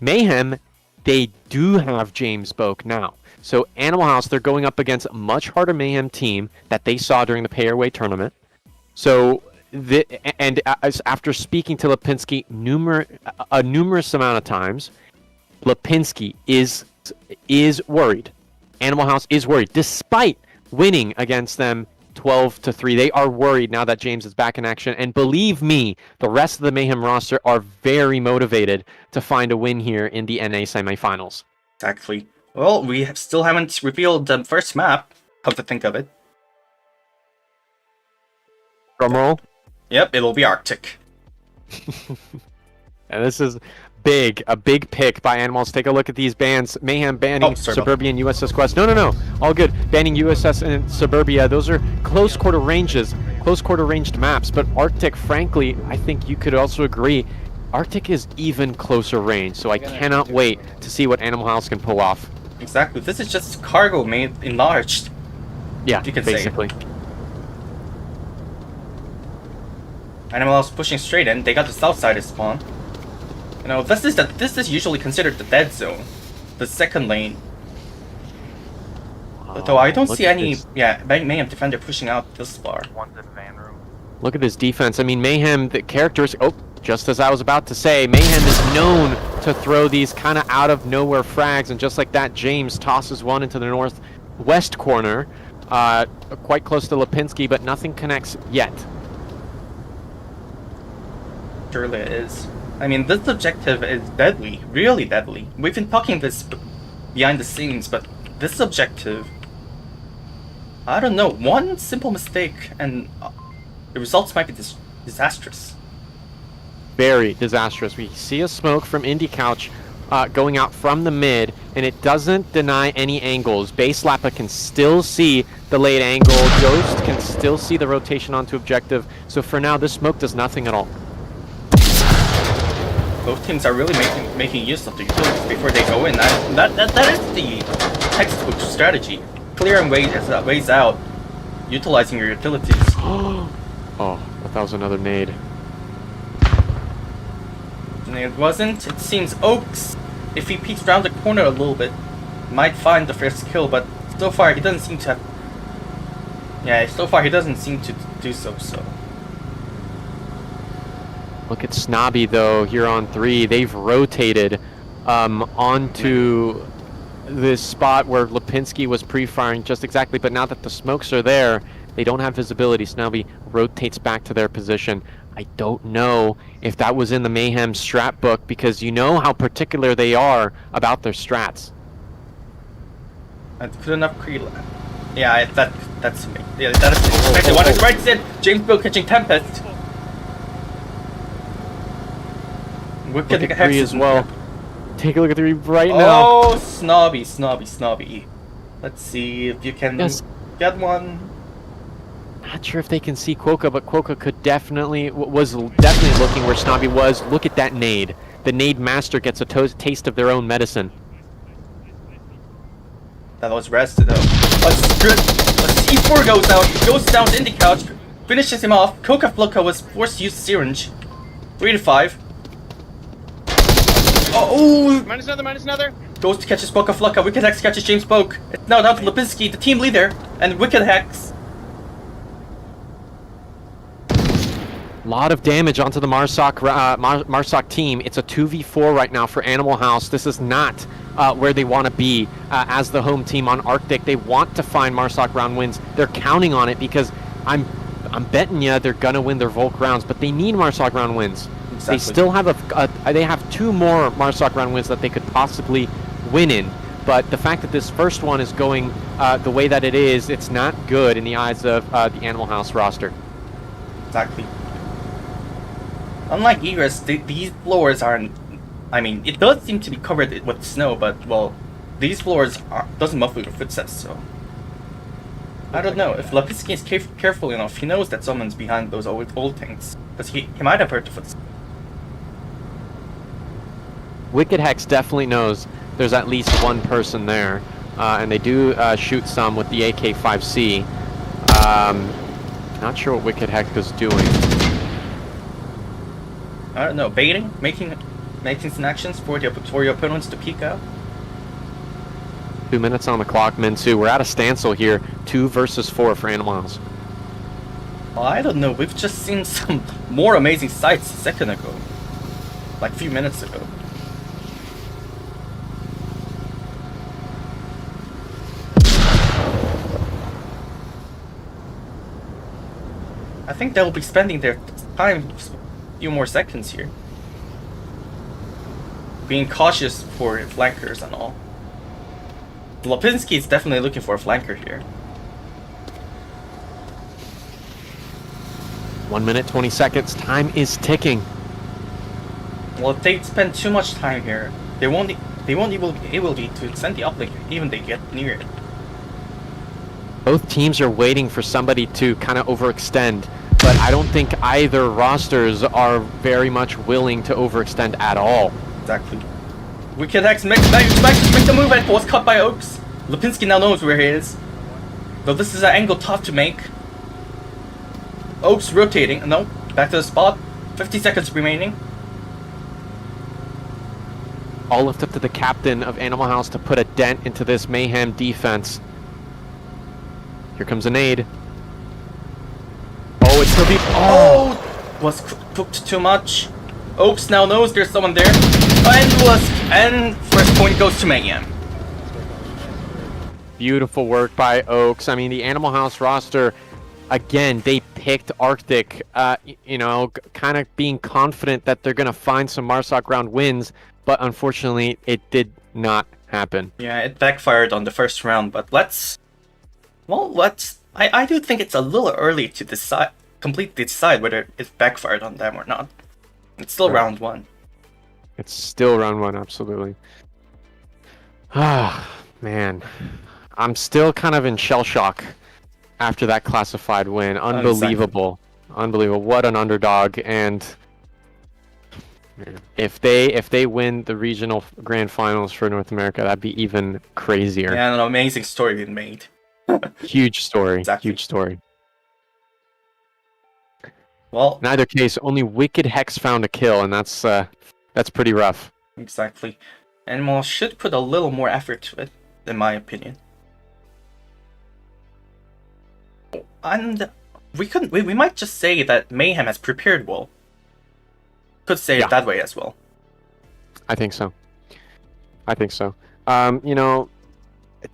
Mayhem, they do have James Boak now. So Animal House, they're going up against a much harder Mayhem team that they saw during the pay-or-way tournament. So, after speaking to Lipinski a numerous amount of times, Lipinski is worried. Animal House is worried, despite winning against them 12-3. They are worried now that James is back in action, and believe me, the rest of the Mayhem roster are very motivated to find a win here in the NA semifinals.
Exactly. Well, we still haven't revealed the first map. Come to think of it.
Drumroll.
Yep, it'll be Arctic.
And this is a big pick by Animals. Take a look at these bans. Mayhem banning Suburbia and USS Quest. No. All good. Banning USS and Suburbia. Those are close quarter ranged maps. But Arctic, frankly, I think you could also agree, Arctic is even closer range. So I cannot wait to see what Animal House can pull off.
Exactly. This is just cargo made enlarged.
Yeah,
you can
basically.
Say. Animal House pushing straight in. They got the south side of spawn. You know, this is usually considered the dead zone, the second lane. Though I don't see any, Mayhem defender pushing out this far.
Look at this defense. I mean, Mayhem, the characters. Oh, just as I was about to say, Mayhem is known to throw these kind of out of nowhere frags, and just like that, James tosses one into the northwest corner, quite close to Lipinski, but nothing connects yet.
Surely it is. I mean, this objective is deadly, really deadly. We've been talking this behind the scenes, but this objective, I don't know, one simple mistake and the results might be disastrous.
Very disastrous. We see a smoke from Indie Couch going out from the mid, and it doesn't deny any angles. Base Lappa can still see the late angle. Ghost can still see the rotation onto objective. So for now, this smoke does nothing at all.
Both teams are really making use of the utilities before they go in. That is the textbook strategy. Clearing ways out, utilizing your utilities.
Oh, that was another nade.
And it wasn't. It seems Oaks, if he peeks around the corner a little bit, might find the first kill, but so far he doesn't seem to have... Yeah, so far he doesn't seem to do so.
Look at Snobby though here on 3. They've rotated onto this spot where Lipinski was pre-firing just exactly, but now that the smokes are there, they don't have visibility. Snobby rotates back to their position. I don't know if that was in the Mayhem strat book, because you know how particular they are about their strats.
That's good enough creed. Yeah, that's me. Yeah, that is expected. What is right said, James Bill catching Tempest.
Look at 3 as well. Take a look at 3 right now.
Oh, snobby. Let's see if you can get one.
Not sure if they can see Quokka, but Quokka could was definitely looking where Snobby was. Look at that nade. The nade master gets a taste of their own medicine.
That was rested though. C4 goes out, goes down to Indie Couch, finishes him off. Coca Flocka was forced to use syringe. 3 to 5. Oh!
Minus another.
Goes to catches Coca Flocka. Wicked Hex catches James Boak. It's now down to Lipinski, the team leader, and Wicked Hex.
Lot of damage onto the Marsoc team. It's a 2v4 right now for Animal House. This is not where they want to be as the home team on Arctic. They want to find Marsoc round wins. They're counting on it because I'm betting you they're gonna win their Volk rounds, but they need Marsoc round wins. Exactly. They still have they have 2 more Marsoc round wins that they could possibly win in. But the fact that this first one is going the way that it is, it's not good in the eyes of the Animal House roster.
Exactly. Unlike Egress, these floors aren't... I mean, it does seem to be covered with snow, but, well, these floors doesn't muffle your footsteps, so... I don't know. If Lipinski is careful enough, he knows that someone's behind those old tanks. Because he might have heard the footsteps.
Wicked Hex definitely knows there's at least one person there. And they do shoot some with the AK-5C. Not sure what Wicked Hex is doing.
I don't know, baiting? Making some actions for your opponents to peek out?
2 minutes on the clock, Minsu. We're at a standstill here. 2 versus 4 for Animal House.
Well, I don't know, we've just seen some more amazing sights a second ago. Like a few minutes ago. I think they'll be spending their time few more seconds here. Being cautious for flankers and all. Lipinski is definitely looking for a flanker here.
1 minute, 20 seconds. Time is ticking.
Well, if they spend too much time here, they won't be able to send the uplink even they get near it.
Both teams are waiting for somebody to kind of overextend. But I don't think either rosters are very much willing to overextend at all.
Exactly. Wicked Hex makes the move and was cut by Oaks. Lipinski now knows where he is. Though this is an angle tough to make. Oaks rotating. No, back to the spot. 50 seconds remaining.
All left up to the captain of Animal House to put a dent into this Mayhem defense. Here comes a nade. Oh, it's still deep.
Oh! Was cooked too much. Oaks now knows there's someone there. And first point goes to Mayhem.
Beautiful work by Oaks. I mean, the Animal House roster, again, they picked Arctic, you know, kind of being confident that they're going to find some Marsoc round wins, but unfortunately, it did not happen.
Yeah, it backfired on the first round, but let's. I do think it's a little early to completely decide whether it backfired on them or not. It's still
Right.
round 1.
It's still round 1, absolutely. Ah, man. I'm still kind of in shell shock after that classified win. Unbelievable. Unbelievable. What an underdog. And if they win the regional grand finals for North America, that'd be even crazier.
Yeah, an amazing story being made.
Huge story.
Exactly.
Huge story.
Well,
In either case, only Wicked Hex found a kill, and that's pretty rough.
exactly. Animal should put a little more effort to it, in my opinion. And we might just say that Mayhem has prepared well. Could say
Yeah.
it that way as well.
I think so. You know,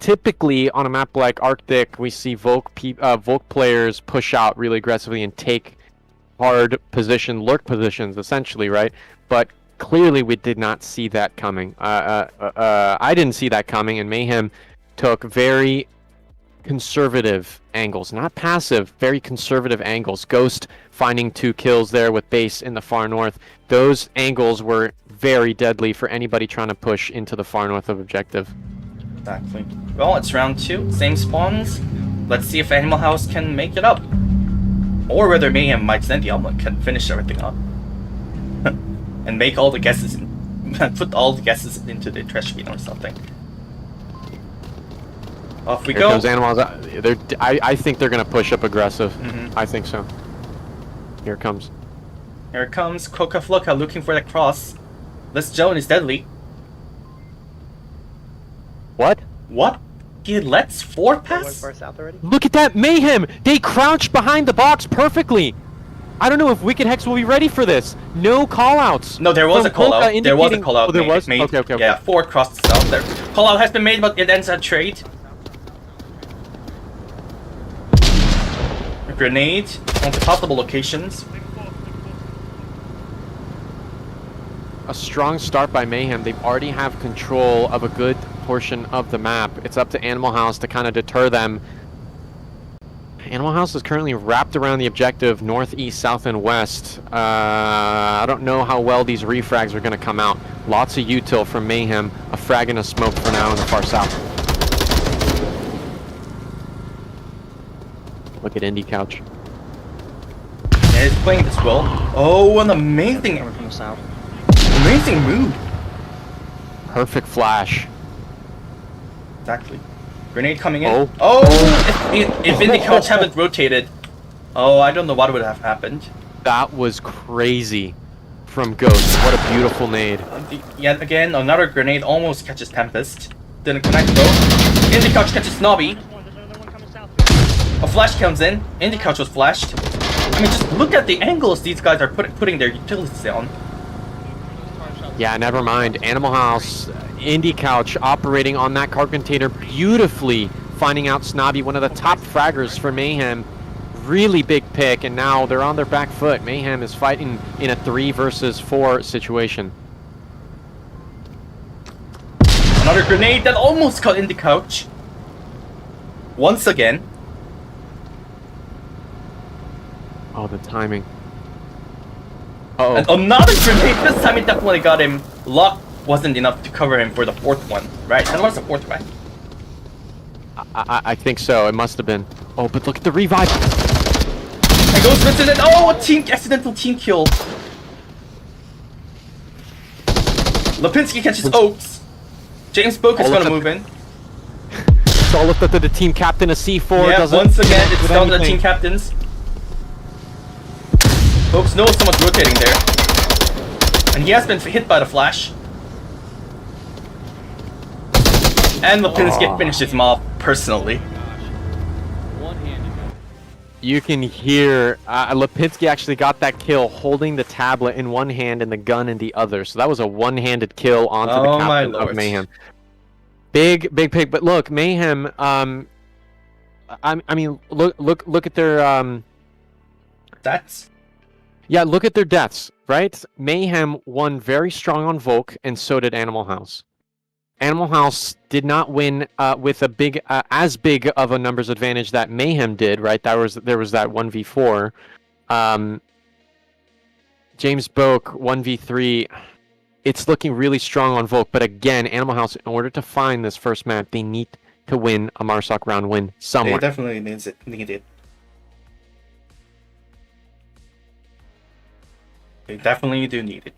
typically on a map like Arctic, we see Volk players push out really aggressively and take hard lurk positions, essentially, right? But clearly we did not see that coming. I didn't see that coming, and Mayhem took very conservative angles, not passive, very conservative angles. Ghost finding 2 kills there with base in the far north. Those angles were very deadly for anybody trying to push into the far north of objective.
Exactly. Well, it's round 2, same spawns. Let's see if Animal House can make it up. Or whether Mayhem might send the omelet can finish everything up. And make all the guesses, put all the guesses into the trash bin or something. Off we
Here
go.
comes Animals. I think they're going to push up aggressive.
Mhm.
I think so. Here it comes.
Here it comes, Coca Flocka looking for the cross. This Joan is deadly.
What?
What? He lets 4
Went
pass?
far south already?
Look at that Mayhem! They crouched behind the box perfectly. I don't know if Wicked Hex will be ready for this. No callouts.
No, there was a
From
call
Coca
out. There was a
indicating-
call out.
Oh, there was?
Made.
Okay.
Yeah, 4 crosses out there. Call out has been made, but it ends a trade. A grenade onto possible locations.
A strong start by Mayhem. They already have control of a good portion of the map. It's up to Animal House to kind of deter them. Animal House is currently wrapped around the objective north, east, south, and west. I don't know how well these refrags are going to come out. Lots of util from Mayhem. A frag and a smoke for now in the far south. Look at Indie Couch.
Yeah, he's playing this well. Oh, an amazing
From the south.
move.
Perfect flash.
Exactly. Grenade coming in.
Oh.
Oh! If Indie Couch haven't rotated. Oh, I don't know what would have happened.
That was crazy from Ghost. What a beautiful nade.
Yet again, another grenade almost catches Tempest. Didn't connect though. Indie Couch catches Snobby.
There's another one coming south.
A flash comes in. Indie Couch was flashed. I mean, just look at the angles these guys are putting their utilities on.
Yeah, never mind. Animal House, Indie Couch operating on that Carpentator beautifully, finding out Snobby, one of the top fraggers for Mayhem. Really big pick, and now they're on their back foot. Mayhem is fighting in a 3 versus 4 situation.
Another grenade that almost caught Indie Couch. Once again.
Oh, the timing. Uh-oh.
And another grenade. This time it definitely got him. Luck wasn't enough to cover him for the 4th one. Right, that was the 4th one.
I think so. It must have been. Oh, but look at the revive.
And goes Vincent and oh, a accidental team kill. Lipinski catches Oaks. James Book is
Oh,
gonna
look
move in.
It's all looked up to the team captain of C4.
Yeah,
doesn't
once again it's
with
down to the
anything.
team captains. Oaks knows someone's rotating there. And he has been hit by the flash. And Lipinski finishes him off personally.
You can hear Lipinski actually got that kill holding the tablet in one hand and the gun in the other. So that was a one-handed kill onto the
Oh my
captain of
lord.
Mayhem. Big pick. But look, Mayhem. I mean, look at their.
That's
Yeah, look at their deaths. Right, Mayhem won very strong on Volk, and so did Animal House. Animal House did not win with a big, as big of a numbers advantage that Mayhem did, right? There was that 1v4. James Boak 1v3. It's looking really strong on Volk, but again, Animal House, in order to find this first map, they need to win a Marsoc round win somewhere.
They definitely need it. They definitely do need it.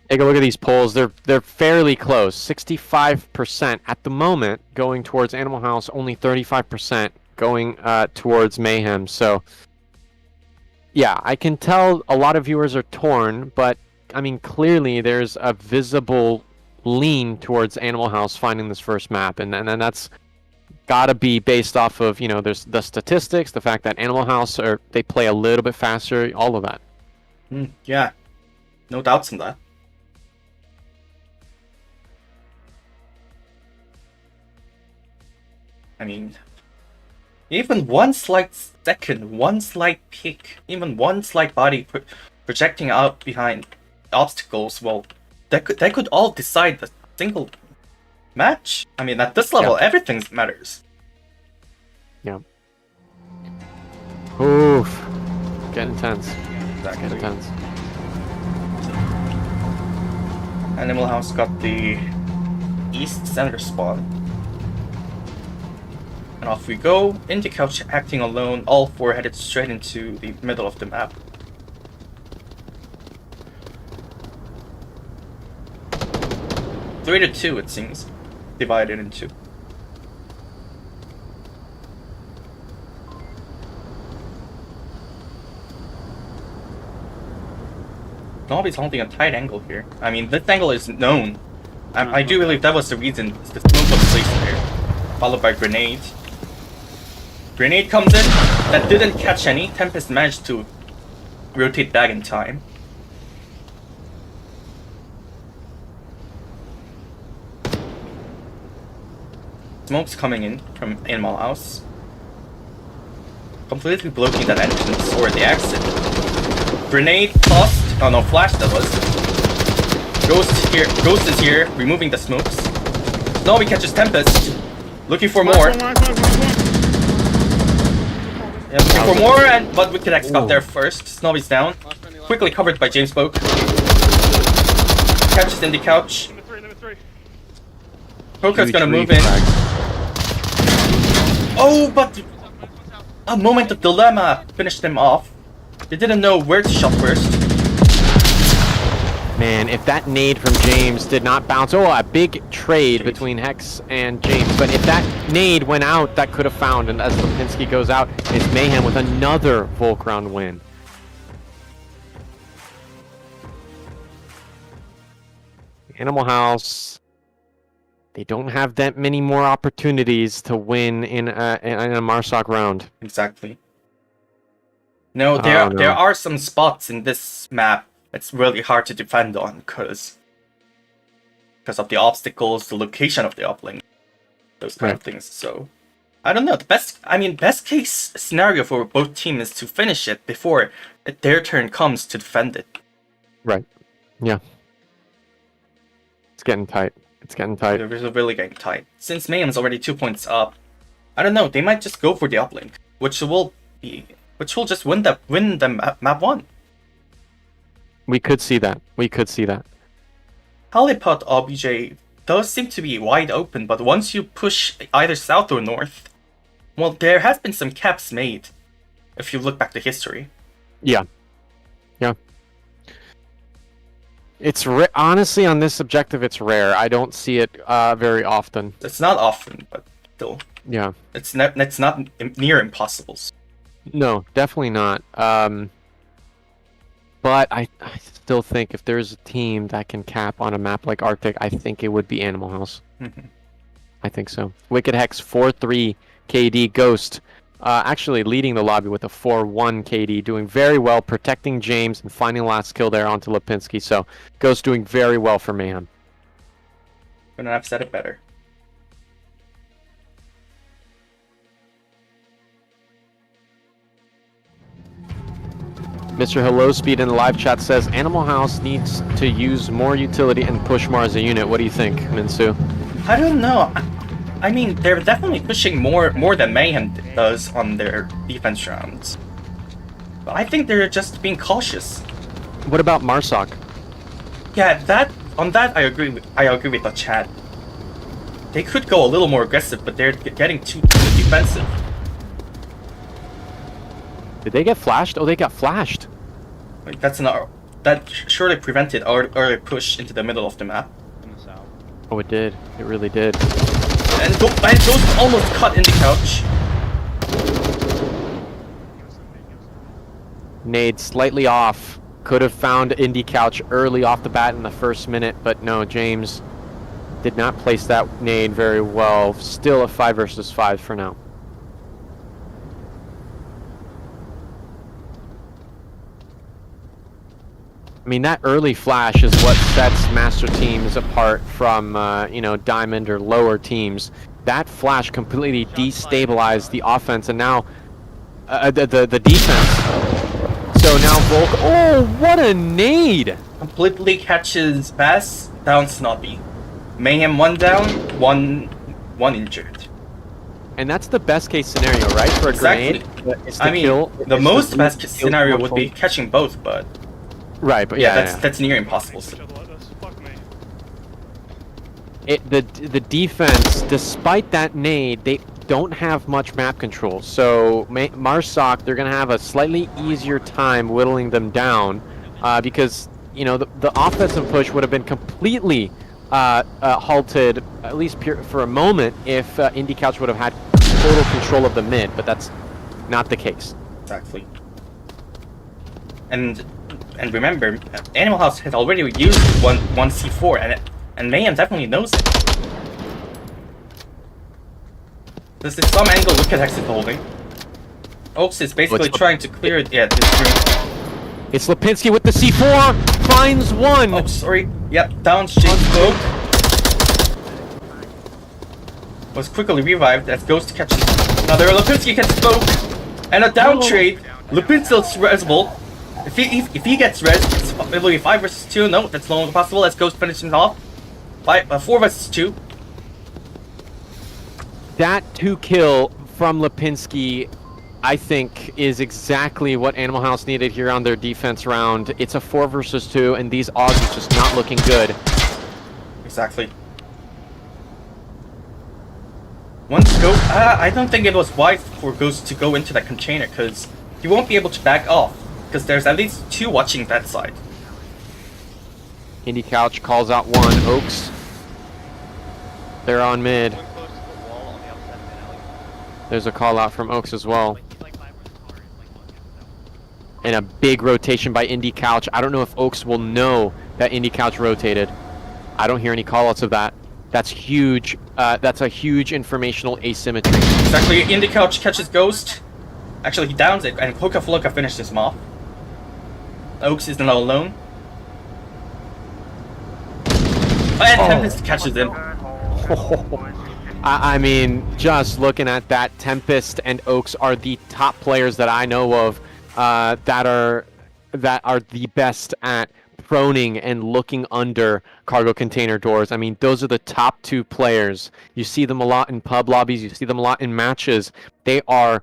Take a look at these polls. They're fairly close. 65% at the moment going towards Animal House. Only 35% going towards Mayhem. So, yeah, I can tell a lot of viewers are torn, but I mean, clearly there's a visible lean towards Animal House finding this first map, and that's got to be based off of, you know, there's the statistics, the fact that Animal House they play a little bit faster, all of that.
Yeah, no doubts in that. I mean, even one slight second, one slight peak, even one slight body projecting out behind obstacles, well, that could all decide the single match. I mean, at this level, everything matters.
Yeah. Oof. Getting tense.
Exactly.
Getting tense.
Animal House got the east center spot. And off we go, into couch acting alone, all four headed straight into the middle of the map. Three to two, it seems, divided into. Nobby's holding a tight angle here. I mean, this angle is known. I do believe that was the reason the smoke was placed there. Followed by grenade. Grenade comes in. That didn't catch any. Tempest managed to rotate back in time. Smoke's coming in from Animal House. Completely blocking that entrance or the exit. Grenade tossed. Oh no, flash that was. Ghost is here, removing the smokes. Snobby catches Tempest. Looking for more. Yeah, looking for more, but Wicked X got there first. Snobby's down. Quickly covered by James Boak. Catches in the couch.
Number three.
Poker's gonna move in. Oh, but a moment of dilemma finished them off. They didn't know where to shot first.
Man, if that nade from James did not bounce... Oh, a big trade between Hex and James. But if that nade went out, that could have found. And as Lipinski goes out, it's Mayhem with another Volk round win. Animal House... They don't have that many more opportunities to win in a Marsoc round.
Exactly. No, there are some spots in this map it's really hard to defend on because of the obstacles, the location of the uplink, those kind of things. So I don't know. The best case scenario for both teams is to finish it before their turn comes to defend it.
Right. Yeah. It's getting tight. It's getting tight.
They're really getting tight. Since Mayhem's already 2 points up, I don't know. They might just go for the uplink, which will just win the map one.
We could see that.
Halipot OBJ does seem to be wide open, but once you push either south or north, well, there has been some caps made, if you look back to history.
Yeah. It's honestly, on this objective, it's rare. I don't see it very often.
It's not often, but still.
Yeah.
It's not near impossible.
No, definitely not. But I still think if there's a team that can cap on a map like Arctic, I think it would be Animal House.
Mm-hmm.
I think so. Wicked Hex 4-3 KD. Ghost actually leading the lobby with a 4-1 KD, doing very well, protecting James and finding the last kill there onto Lipinski. So Ghost doing very well for Mayhem.
Couldn't have said it better.
Mr. Hello Speed in the live chat says Animal House needs to use more utility and push more as a unit. What do you think, Minsu?
I don't know. I mean, they're definitely pushing more than Mayhem does on their defense rounds. But I think they're just being cautious.
What about Marsoc?
Yeah, on that I agree with the chat. They could go a little more aggressive, but they're getting too defensive.
Did they get flashed? Oh, they got flashed.
Like, that surely prevented our early push into the middle of the map.
In the south.
Oh, it did. It really did.
And those almost cut in the couch.
Nade slightly off. Could have found Indie Couch early off the bat in the first minute, but no, James did not place that nade very well. Still a 5 versus 5 for now. I mean, that early flash is what sets master teams apart from, diamond or lower teams. That flash completely destabilized the offense, and now the defense. So now Volk, oh, what a nade!
Completely catches Bass, down Snobby. Mayhem 1 down, one injured.
And that's the best case scenario, right? For a
Exactly.
grenade. Is to
I mean,
kill,
the
is
most
to
best case
kill
scenario would be
control.
catching both, but
Right, but
yeah,
yeah,
that's near impossible.
Each other like this. Fuck me.
The defense, despite that nade, they don't have much map control. So Marsoc, they're gonna have a slightly easier time whittling them down, because the offensive push would have been completely halted, at least for a moment, if Indie Couch would have had total control of the mid. But that's not the case.
Exactly. And remember, Animal House has already used one C4, and Mayhem definitely knows it. This is some angle look at Exit holding. Oaks is basically trying to clear this room.
It's Lipinski with the C4, finds one.
Oh, sorry. Yep, downstream smoke. Was quickly revived as Ghost catches another. Lipinski gets smoke. And a down trade. Lipinski's resable. If he gets res, it's probably 5 versus 2. No, that's no longer possible. Let's Ghost finish him off. 4 versus 2.
That 2 kill from Lipinski, I think, is exactly what Animal House needed here on their defense round. It's a 4 versus 2, and these odds are just not looking good.
Exactly. Once Ghost, I don't think it was wise for Ghost to go into that container, because he won't be able to back off, because there's at least 2 watching that side.
Indie Couch calls out 1. Oaks. They're on mid.
One close to the wall on the outside of the alley.
There's a call out from Oaks as well.
He's like 5 versus 4. He's like, look,
And a big rotation by Indie Couch. I don't know if Oaks will know that Indie Couch rotated. I don't hear any callouts of that. That's huge. That's a huge informational asymmetry.
Exactly, Indie Couch catches Ghost. Actually, he downs it, and Hoka Floka finishes him off. Oaks is now alone. And Tempest catches him.
I mean, just looking at that, Tempest and Oaks are the top players that I know of that are the best at proning and looking under cargo container doors. I mean, those are the top 2 players. You see them a lot in pub lobbies. You see them a lot in matches. They are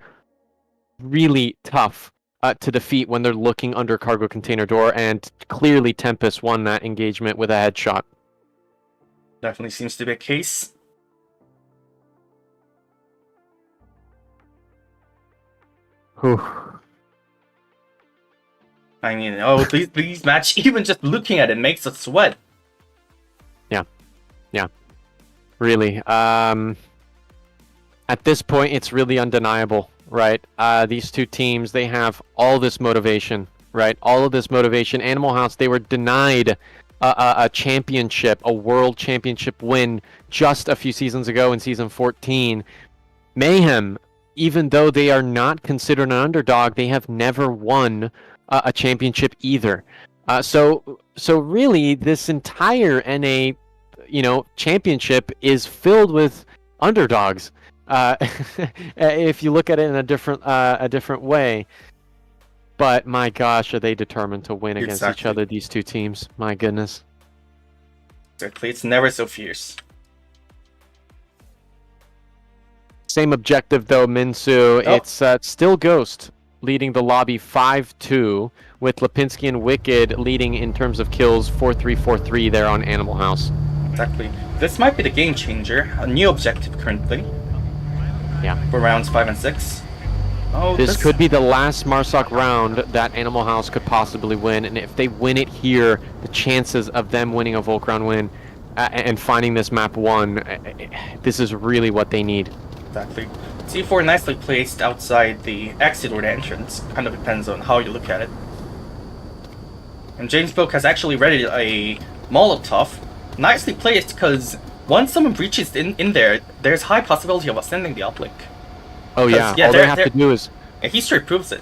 really tough to defeat when they're looking under cargo container door, and clearly Tempest won that engagement with a headshot.
Definitely seems to be a case.
Whew.
I mean, these match, even just looking at it makes us sweat.
Yeah, really. At this point, it's really undeniable, right? These 2 teams, they have all this motivation, right? All of this motivation. Animal House, they were denied a championship, a world championship win just a few seasons ago in season 14. Mayhem, even though they are not considered an underdog, they have never won a championship either. So really, this entire NA, championship is filled with underdogs. If you look at it in a different way. But my gosh, are they determined to win against each
Exactly.
other, these two teams? My goodness.
Exactly. It's never so fierce.
Same objective though, Minsu.
Oh.
It's still Ghost leading the lobby 5-2, with Lipinski and Wicked leading in terms of kills 4-3-4-3 there on Animal House.
Exactly. This might be the game changer. A new objective currently.
Yeah.
For rounds 5 and 6. Oh,
This could be the last Marsoc round that Animal House could possibly win, and if they win it here, the chances of them winning a Volk round win and finding this map 1, this is really what they need.
Exactly. C4 nicely placed outside the exit or the entrance. Kind of depends on how you look at it. And James Book has actually readied a Molotov. Nicely placed because once someone breaches in there, there's high possibility of ascending the uplink.
Oh yeah,
yeah,
all they have to do is
And history proves it.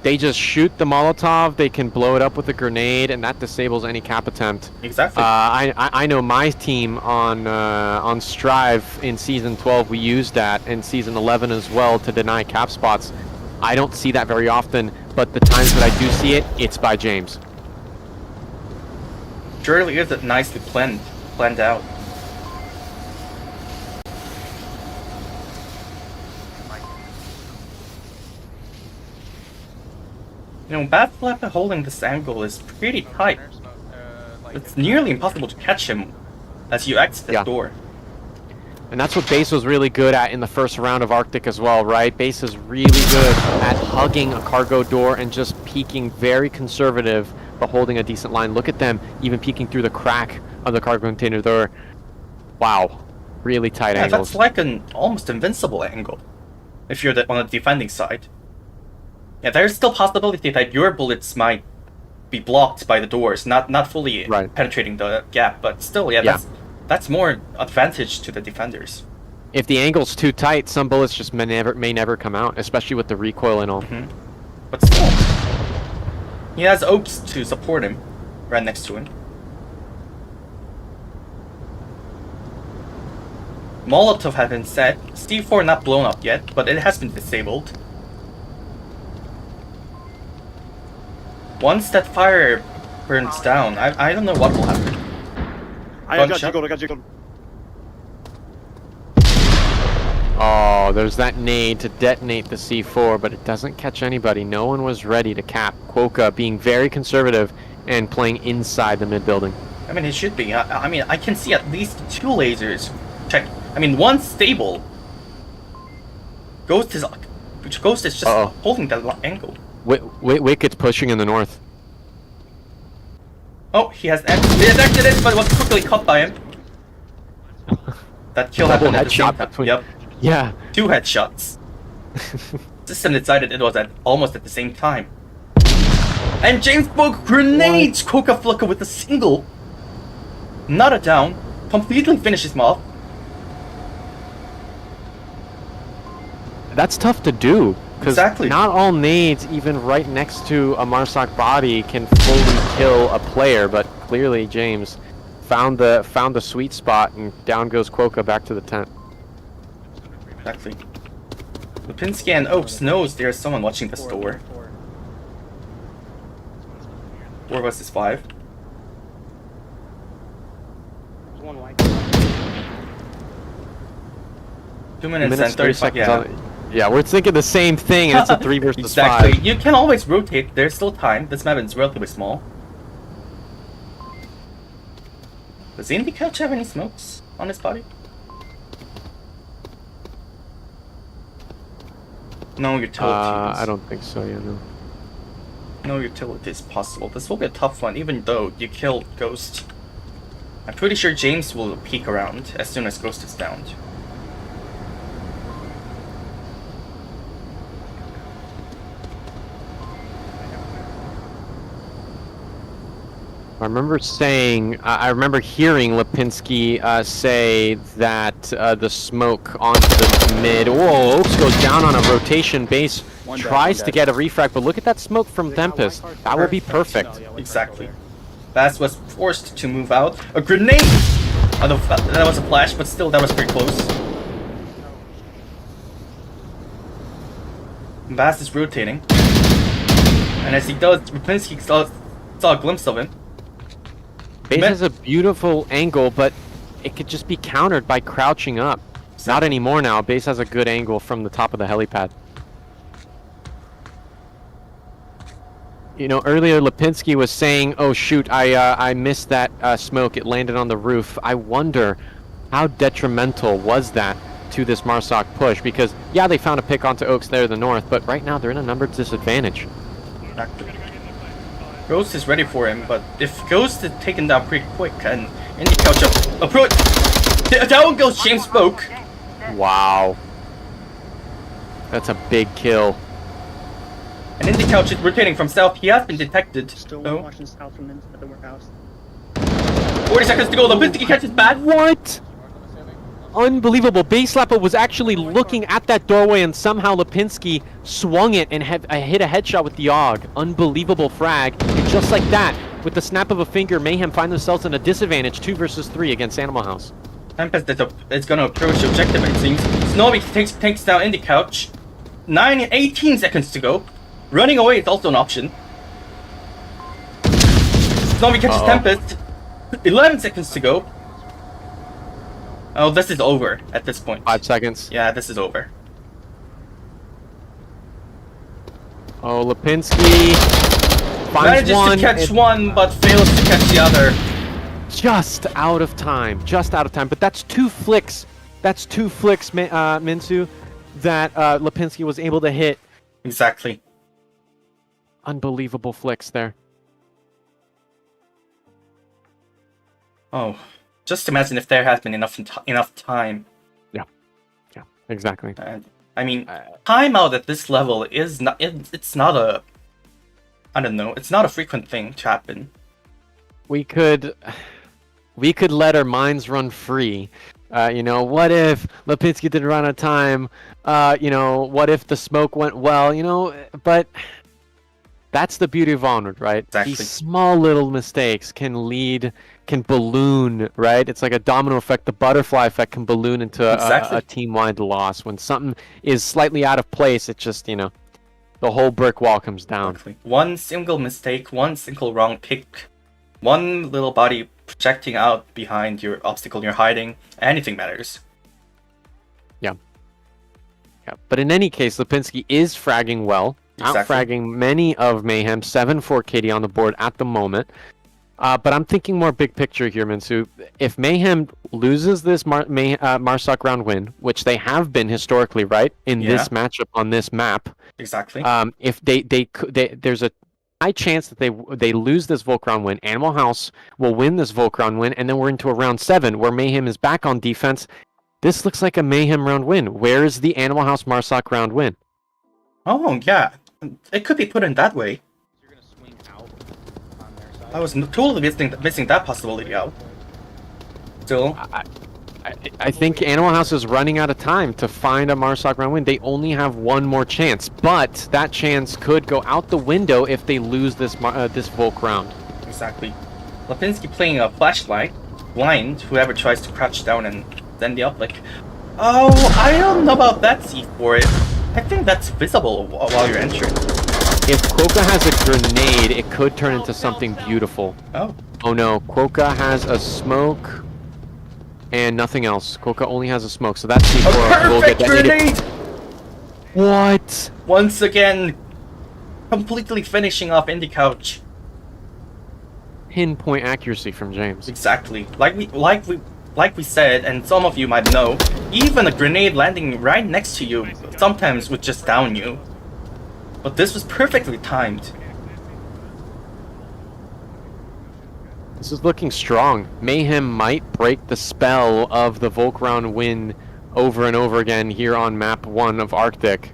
they just shoot the Molotov, they can blow it up with a grenade, and that disables any cap attempt.
Exactly.
I know my team on Strive in Season 12, we used that, in Season 11 as well, to deny cap spots. I don't see that very often, but the times that I do see it, it's by James.
Surely is it nicely planned out. You know, Bad Flap holding this angle is pretty tight. It's nearly impossible to catch him as you exit the
Yeah.
door.
And that's what Base was really good at in the first round of Arctic as well, right? Base is really good at hugging a cargo door and just peeking very conservative, but holding a decent line. Look at them, even peeking through the crack of the cargo container door. Wow, really tight
Yeah,
angles.
that's like an almost invincible angle, if you're on the defending side. Yeah, there's still possibility that your bullets might be blocked by the doors, not fully
Right.
penetrating the gap, but still, yeah, that's more advantage to the defenders.
If the angle's too tight, some bullets just may never come out, especially with the recoil and all.
But still, he has Oaks to support him, right next to him. Molotov has been set. C4 not blown up yet, but it has been disabled. Once that fire burns down, I don't know what will happen.
I got
Gunshot.
you, got you.
Oh, there's that nade to detonate the C4, but it doesn't catch anybody. No one was ready to cap. Quokka being very conservative and playing inside the mid-building.
I mean, it should be. I mean, I can see at least 2 lasers. Check. I mean, one stable. Ghost is just
Uh-oh.
holding that angle.
Wicked's pushing in the north.
Oh, he has exited, but was quickly caught by him. That kill
Double
happened at the same
headshot
time.
between-
Yep,
Yeah.
2 headshots. System decided it was almost at the same time. And James Book grenades Coca Flocka with a single. Not a down. Completely finishes him off.
That's tough to do. Because
Exactly.
not all nades, even right next to a Marsoc body, can fully kill a player, but clearly James found the sweet spot, and down goes Quokka back to the tent.
Exactly. Lipinski and Oaks knows there's someone watching this door. 4 versus 5.
There's one white.
2 minutes and 30 seconds. Yeah.
Yeah, we're thinking the same thing, and it's a 3 versus
Exactly.
5.
You can always rotate. There's still time. This map is relatively small. Does Indy Couch have any smokes on his body? No utilities.
I don't think so, yeah, no.
No utilities possible. This will be a tough one, even though you killed Ghost. I'm pretty sure James will peek around as soon as Ghost is downed.
I remember hearing Lipinski say that the smoke onto the mid. Whoa, Oaks goes down on a rotation base, tries to get a refract, but look at that smoke from Tempest. That will be perfect.
Exactly. Bass was forced to move out. A grenade! Although that was a flash, but still, that was pretty close. Bass is rotating. And as he does, Lipinski saw a glimpse of him.
Base has a beautiful angle, but it could just be countered by crouching up. Not anymore now. Base has a good angle from the top of the helipad. You know, earlier Lipinski was saying, "Oh shoot, I missed that smoke. It landed on the roof." I wonder how detrimental was that to this Marsoc push? Because yeah, they found a pick onto Oaks there in the north, but right now they're in a numbers disadvantage.
Exactly. Ghost is ready for him, but if Ghost is taken down pretty quick and Indy Couch approach, down goes James Spoke.
Wow, that's a big kill.
And Indy Couch is rotating from south. He has been detected.
Still
So,
watching south from at the warehouse.
40 seconds to go. Lipinski catches bad.
What? Unbelievable. Base Slapper was actually looking at that doorway and somehow Lipinski swung it and hit a headshot with the AUG. Unbelievable frag. And just like that, with the snap of a finger, Mayhem find themselves in a disadvantage 2 versus 3 against Animal House.
Tempest is going to approach the objective, it seems. Snowy takes down Indy Couch. 18 seconds to go. Running away is also an option. Snowy catches Tempest. 11 seconds to go. Oh, this is over at this point.
5 seconds.
Yeah, this is over.
Oh, Lipinski finds
Manages
one.
to catch one, but fails to catch the other.
Just out of time. Just out of time. But that's 2 flicks. That's 2 flicks, Minsu, that Lipinski was able to hit.
Exactly.
Unbelievable flicks there.
Oh, just imagine if there has been enough time.
Yeah, exactly.
I mean, timeout at this level is not. It's not a. I don't know. It's not a frequent thing to happen.
We could let our minds run free. You know, what if Lipinski didn't run out of time? You know, what if the smoke went well? You know, but that's the beauty of Onward, right?
Exactly.
These small little mistakes can balloon, right? It's like a domino effect. The butterfly effect can balloon into a team-wide loss. When something is slightly out of place, it just, you know, the whole brick wall comes down.
Exactly. One single mistake, one single wrong pick, one little body projecting out behind your obstacle you're hiding, anything matters.
Yeah. But in any case, Lipinski is fragging well.
Exactly.
Out-fragging many of Mayhem, 7-4 KD on the board at the moment. But I'm thinking more big picture here, Minsu. If Mayhem loses this Marsoc round win, which they have been historically, right, in this matchup on this map.
Exactly.
If there's a high chance that they lose this Volk round win. Animal House will win this Volk round win, and then we're into a round 7 where Mayhem is back on defense. This looks like a Mayhem round win. Where is the Animal House Marsoc round win?
Oh yeah, it could be put in that way.
You're gonna swing out on their side.
I was totally missing that possibility out. Still,
I think Animal House is running out of time to find a Marsoc round win. They only have one more chance, but that chance could go out the window if they lose this Volk round.
exactly. Lipinski playing a flashlight, blind whoever tries to crouch down and send the uplick. Oh, I don't know about that C4. I think that's visible while you're entering.
If Quokka has a grenade, it could turn into something beautiful.
Oh.
Oh no, Quokka has a smoke and nothing else. Quokka only has a smoke, so that C4 will get
Perfect
detonated.
grenade!
What?
Once again, completely finishing off Indy Couch.
Pinpoint accuracy from James.
Exactly. Like we said, and some of you might know, even a grenade landing right next to you sometimes would just down you. But this was perfectly timed.
This is looking strong. Mayhem might break the spell of the Volk round win over and over again here on map 1 of Arctic.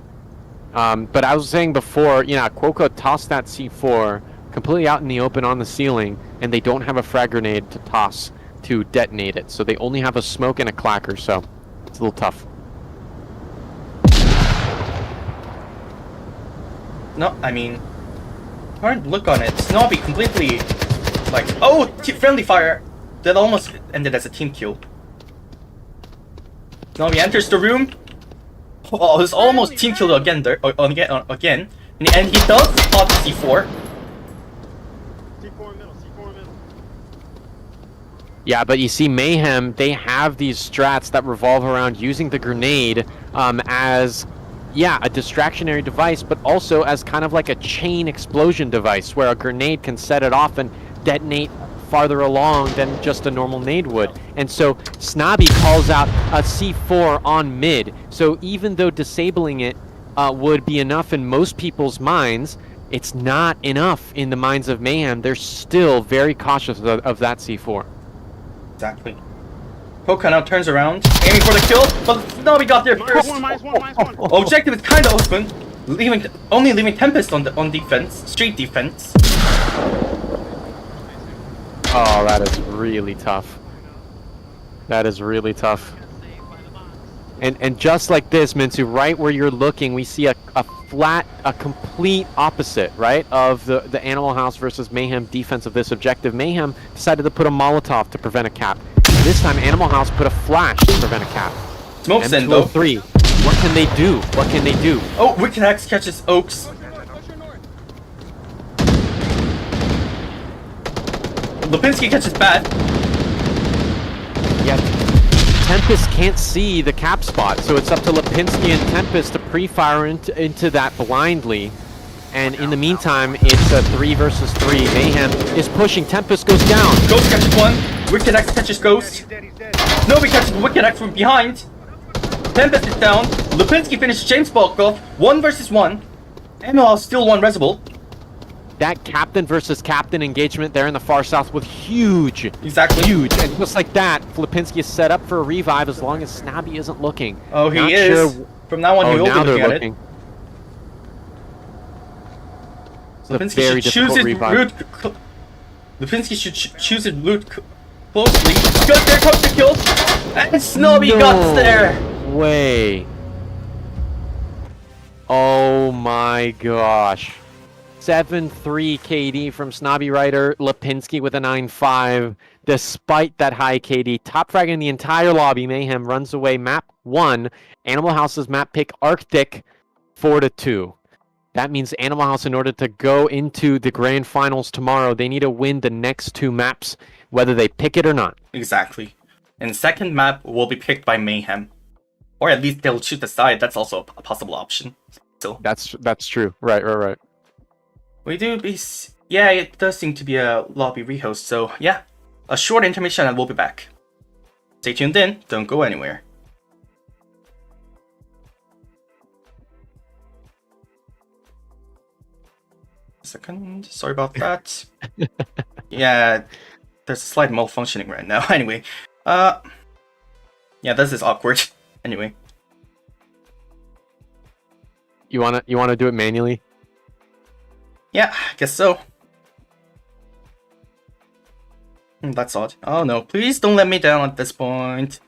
But I was saying before, you know, Quokka tossed that C4 completely out in the open on the ceiling, and they don't have a frag grenade to toss to detonate it. So they only have a smoke and a clacker, so it's a little tough.
No, I mean, current look on it, Snobby completely, like, oh, friendly fire! That almost ended as a team kill. Snobby enters the room. Oh, it's almost team kill again there, again. And he does spot the C4.
C4 in middle, C4 in middle.
Yeah, but you see, Mayhem, they have these strats that revolve around using the grenade as, yeah, a distractionary device, but also as kind of like a chain explosion device where a grenade can set it off and detonate farther along than just a normal nade would. And so Snobby calls out a C4 on mid. So even though disabling it would be enough in most people's minds, it's not enough in the minds of Mayhem. They're still very cautious of that C4.
Exactly. Poka now turns around, aiming for the kill, but Snobby got there first.
Minus one.
Objective is kind of open, only leaving Tempest on defense, street defense.
Oh, that is really tough. That is really tough. And just like this, Mintu, right where you're looking, we see a complete opposite, right, of the Animal House versus Mayhem defense of this objective. Mayhem decided to put a Molotov to prevent a cap. This time, Animal House put a flash to prevent a cap.
Smokes in though.
M203. What can they do? What can they do?
Oh, Wicked X catches Oaks. Lipinski catches Bat.
Yeah, Tempest can't see the cap spot, so it's up to Lipinski and Tempest to pre-fire into that blindly. And in the meantime, it's a 3 versus 3. Mayhem is pushing. Tempest goes down.
Ghost catches one. Wicked X catches Ghost.
He's dead.
Nobody catches Wicked X from behind. Tempest is down. Lipinski finishes James Balkoff. 1 versus 1. ML still one Resable.
That captain versus captain engagement there in the far south was huge.
Exactly.
Huge. And just like that, Lipinski is set up for a revive as long as Snobby isn't looking.
Oh, he
Not
is.
sure-
From now on, he will be
now they're
looking at
looking.
it.
It's a
Lipinski
very
should choose
difficult
his
revive.
route. Lipinski should choose his route closely. Good, there comes the kill. And Snobby got there.
Way. Oh my gosh. 7-3 KD from Snobby Rider. Lipinski with a 9-5. Despite that high KD, top fragging the entire lobby. Mayhem runs away. Map 1. Animal House's map pick Arctic 4-2. That means Animal House, in order to go into the grand finals tomorrow, they need to win the next 2 maps, whether they pick it or not.
Exactly. And the second map will be picked by Mayhem. Or at least they'll shoot the side. That's also a possible option. So
That's true. Right.
we do be... Yeah, it does seem to be a lobby rehost. So yeah, a short intermission and we'll be back. Stay tuned in. Don't go anywhere. Second, sorry about that. Yeah, there's a slight malfunctioning right now. Anyway, yeah, this is awkward. Anyway,
You wanna do it manually?
yeah, I guess so. That's odd. Oh no, please don't let me down at this point.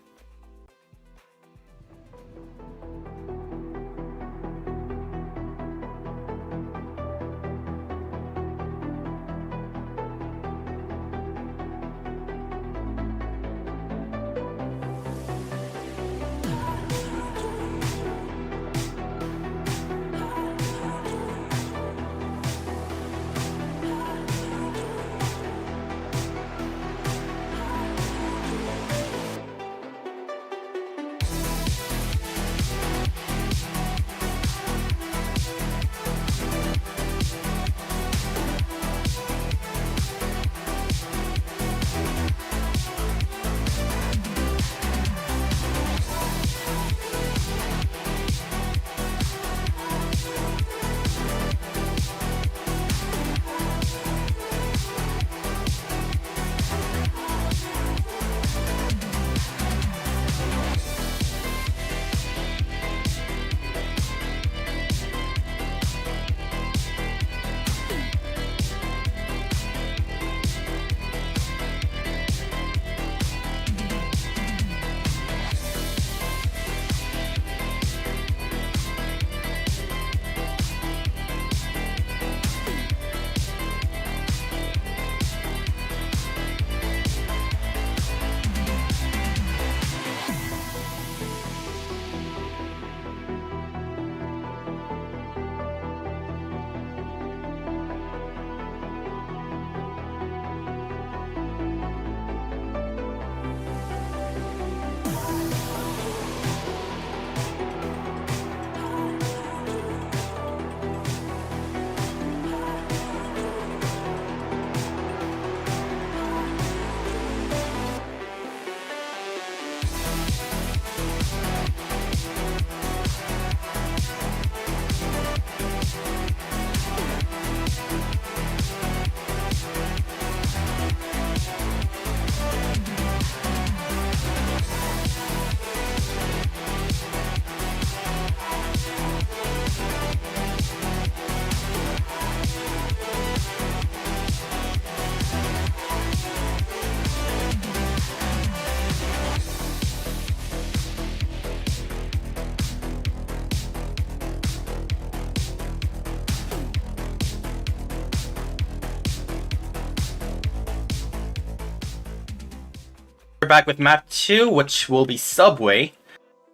We're back with map 2, which will be Subway.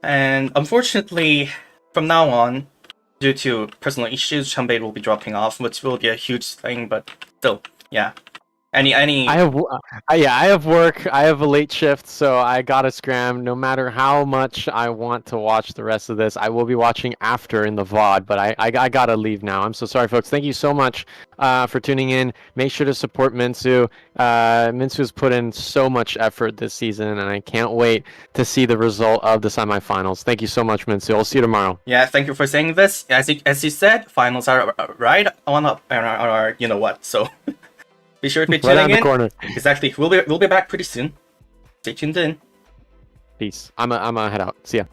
And unfortunately, from now on, due to personal issues, Chambade will be dropping off, which will be a huge thing, but still, yeah. Any
I have work. I have a late shift, so I gotta scram. No matter how much I want to watch the rest of this, I will be watching after in the VOD. But I gotta leave now. I'm so sorry, folks. Thank you so much for tuning in. Make sure to support Minsu. Minsu's put in so much effort this season, and I can't wait to see the result of the semifinals. Thank you so much, Minsu. I'll see you tomorrow.
Yeah, thank you for saying this. As you said, finals are right on up, are you know what? So be sure to be
Right
tuning
on
in.
the corner.
Exactly. We'll be back pretty soon. Stay tuned in.
Peace. I'm a head out. See ya.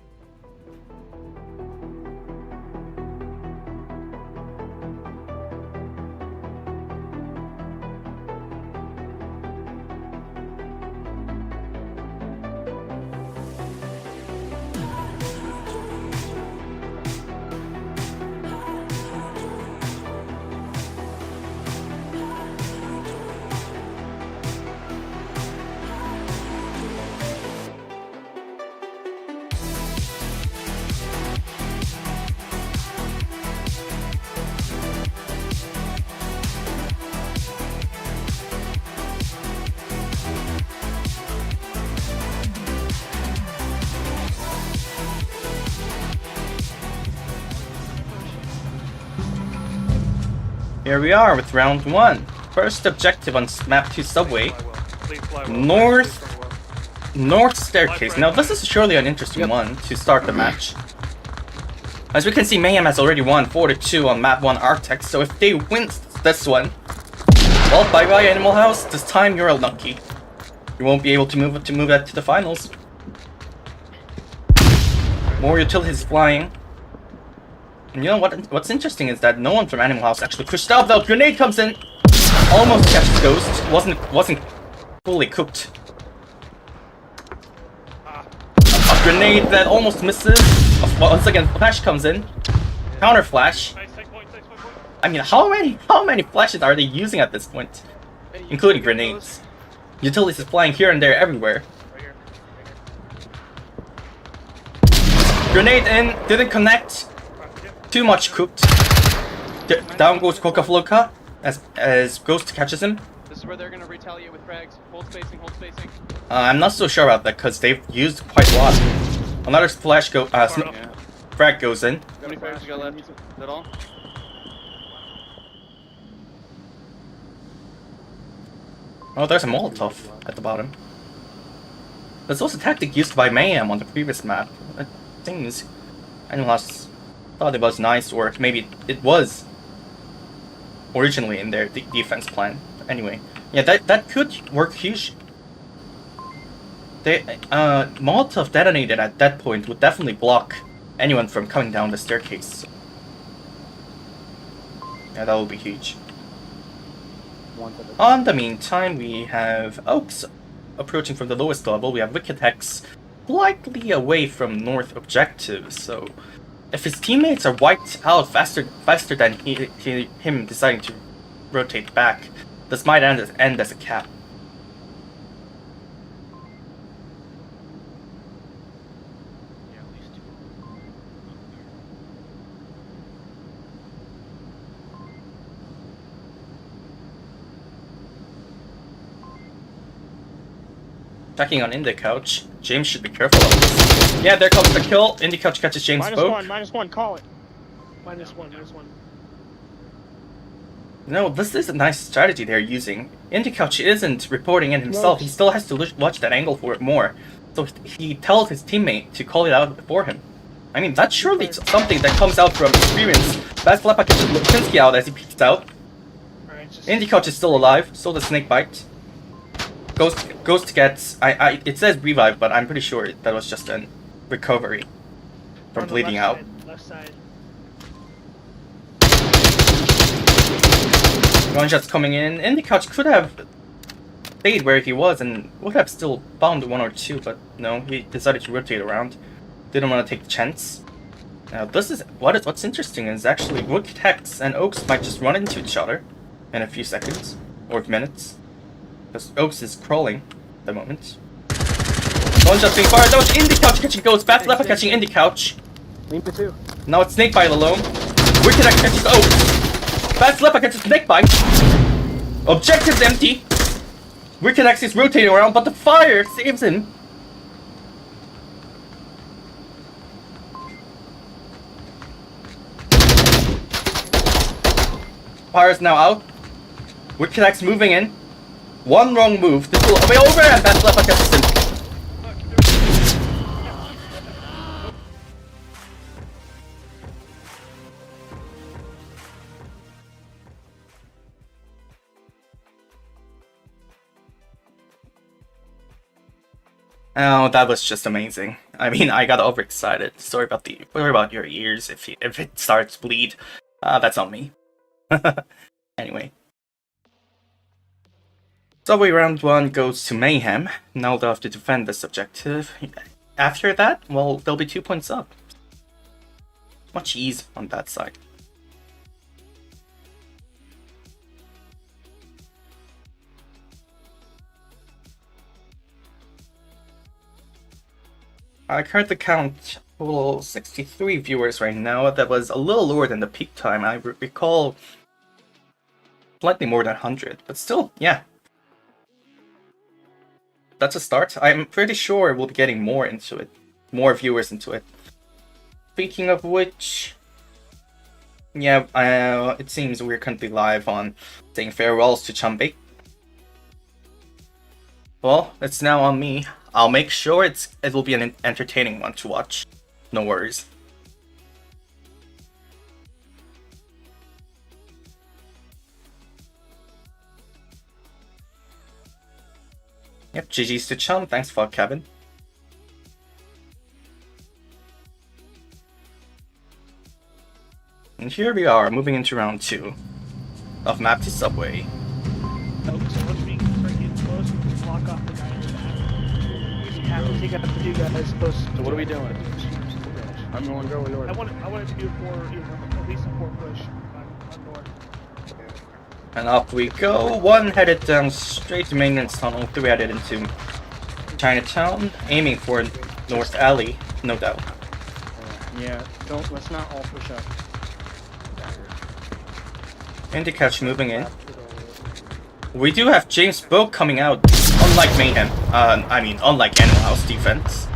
Here we are with round 1. First objective on map 2 Subway.
Please fly well.
North staircase. Now this is surely an interesting one to start the match. As we can see, Mayhem has already won 4-2 on map 1 Arctic, so if they win this one, well, bye bye Animal House. This time you're unlucky. You won't be able to move that to the finals. More utilities flying. And you know what's interesting is that no one from Animal House actually pushed out. The grenade comes in, almost catches Ghost. Wasn't fully cooked. A grenade that almost misses. Once again, flash comes in. Counter flash. I mean, how many flashes are they using at this point, including grenades? Utilities is flying here and there everywhere. Grenade in, didn't connect. Too much cooked. Down goes Coca-Floca as Ghost catches him.
This is where they're gonna retaliate with frags. Hold spacing, hold spacing.
I'm not so sure about that because they've used quite a lot. Another flash frag goes in.
How many frags you got left? Is that all?
Oh, there's a Molotov at the bottom. There's also a tactic used by Mayhem on the previous map. Things Animal House thought it was nice, or maybe it was originally in their defense plan. Anyway, yeah, that could work huge. Molotov detonated at that point would definitely block anyone from coming down the staircase. Yeah, that would be huge. On the meantime, we have Oaks approaching from the lowest level. We have Wicked Hex slightly away from North objective, so if his teammates are wiped out faster than him deciding to rotate back, this might end as a cap. Attacking on Indie Couch. James should be careful of this. Yeah, there comes the kill. Indie Couch catches James both.
-1, call it. -1.
No, this is a nice strategy they're using. Indie Couch isn't reporting in himself. He still has to watch that angle for it more. So he tells his teammate to call it out for him. I mean, that's surely something that comes out from experience. Bad Flappa catches Lipinski out as he peeks out. Indie Couch is still alive. So the snake bite. Ghost gets, it says revive, but I'm pretty sure that was just a recovery from bleeding out.
Left side.
Gunshots coming in. Indie Couch could have stayed where he was and would have still found 1 or 2, but no, he decided to rotate around. Didn't want to take the chance. Now this is what's interesting is actually Wicked Hex and Oaks might just run into each other in a few seconds or minutes. Because Oaks is crawling at the moment. One just being fired. That was Indie Couch catching Ghost. Bad Leopard catching Indie Couch.
Me too.
Now it's Snakebite alone. Wicked X catches Oaks. Bad Leopard catches Snakebite. Objective's empty. Wicked X is rotating around, but the fire saves him. Fire's now out. Wicked X moving in. One wrong move. This will be over and Bad Leopard catches him. Oh, that was just amazing. I mean, I got overexcited. Sorry about your ears if it starts to bleed. That's on me. Anyway. Subway round 1 goes to Mayhem. Now they'll have to defend this objective. After that, well, they'll be 2 points up. Much ease on that side. I heard the count total 63 viewers right now. That was a little lower than the peak time. I recall slightly more than 100, but still, yeah. That's a start. I'm pretty sure we'll be getting more into it. More viewers into it. Speaking of which, yeah, it seems we're currently live on saying farewells to Chumbe. Well, it's now on me. I'll make sure it will be an entertaining one to watch. No worries. Yep, GG's to Chum. Thanks for Kevin. And here we are, moving into round 2 of Map to Subway.
So once we start getting close, we just block off the guy in the back. We have to take out the two guys close.
So what are we doing?
I'm going to go with
I want it to do at least a 4 push on north.
And up we go. One headed down straight to maintenance tunnel, 3 headed into Chinatown, aiming for North Alley, no doubt.
Yeah, let's not all push up.
Indie Couch moving in. We do have James Boak coming out, unlike Mayhem. Unlike Animal House defense.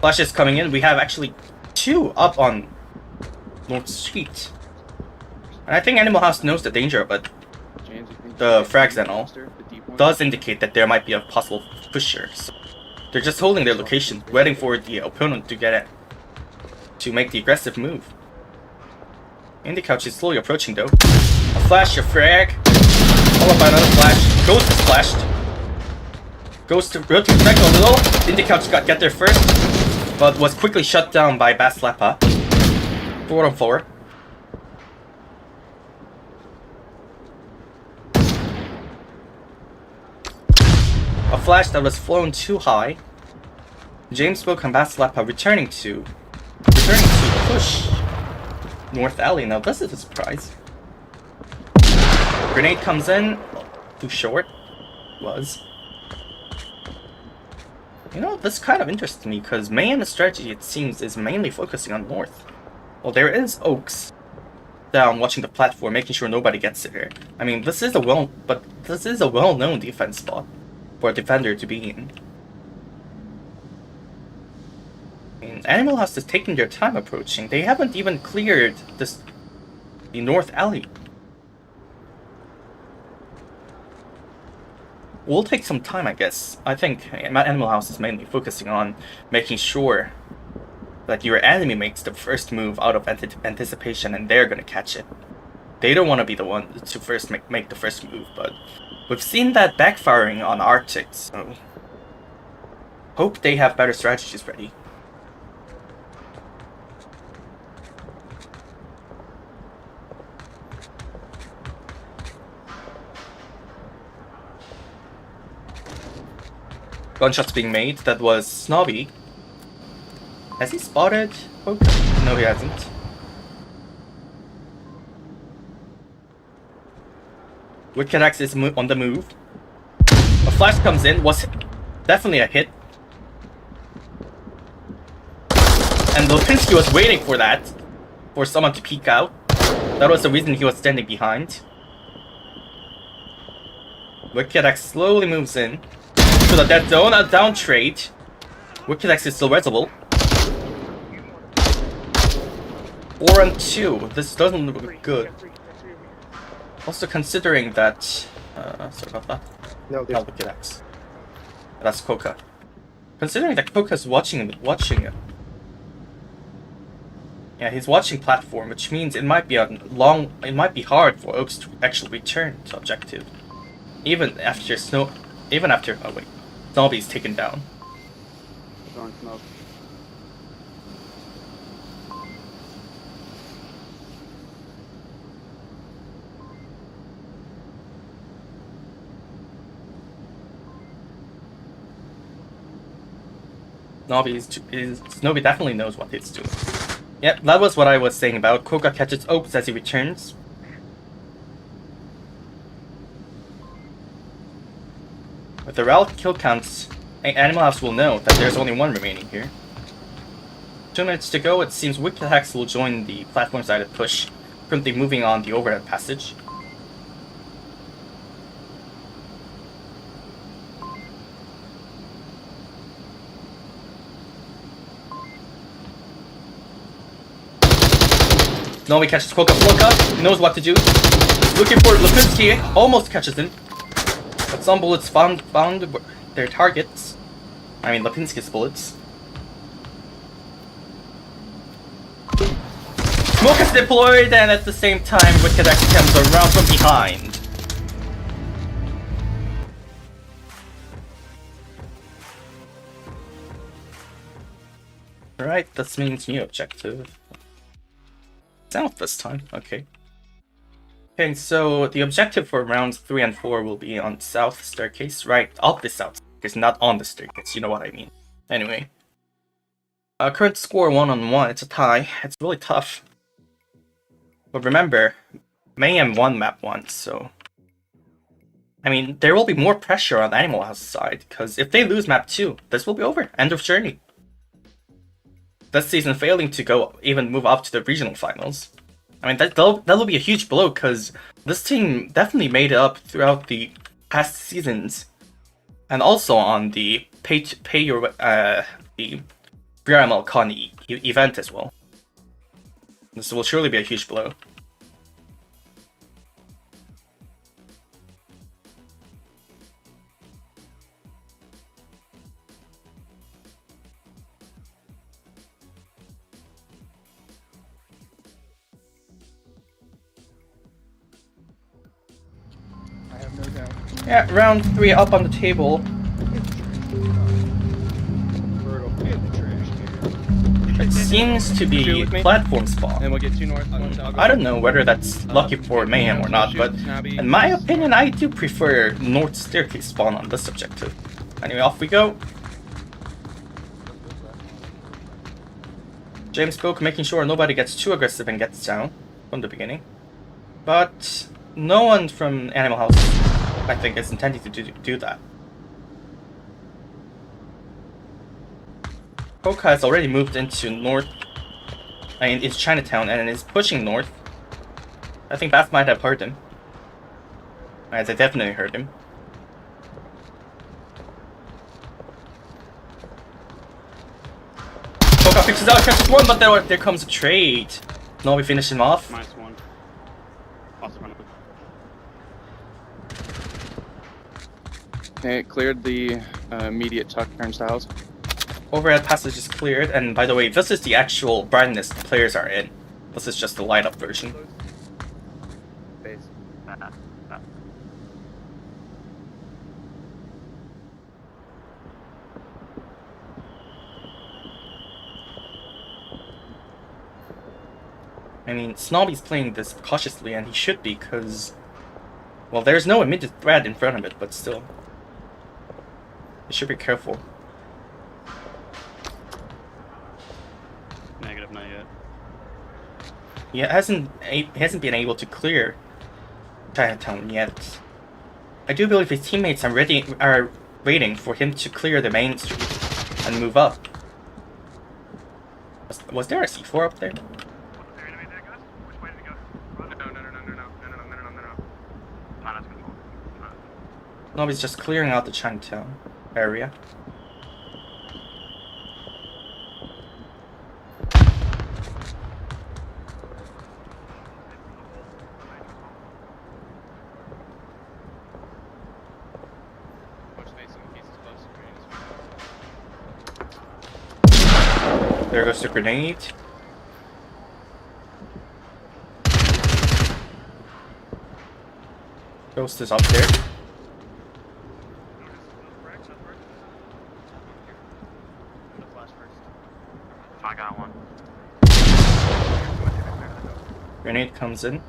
Flash is coming in. We have actually 2 up on North Street. And I think Animal House knows the danger, but the frags and all does indicate that there might be a possible pusher. So they're just holding their location, waiting for the opponent to get it, to make the aggressive move. Indie Couch is slowly approaching though. A flash, a frag, followed by another flash. Ghost is flashed. Goes to rotate back a little. Indie Couch get there first, but was quickly shut down by Baslepa. 4 on 4. A flash that was flown too high. James Boak and Baslepa returning to push North Alley. Now this is a surprise. Grenade comes in, too short. Was. You know, this kind of interests me because Mayhem's strategy, it seems, is mainly focusing on North. Well, there is Oaks down watching the platform, making sure nobody gets there. I mean, this is a well-known defense spot for a defender to be in. I mean, Animal House is taking their time approaching. They haven't even cleared the North Alley. Will take some time, I guess. I think Animal House is mainly focusing on making sure that your enemy makes the first move out of anticipation and they're gonna catch it. They don't want to be the one to first make the first move, but we've seen that backfiring on Arctic, so hope they have better strategies ready. Gunshots being made. That was Snobby. Has he spotted? Okay. No, he hasn't. Wicked Axe is on the move. A flash comes in. Was definitely a hit. And Lipinski was waiting for that, for someone to peek out. That was the reason he was standing behind. Wicked X slowly moves in to the dead zone, a down trade. Wicked X is still resolvable. 4 and 2. This doesn't look good. Also considering that, sorry about that.
No,
Not
there's
Wicked X. That's Coca. Considering that Coca's watching it. Yeah, he's watching platform, which means it might be hard for Oaks to actually return to objective. Even after Snobby's taken down.
Throwing smoke.
Snobby definitely knows what he's doing. Yep, that was what I was saying about. Coca catches Oaks as he returns. With the relative kill counts, Animal House will know that there's only one remaining here. 2 minutes to go, it seems Wicked Hex will join the platform-sided push, currently moving on the overhead passage. Nomi catches Coca, knows what to do. Looking for Lipinski, almost catches him. But some bullets found their targets. I mean, Lipinski's bullets. Smoke is deployed, and at the same time, Wicked X comes around from behind. Alright, this means new objective. South this time, okay. Okay, so the objective for rounds 3 and 4 will be on south staircase, right up the south staircase, not on the staircase, you know what I mean. Anyway. Current score 1-1, it's a tie, it's really tough. But remember, Mayhem won map 1, so... I mean, there will be more pressure on Animal House's side, because if they lose map 2, this will be over, end of journey. This season failing to even move up to the regional finals. I mean, that'll be a huge blow, because this team definitely made it up throughout the past seasons. And also on the the VRML Con event as well. This will surely be a huge blow.
I have no doubt.
Yeah, round 3 up on the table.
Brutal. Get the trash can.
It seems to be
with me.
platform spawn.
And we'll get 2 north, 1 south.
I don't know whether that's lucky for Mayhem or not, but in my opinion, I do prefer north staircase spawn on this objective. Anyway, off we go. James spoke, making sure nobody gets too aggressive and gets down from the beginning. But no one from Animal House, I think, is intending to do that. Coca has already moved into north, into Chinatown, and is pushing north. I think Bath might have heard him. They definitely heard him. Coca picks out, catches one, but there comes a trade. No, we finish him off.
-1. Also front of it. Okay, it cleared the immediate tuck turns to house.
Overhead passage is cleared, and by the way, this is the actual brightness the players are in. This is just the light up version.
Base.
I mean, Snobby's playing this cautiously, and he should be, because... Well, there's no immediate threat in front of it, but still. You should be careful.
Negative, not yet.
He hasn't been able to clear Chinatown yet. I do believe his teammates are waiting for him to clear the main street and move up. Was there a C4 up there? No, he's just clearing out the Chinatown area. There goes the grenade. Ghost is up there.
I got one.
Grenade comes in.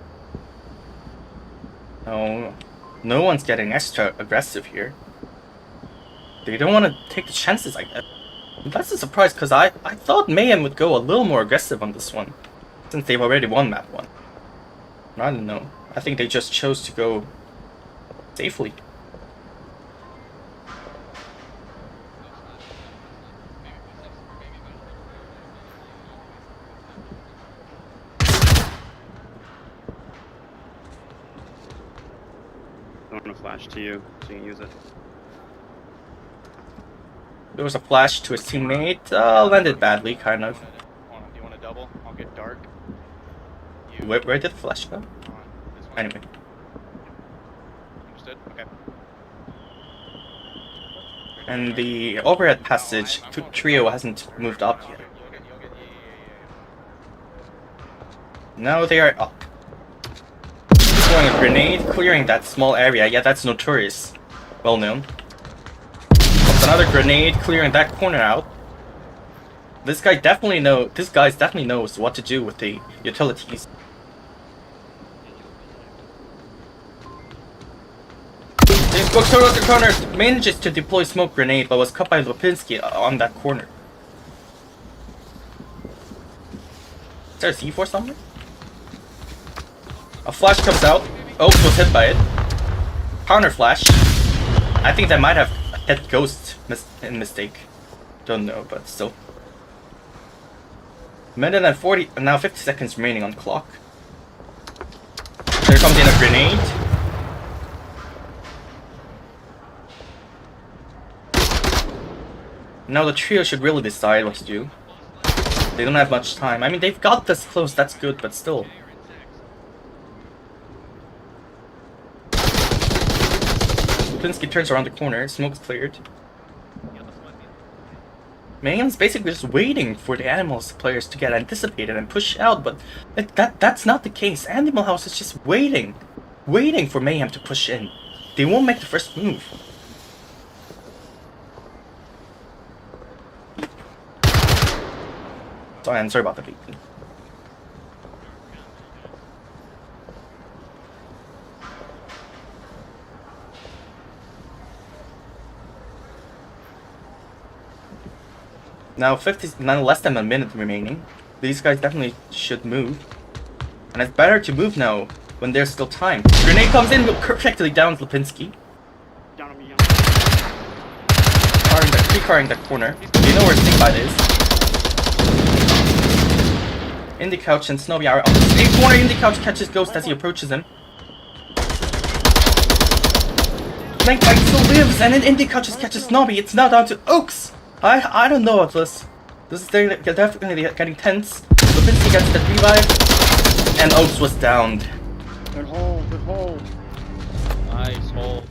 No one's getting extra aggressive here. They don't want to take the chances like that. That's a surprise, because I thought Mayhem would go a little more aggressive on this one, since they've already won map 1. I don't know. I think they just chose to go safely.
I want to flash to you so you can use it.
There was a flash to his teammate. Landed badly, kind of.
Do you want to double? I'll get dark.
Where did the flash go?
This one.
Anyway.
Understood? Okay.
And the overhead passage trio hasn't moved up yet. Now they are up. Throwing a grenade, clearing that small area. Yeah, that's notorious. Well known. Another grenade, clearing that corner out. This guy definitely knows what to do with the utilities. They go towards the corner, manages to deploy smoke grenade, but was cut by Lipinski on that corner. Is there a C4 somewhere? A flash comes out. Oaks was hit by it. Counter flash. I think that might have hit Ghost mistake. Don't know, but still. Minute and 40, now 50 seconds remaining on the clock. There comes in a grenade. Now the trio should really decide what to do. They don't have much time. I mean, they've got this close, that's good, but still. Plinsky turns around the corner, smoke's cleared. Mayhem's basically just waiting for the Animals players to get anticipated and push out, but that's not the case. Animal House is just waiting for Mayhem to push in. They won't make the first move. Sorry about the beat. Now less than a minute remaining. These guys definitely should move. And it's better to move now when there's still time. Grenade comes in, perfectly downs Lipinski.
Down on me,
Pre-carring that corner. You know where Snakebite is. Indie Couch and Snowy are on the same corner. Indie Couch catches Ghost as he approaches him. Snakebite still lives, and then Indie Couch just catches Snobby. It's now down to Oaks. I don't know about this. This is definitely getting tense. Lipinski gets the revive, and Oaks was downed.
Good hold, good hold.
Nice hold.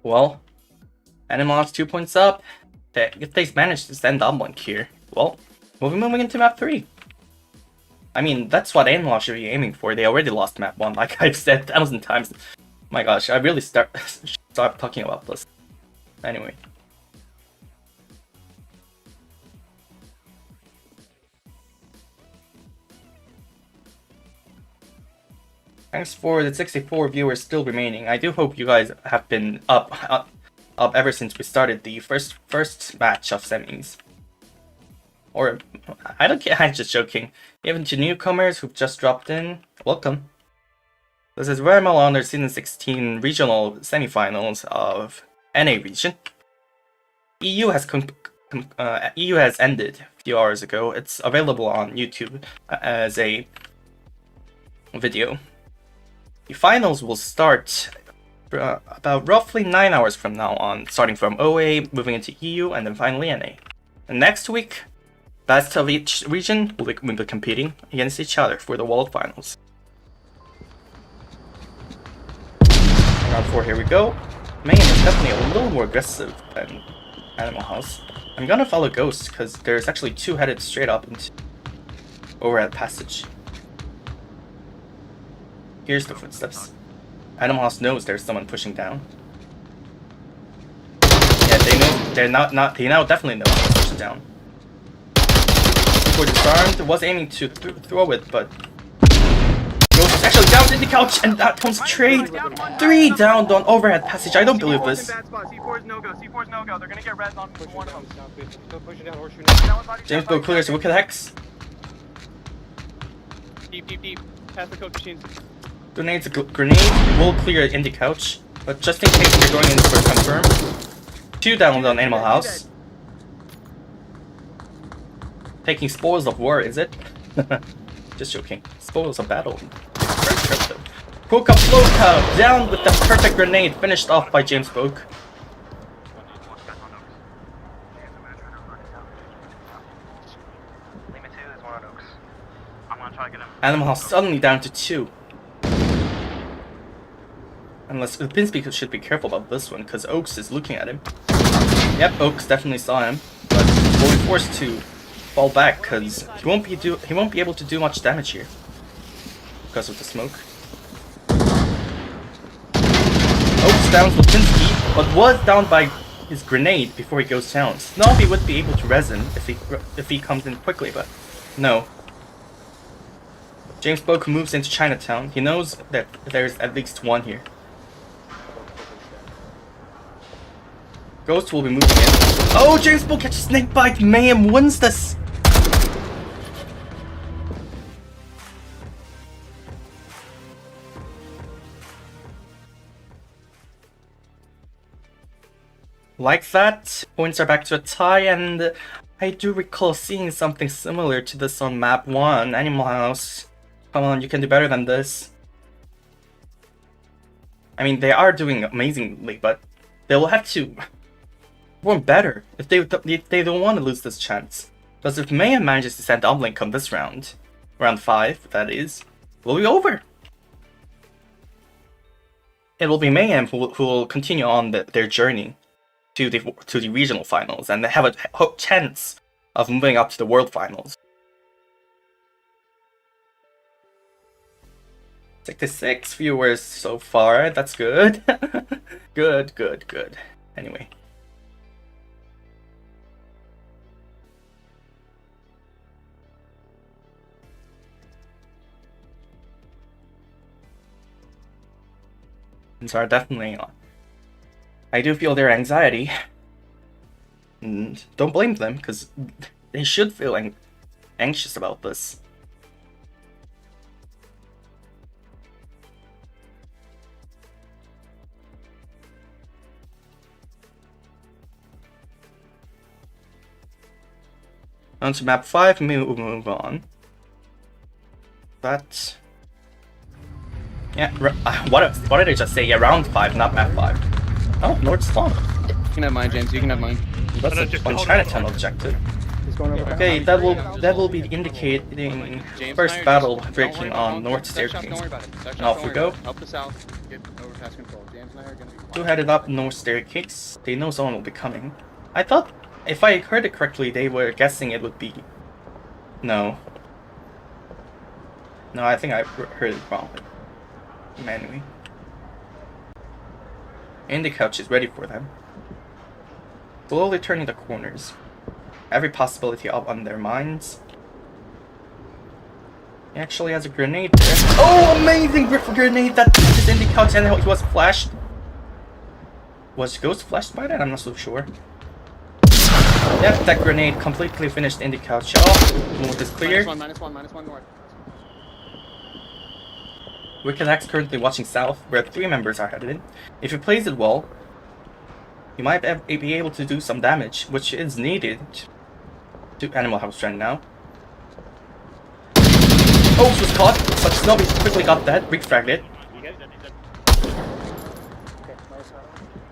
Well, Animals 2 points up. If they manage to send Uplink here, well, we'll be moving into map 3. I mean, that's what Animals should be aiming for. They already lost map 1, like I've said 1,000 times. My gosh, I really stop talking about this. Anyway. Thanks for the 64 viewers still remaining. I do hope you guys have been up ever since we started the first match of semis. Or, I don't care, I'm just joking. Even to newcomers who've just dropped in, welcome. This is VRML on their Season 16 regional semifinals of NA region. EU has ended a few hours ago. It's available on YouTube as a video. The finals will start about roughly 9 hours from now on, starting from OA, moving into EU, and then finally NA. And next week, best of each region will be competing against each other for the World Finals. Round 4, here we go. Mayhem is definitely a little more aggressive than Animal House. I'm gonna follow Ghost because there's actually two headed straight up into overhead passage. Here's the footsteps. Animal House knows there's someone pushing down. Yeah, they know. They now definitely know to push down. Before disarmed, was aiming to throw it, but Ghost is actually down in the couch, and that comes trade. 3 down on overhead passage. I don't believe this.
C4's no-go. C4's no-go. They're gonna get res on one of them.
James Bow clears Wicked Hex.
Deep. Pass the coach machines.
Grenade will clear in the couch, but just in case they're going in for confirm. 2 down on Animal House. Taking spoils of war, is it? Just joking. Spoils of battle. Very impressive. Coca Floca down with the perfect grenade, finished off by James Boak. Animal House suddenly down to 2. Unless the Pinspeak should be careful about this one, because Oaks is looking at him. Yep, Oaks definitely saw him, but will be forced to fall back because he won't be able to do much damage here because of the smoke. Oaks downs Lipinski, but was down by his grenade before he goes down. Snobby would be able to res him if he comes in quickly, but no. James Boak moves into Chinatown. He knows that there's at least one here. Ghost will be moving in. Oh, James Boak catches snake bite. Mayhem wins this. Like that, points are back to a tie, and I do recall seeing something similar to this on map 1, Animal House. Come on, you can do better than this. I mean, they are doing amazingly, but they will have to perform better if they don't want to lose this chance. Because if Mayhem manages to send Uplink on this round, round 5, that is, it will be over. It will be Mayhem who will continue on their journey to the regional finals, and they have a chance of moving up to the world finals. 66 viewers so far, that's good. Good. Anyway. These are definitely on. I do feel their anxiety. And don't blame them, because they should feel anxious about this. On to map 5, move on. But yeah, what did I just say? Yeah, round 5, not map 5. Oh, North Spawn.
You can have mine, James. You can have mine.
That's on Chinatown objective. Okay, that will be indicating first battle breaking on North Staircase. And off we go.
Help the south. Get over task control. James and I are gonna be
2 headed up North Staircase. They know someone will be coming. I thought, if I heard it correctly, they were guessing it would be... No, I think I heard it wrong. Manually. And the couch is ready for them. slowly turning the corners. Every possibility up on their minds. He actually has a grenade there. Oh, amazing grenade that is in the couch, and he was flashed. Was Ghost flashed by that? I'm not so sure. Yep, that grenade completely finished in the couch. Oh, north is clear.
-1 north.
Wicked Axe currently watching south, where 3 members are headed in. If he plays it well, he might be able to do some damage, which is needed to Animal House right now. Oh, she was caught, but Snobby quickly got that, refragged it.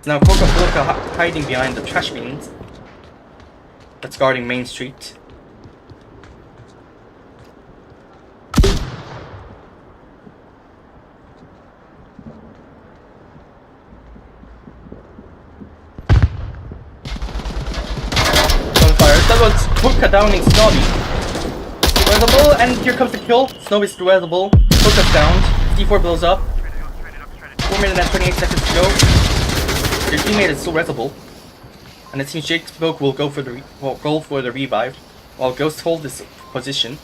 Now Coca-Cola hiding behind the trash bins that's guarding Main Street. Gunfire. That was Coca downing Snobby. Reservable, and here comes the kill. Snobby's reservable. Coca's down. D4 blows up. 4 minutes and 28 seconds to go. Your teammate is still reservable, and it seems Jake Spoke will go for the revive, while Ghost hold this position.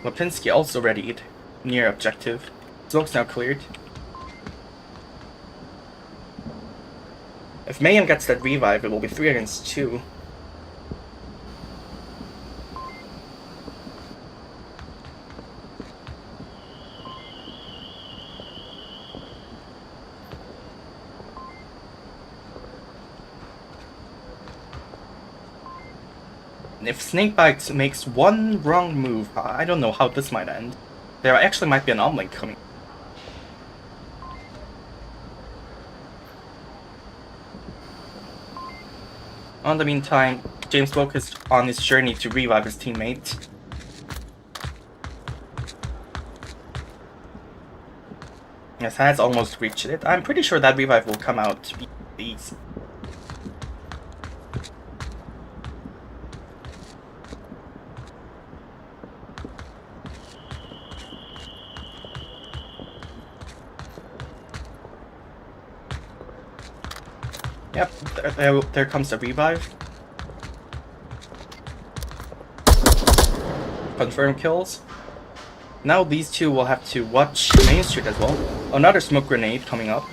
Lipinski also readied, near objective. Smoke's now cleared. If Mayhem gets that revive, it will be 3 against 2. If Snakebite makes one wrong move, I don't know how this might end. There actually might be an omelette coming. In the meantime, James focused on his journey to revive his teammate. Yes, has almost reached it. I'm pretty sure that revive will come out easy. Yep, there comes the revive. Confirm kills. Now these two will have to watch Main Street as well. Another smoke grenade coming up.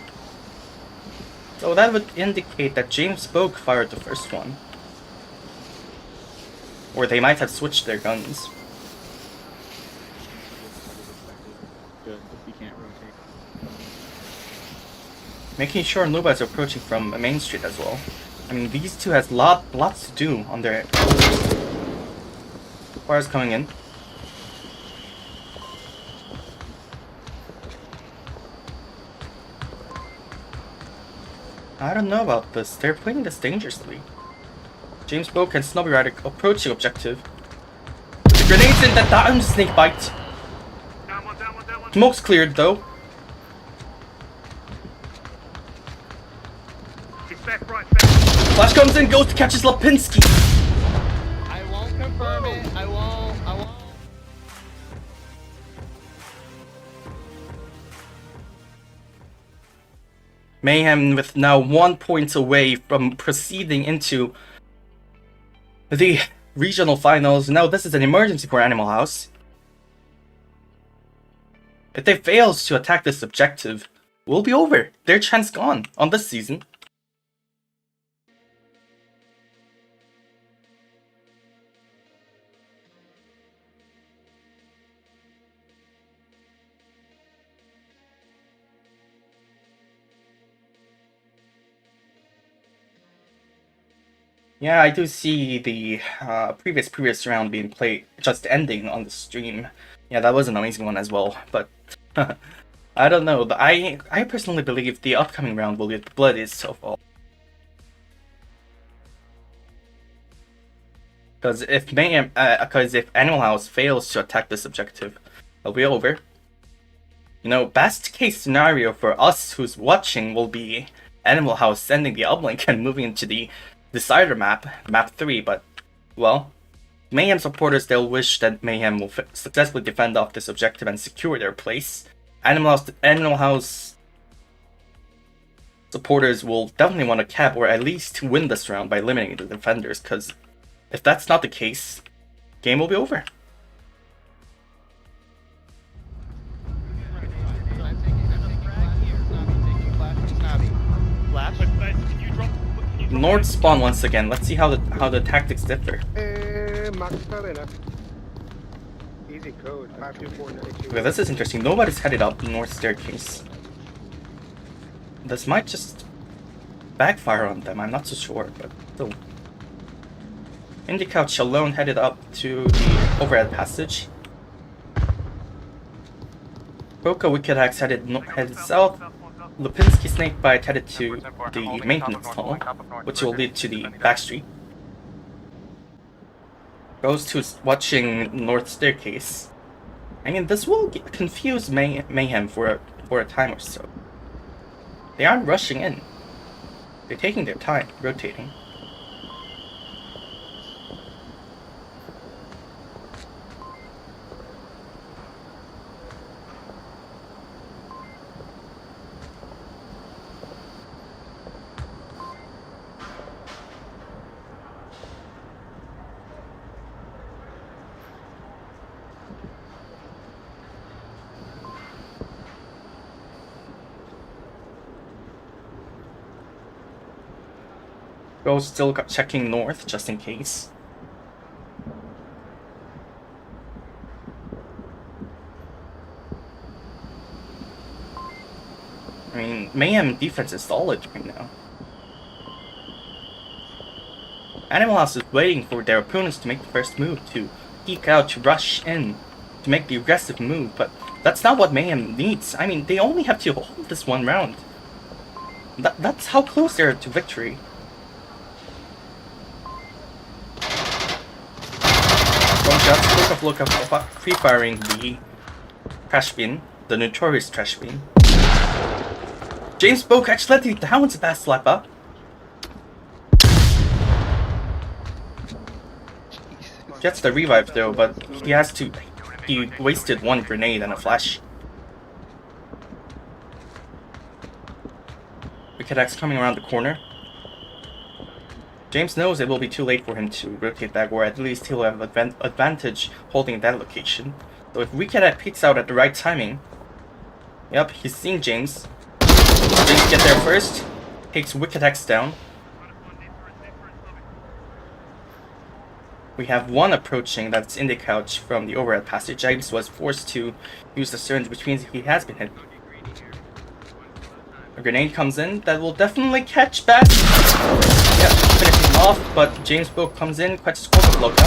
So that would indicate that James Spoke fired the first one. Or they might have switched their guns.
Good, if you can't rotate.
Making sure Nuba is approaching from Main Street as well. I mean, these two has lots to do on their... Fire's coming in. I don't know about this. They're playing this dangerously. James Spoke and Snobby Rider approaching objective. The grenades in that down Snakebite.
Down one.
Smoke's cleared though.
He's back right.
Flash comes in, Ghost catches Lipinski.
I won't confirm it. I won't.
Mayhem with now 1 point away from proceeding into the regional finals. Now this is an emergency for Animal House. If they fail to attack this objective, we'll be over. Their chance gone on this season. Yeah, I do see the previous round being played, just ending on the stream. Yeah, that was an amazing one as well, but I don't know. I personally believe the upcoming round will be the bloodiest of all. Because if Animal House fails to attack this objective, it'll be over. You know, best case scenario for us who's watching will be Animal House sending the uplink and moving into the Decider map 3, but, well, Mayhem supporters, they'll wish that Mayhem will successfully defend off this objective and secure their place. Animal House supporters will definitely want to cap or at least win this round by eliminating the defenders, because if that's not the case, game will be over.
Flash.
Can you drop? Can you drop
North spawn once again. Let's see how the tactics differ.
Easy code, 52492.
Okay, this is interesting. Nobody's headed up the north staircase. This might just backfire on them. I'm not so sure, but still. Indie Couch alone headed up to the overhead passage. Boca Wicked Axe headed south. Lipinski Snakebite headed to the maintenance tunnel, which will lead to the back street. Ghost who's watching north staircase. I mean, this will confuse Mayhem for a time or so. They aren't rushing in. They're taking their time, rotating. Ghost still checking north just in case. I mean, Mayhem defense is solid right now. Animal House is waiting for their opponents to make the first move, to peek out, to rush in, to make the aggressive move, but that's not what Mayhem needs. I mean, they only have to hold this one round. That's how close they are to victory. Look up, free-firing the trash bin, the notorious trash bin. James Boke actually let you down with that slap up. Gets the revive though, but he wasted one grenade and a flash. Wicked Axe coming around the corner. James knows it will be too late for him to rotate back, or at least he'll have advantage holding that location. So if Wicked Axe peeks out at the right timing, yep, he's seeing James. James get there first, takes Wicked Axe down. We have one approaching, that's in the couch from the overhead passage. James was forced to use the syringe, which means he has been hit. A grenade comes in that will definitely catch back. Yep, finishing off, but James Boke comes in, catches Scorpion Loca.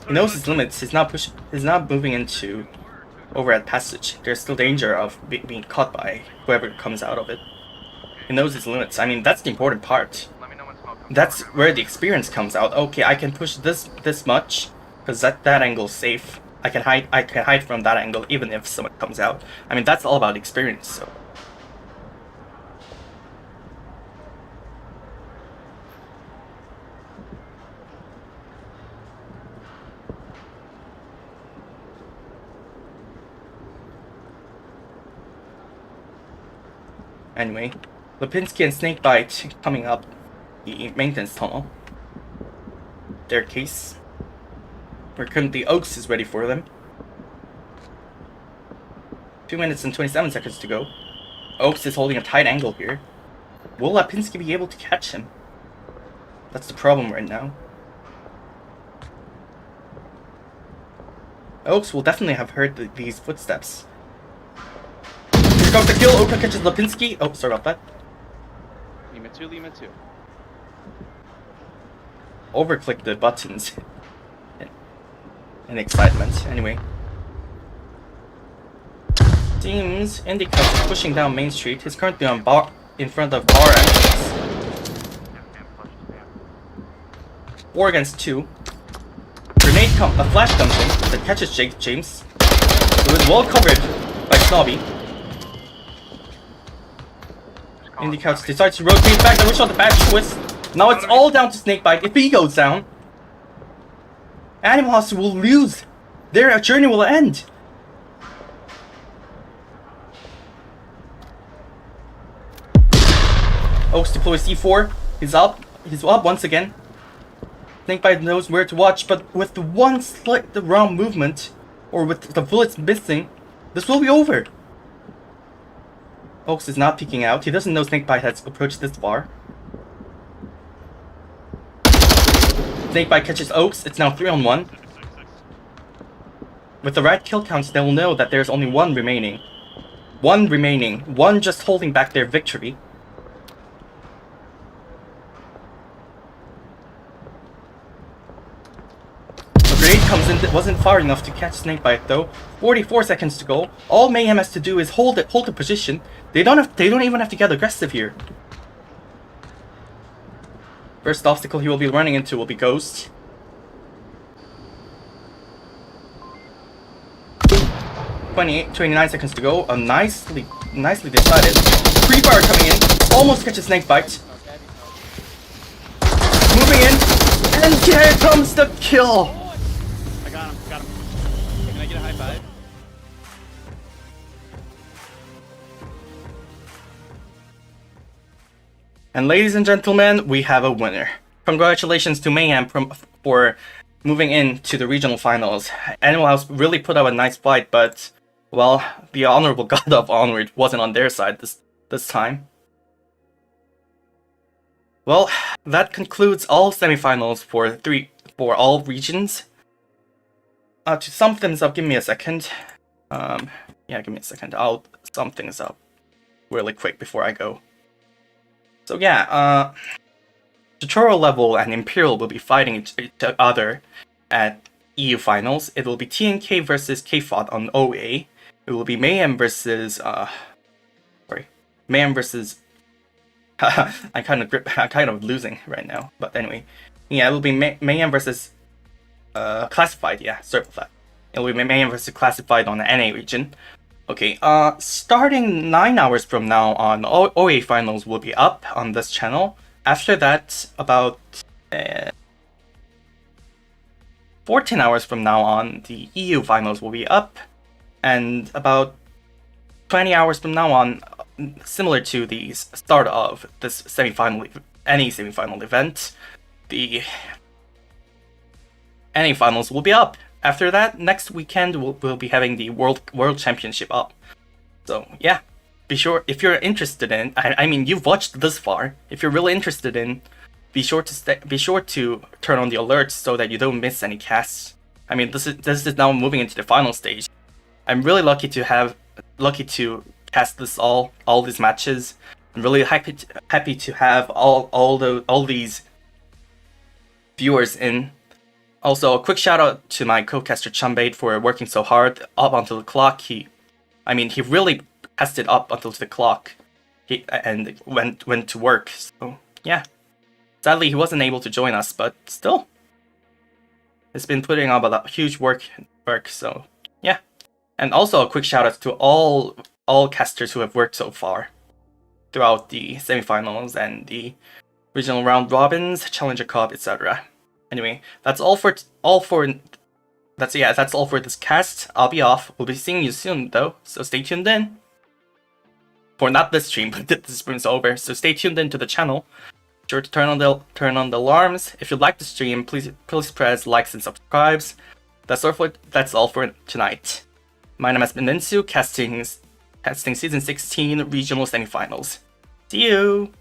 He knows his limits. He's not moving into overhead passage. There's still danger of being caught by whoever comes out of it. He knows his limits. I mean, that's the important part. That's where the experience comes out. Okay, I can push this much because that angle's safe. I can hide from that angle even if someone comes out. I mean, that's all about experience. So. Anyway, Lipinski and Snakebite coming up the maintenance tunnel. Staircase. Where currently Oaks is ready for them. 2 minutes and 27 seconds to go. Oaks is holding a tight angle here. Will Lipinski be able to catch him? That's the problem right now. Oaks will definitely have heard these footsteps. Here comes the kill. Oka catches Lipinski. Oh, sorry about that.
Lima 2, Lima 2.
Overclick the buttons in excitement. Anyway. Seems Indica is pushing down Main Street. He's currently on in front of bar entrance. 4 against 2. A flash comes in that catches James. It was well covered by Snobby. Indica decides to rotate back. The wish on the back twist. Now it's all down to Snakebite. If he goes down, Animal House will lose. Their journey will end. Oaks deploys E4. He's up. He's up once again. Snakebite knows where to watch, but with the one slight the wrong movement, or with the bullets missing, this will be over. Oaks is not peeking out. He doesn't know Snakebite has approached this far. Snakebite catches Oaks. It's now 3-on-1. With the right kill counts, they will know that there's only one remaining. One remaining. One just holding back their victory. The grenade comes in. It wasn't far enough to catch Snakebite though. 44 seconds to go. All Mayhem has to do is hold the position. They don't even have to get aggressive here. First obstacle he will be running into will be Ghost. 29 seconds to go. Nicely decided. Pre-fire coming in. Almost catches Snakebite. Moving in. And here comes the kill.
I got him. Can I get a high five?
And ladies and gentlemen, we have a winner. Congratulations to Mayhem for moving into the regional finals. Animal House really put up a nice fight, but, well, the honorable god of Onward wasn't on their side this time. Well, that concludes all semifinals for all regions. To sum things up, give me a second. Yeah, give me a second. I'll sum things up really quick before I go. So yeah, Tutorial Level and Imperial will be fighting each other at EU Finals. It will be TNK versus KFOT on OA. It will be Mayhem versus Mayhem versus I'm kind of losing right now, but anyway. Yeah, it will be Mayhem versus Classified, yeah, sorry about that. It will be Mayhem versus Classified on the NA region. Okay, starting 9 hours from now on, OA Finals will be up on this channel. After that, about 14 hours from now on, the EU Finals will be up. And about 20 hours from now on, similar to the start of this any semi-final event, the NA Finals will be up. After that, next weekend we'll be having the World Championship up. So yeah, be sure if you're interested in. I mean, you've watched this far. If you're really interested in, be sure to turn on the alerts so that you don't miss any casts. I mean, this is now moving into the final stage. I'm really lucky to cast this all these matches. I'm really happy to have all these viewers in. Also, a quick shout out to my co-caster Chumbait for working so hard up until the clock. He really casted up until the clock. And went to work. So yeah, sadly he wasn't able to join us, but still, he's been putting up a huge work. So yeah, and also a quick shout out to all casters who have worked so far throughout the semifinals and the regional round robins, Challenger Cup, etc. Anyway, that's all for this cast. I'll be off. We'll be seeing you soon though, so stay tuned in. For not this stream, but this stream's over, so stay tuned in to the channel. Be sure to turn on the alarms. If you like the stream, please press likes and subscribes. That's all for tonight. My name has been Ninsu, casting season 16 regional semifinals. See you.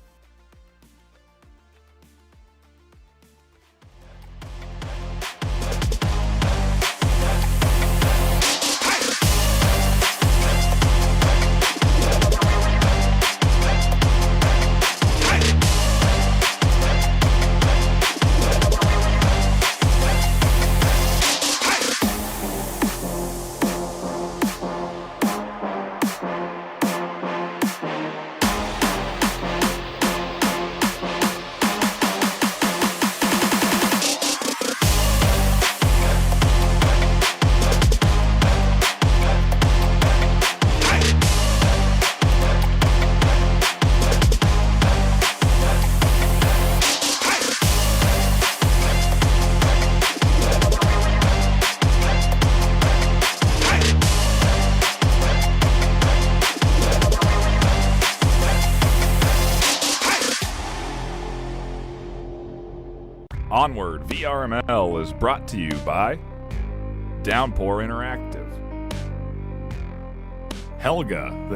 Onward VRML is brought to you by Downpour Interactive, Helga, the